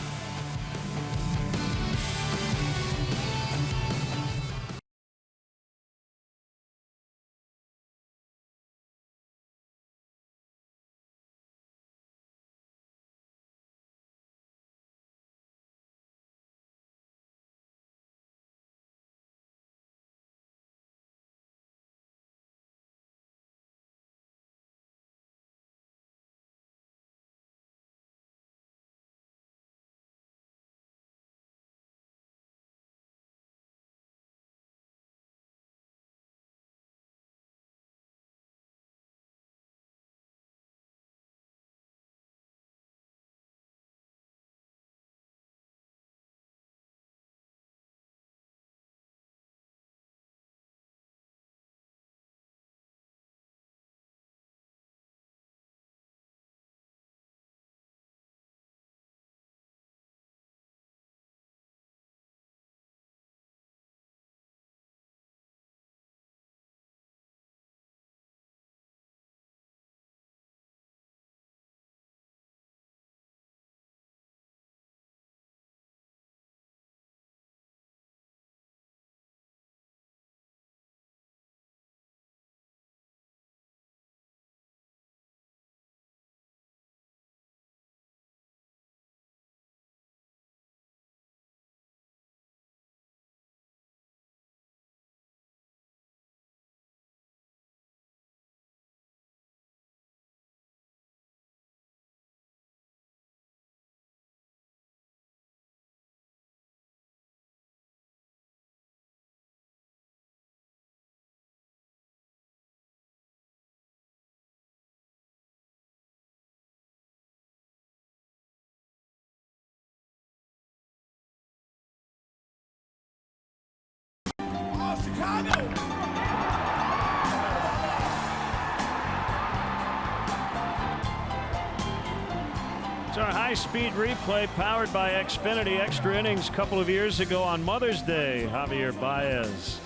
high-speed replay powered by Xfinity. Extra innings a couple of years ago on Mother's Day. Javier Baez.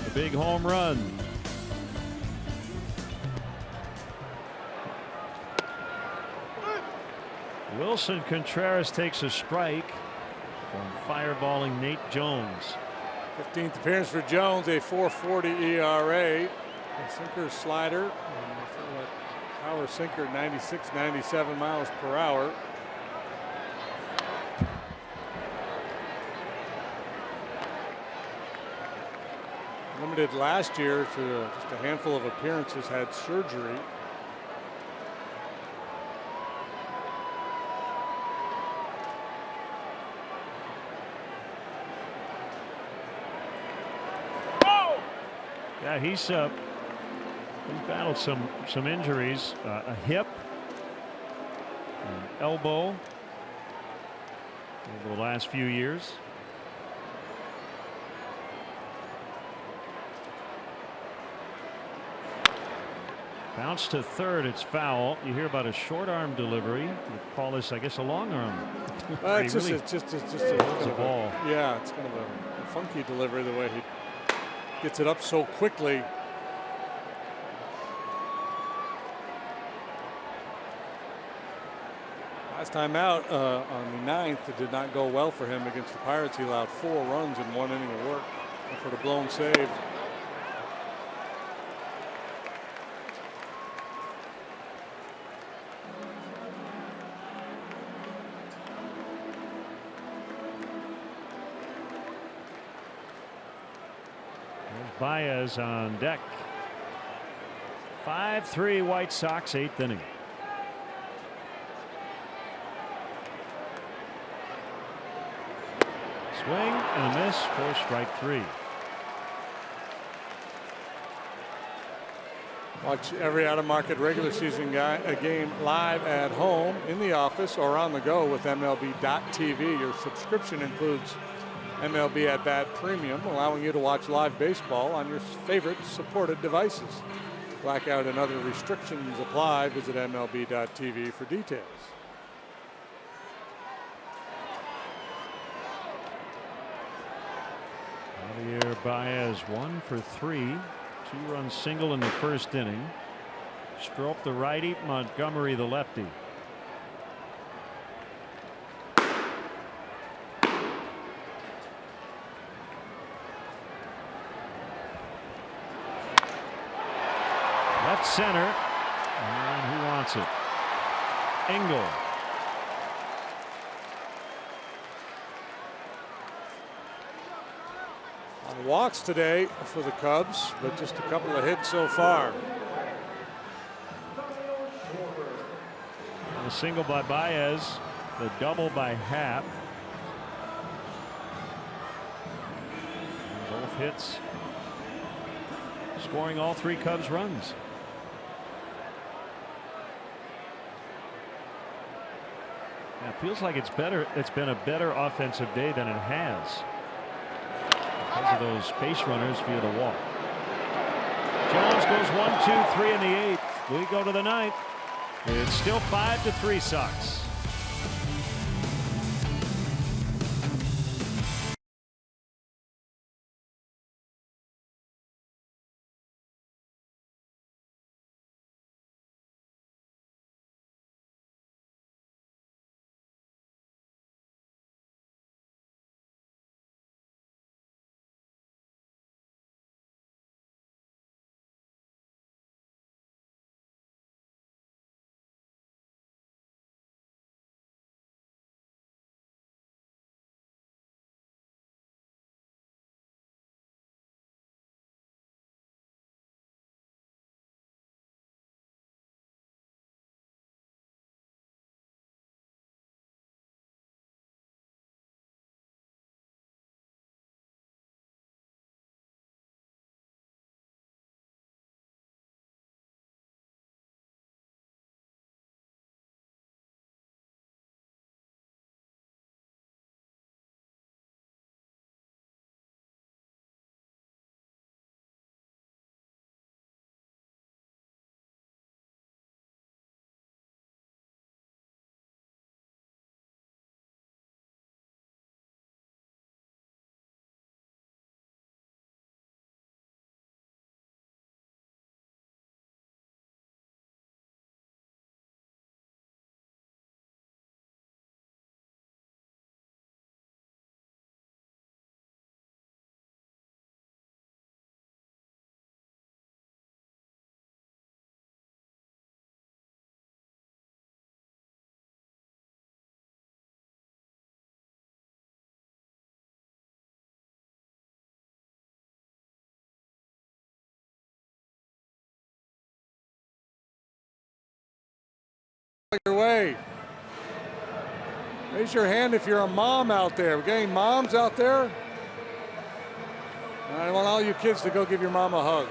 The big home run. Wilson Contreras takes a strike from fireballing Nate Jones. 15th appearance for Jones, a 4.40 ERA. A sinker, slider, power sinker, 96, 97 miles per hour. Limited last year to just a handful of appearances, had surgery. Yeah, he's battled some injuries, a hip, an elbow over the last few years. Bounce to third, it's foul. You hear about a short arm delivery. You call this, I guess, a long arm. It's just a ball. Yeah, it's kind of a funky delivery the way he gets it up so quickly. Last time out on the 9th, it did not go well for him against the Pirates. He allowed 4 runs in 1 inning of work for the blown save. Baez on deck. 5-3 White Sox, 8th inning. Swing and a miss for strike 3. Watch every out-of-market regular season game live at home, in the office, or on the go with MLB.tv. Your subscription includes MLB At Bat Premium, allowing you to watch live baseball on your favorite supported devices. Blackout and other restrictions apply. Visit MLB.tv for details. Javier Baez 1 for 3. 2-run single in the first inning. Strop the righty, Montgomery the lefty. Left center, and who wants it? Engel. On walks today for the Cubs, but just a couple of hits so far. A single by Baez, the double by Happ. Both hits, scoring all 3 Cubs runs. It feels like it's been a better offensive day than it has because of those base runners via the walk. Jones goes 1, 2, 3 in the 8th. We go to the 9th. It's still 5-3 Sox. your way. Raise your hand if you're a mom out there. We're getting moms out there. I want all you kids to go give your mom a hug.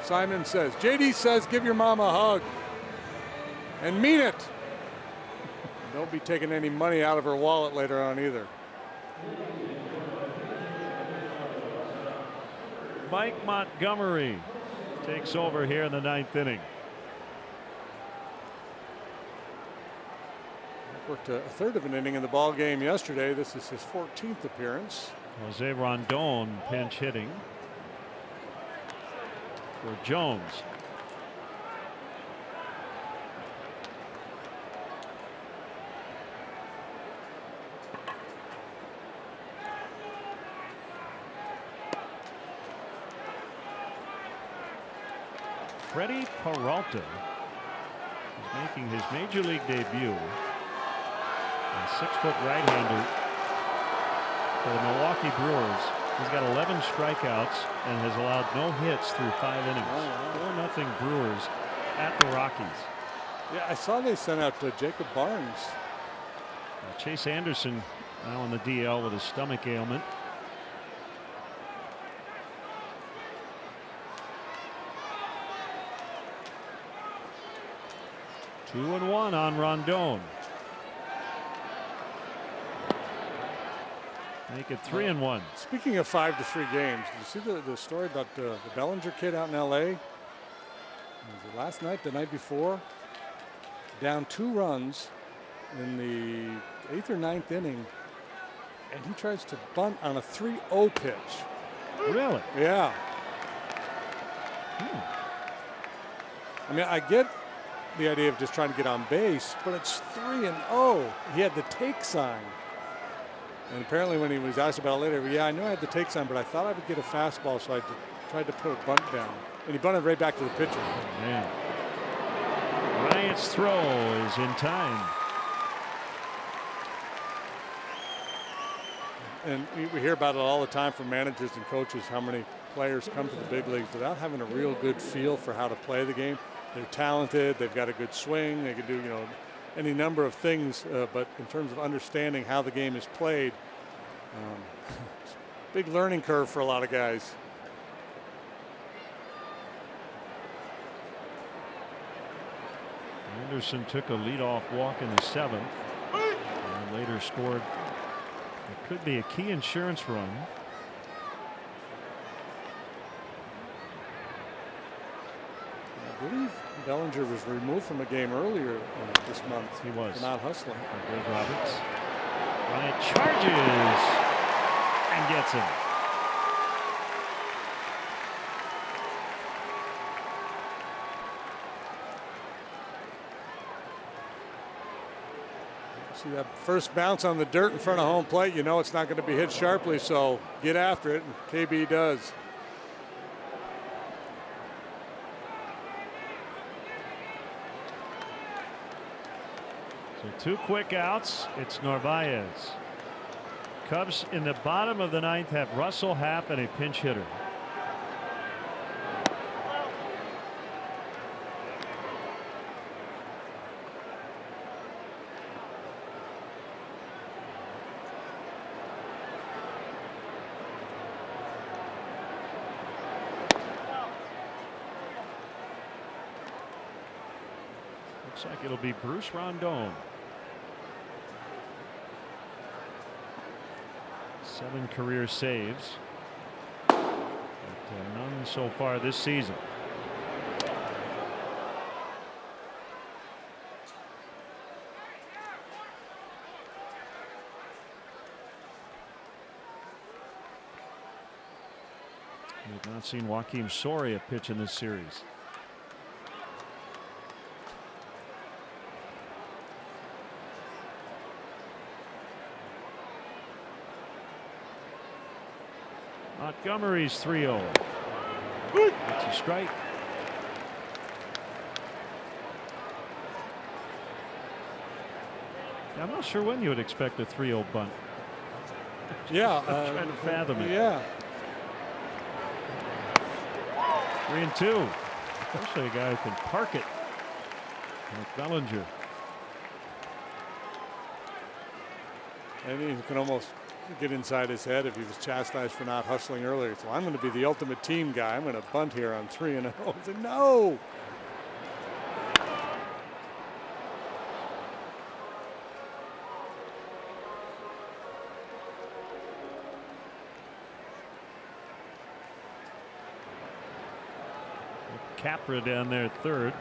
Simon says, JD says, give your mom a hug. And mean it. Don't be taking any money out of her wallet later on either. Mike Montgomery takes over here in the 9th inning. Worked a third of an inning in the ball game yesterday. This is his 14th appearance. Jose Rondon pinch hitting for Jones. Freddie Peralta is making his major league debut. A 6-foot right-hander for the Milwaukee Brewers. He's got 11 strikeouts and has allowed no hits through 5 innings. 4-0 Brewers at the Rockies. Yeah, I saw they sent out Jacob Barnes. Chase Anderson now on the DL with a stomach ailment. Two and one on Rondon. Make it 3-1. Speaking of 5-3 games, did you see the story about the Bellinger kid out in LA? Was it last night, the night before? Down 2 runs in the 8th or 9th inning, and he tries to bunt on a 3-0 pitch. Really? Yeah. I mean, I get the idea of just trying to get on base, but it's 3-0. He had the take sign. And apparently when he was asked about it later, yeah, I know I had the take sign, but I thought I would get a fastball, so I tried to put a bunt down. And he bunted right back to the pitcher. Oh, man. Bryant's throw is in time. And we hear about it all the time from managers and coaches, how many players come to the big leagues without having a real good feel for how to play the game. They're talented, they've got a good swing, they can do, any number of things, but in terms of understanding how the game is played, it's a big learning curve for a lot of guys. Anderson took a leadoff walk in the 7th and later scored what could be a key insurance run. I believe Bellinger was removed from a game earlier this month. He was. For not hustling. Greg Roberts. Bryant charges and gets him. See that first bounce on the dirt in front of home plate, you know it's not going to be hit sharply, so get after it, and KB does. So 2 quick outs. It's Narvaez. Cubs in the bottom of the 9th have Russell, Happ, and a pinch hitter. Looks like it'll be Bruce Rondon. 7 career saves, but none so far this season. We've not seen Joakim Soria pitch in this series. Montgomery's 3-0. That's a strike. I'm not sure when you would expect a 3-0 bunt. Yeah. I'm trying to fathom it. Yeah. 3-2. Especially a guy who can park it like Bellinger. And you can almost get inside his head if he was chastised for not hustling earlier. So I'm going to be the ultimate team guy. I'm going to bunt here on 3-0. No. Capra down there third.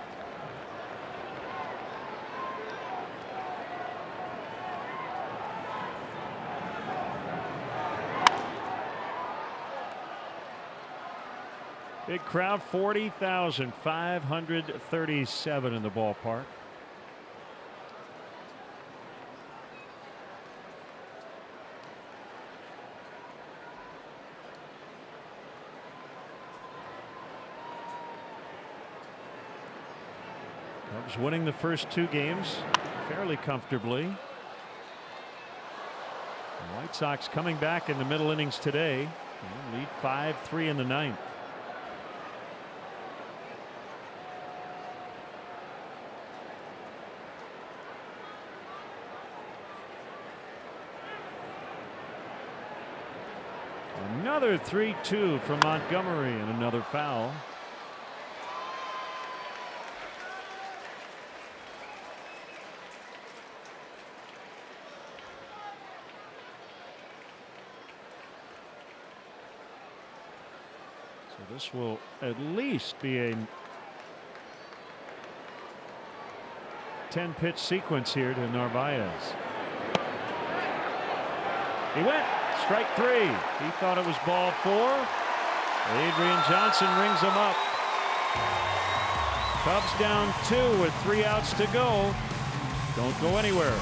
Big crowd, 40,537 in the ballpark. Cubs winning the first 2 games fairly comfortably. The White Sox coming back in the middle innings today. They lead 5-3 in the 9th. Another 3-2 from Montgomery and another foul. So this will at least be a 10-pitch sequence here to Narvaez. He went. Strike 3. He thought it was ball 4. Adrian Johnson rings him up. Cubs down 2 with 3 outs to go. Don't go anywhere.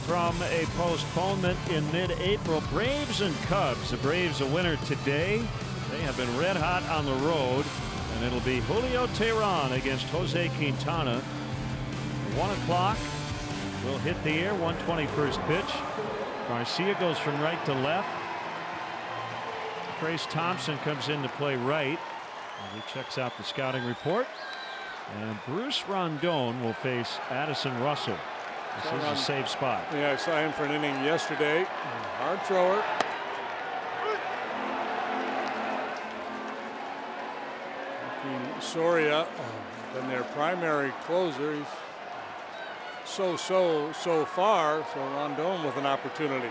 From a postponement in mid-April, Braves and Cubs. The Braves a winner today. They have been red hot on the road, and it'll be Julio Teheran against Jose Quintana. 1 o'clock will hit the air. 121st pitch. Garcia goes from right to left. Trace Thompson comes in to play right. He checks out the scouting report. And Bruce Rondon will face Addison Russell. This is a safe spot. Yeah, I saw him for an inning yesterday. Hard thrower. Soria, been their primary closer. He's so far. So Rondon with an opportunity.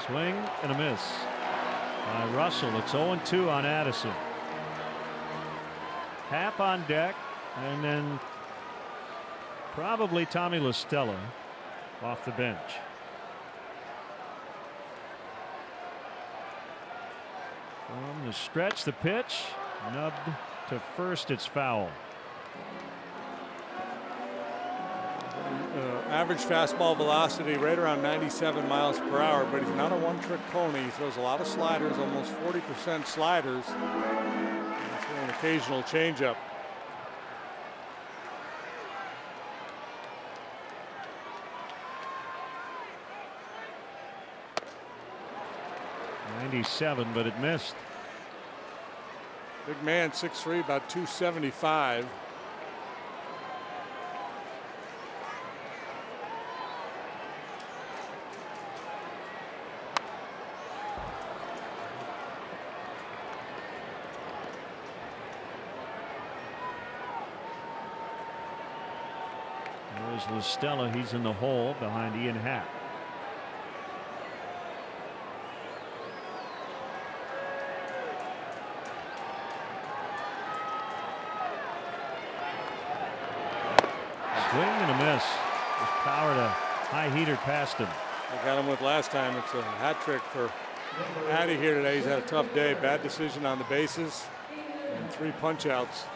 Swing and a miss by Russell. It's 0-2 on Addison. Happ on deck, and then probably Tommy La Stella. off the bench. From the stretch, the pitch, nubbed to first. It's foul. Average fastball velocity right around 97 miles per hour, but he's not a one-trick pony. He throws a lot of sliders, almost 40% sliders. And an occasional changeup. .97, but it missed. Big man, 6'3", about 275. There's LaStella. He's in the hole behind Ian Happ. Swing and a miss. Just power to high heater past him. I got him with last time. It's a hat trick for Addy here today. He's had a tough day. Bad decision on the bases and 3 punch outs.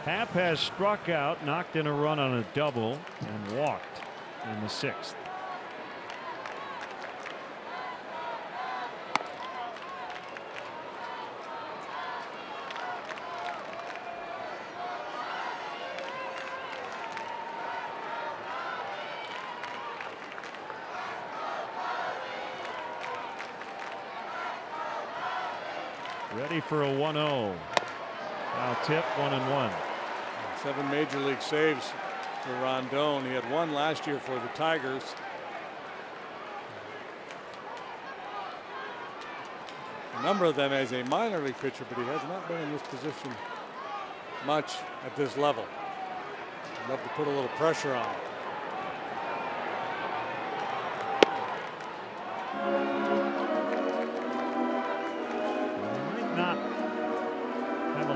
Happ has struck out, knocked in a run on a double, and walked in the 6th. Ready for a 1-0. Foul tip, 1-1. 7 major league saves for Rondon. He had 1 last year for the Tigers. A number of them as a minor league pitcher, but he has not been in this position much at this level. I'd love to put a little pressure on him.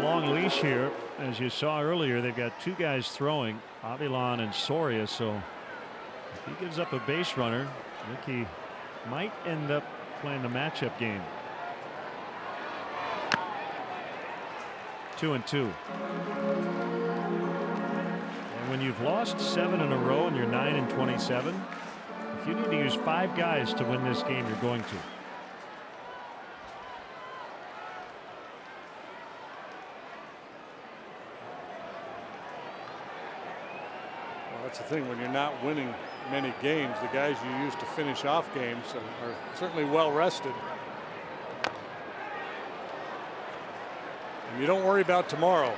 Long leash here. As you saw earlier, they've got 2 guys throwing, Avilan and Soria, so if he gives up a base runner, I think he might end up playing the matchup game. 2-2. And when you've lost 7 in a row and you're 9-27, if you need to use 5 guys to win this game, you're going to. That's the thing, when you're not winning many games, the guys you use to finish off games are certainly well rested. And you don't worry about tomorrow.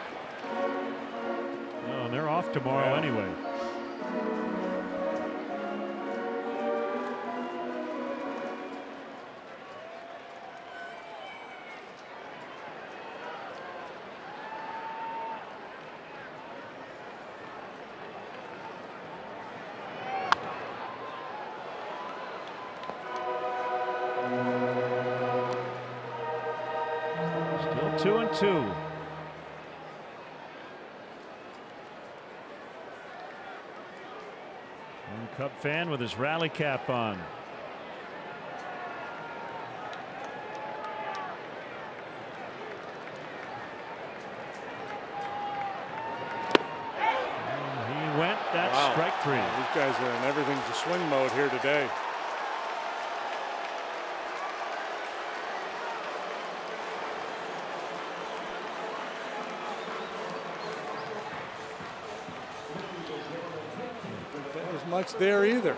No, and they're off tomorrow anyway. Still 2-2. One Cub fan with his rally cap on. And he went. That's strike 3. These guys are in everything's a swing mode here today. Much there either.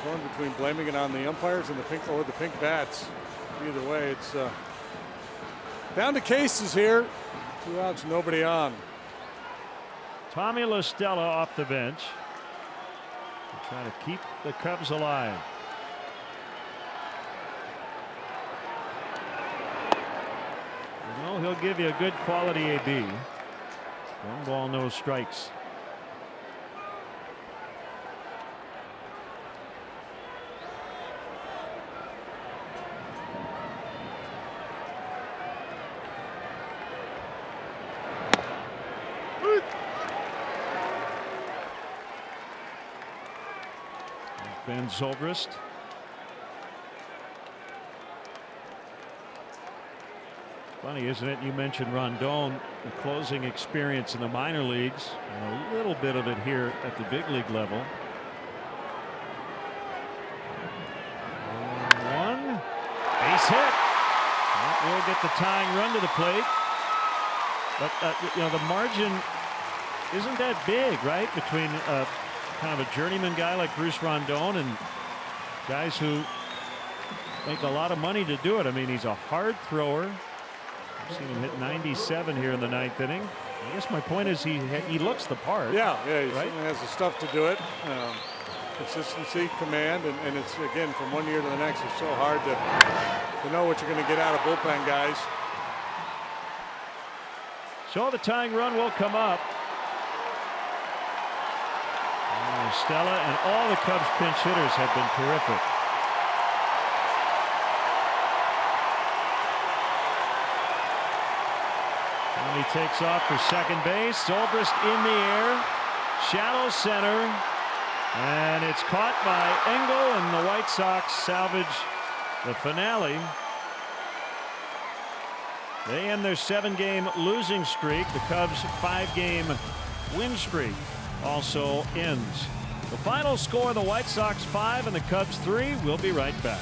Torn between blaming it on the umpires and the pink bats. Either way, it's down to cases here. 2 outs, nobody on. Tommy LaStella off the bench, trying to keep the Cubs alive. You know, he'll give you a good quality AB. 1 ball, no strikes. Ben Zobrist. Funny, isn't it? You mentioned Rondon, the closing experience in the minor leagues, and a little bit of it here at the big league level. 1 base hit. That will get the tying run to the plate. But you know, the margin isn't that big, right, between kind of a journeyman guy like Bruce Rondon and guys who make a lot of money to do it. I mean, he's a hard thrower. I've seen him hit 97 here in the 9th inning. I guess my point is he looks the part. Yeah, he right? certainly has the stuff to do it. Consistency, command, and it's, again, from one year to the next, it's so hard to know what you're going to get out of bullpen guys. So the tying run will come up. Stella and all the Cubs pinch hitters have been terrific. And he takes off for second base. Zobrist in the air, shallow center, and it's caught by Engel, and the White Sox salvage the finale. They end their 7-game losing streak. The Cubs' 5-game win streak also ends. The final score, the White Sox 5 and the Cubs 3. We'll be right back.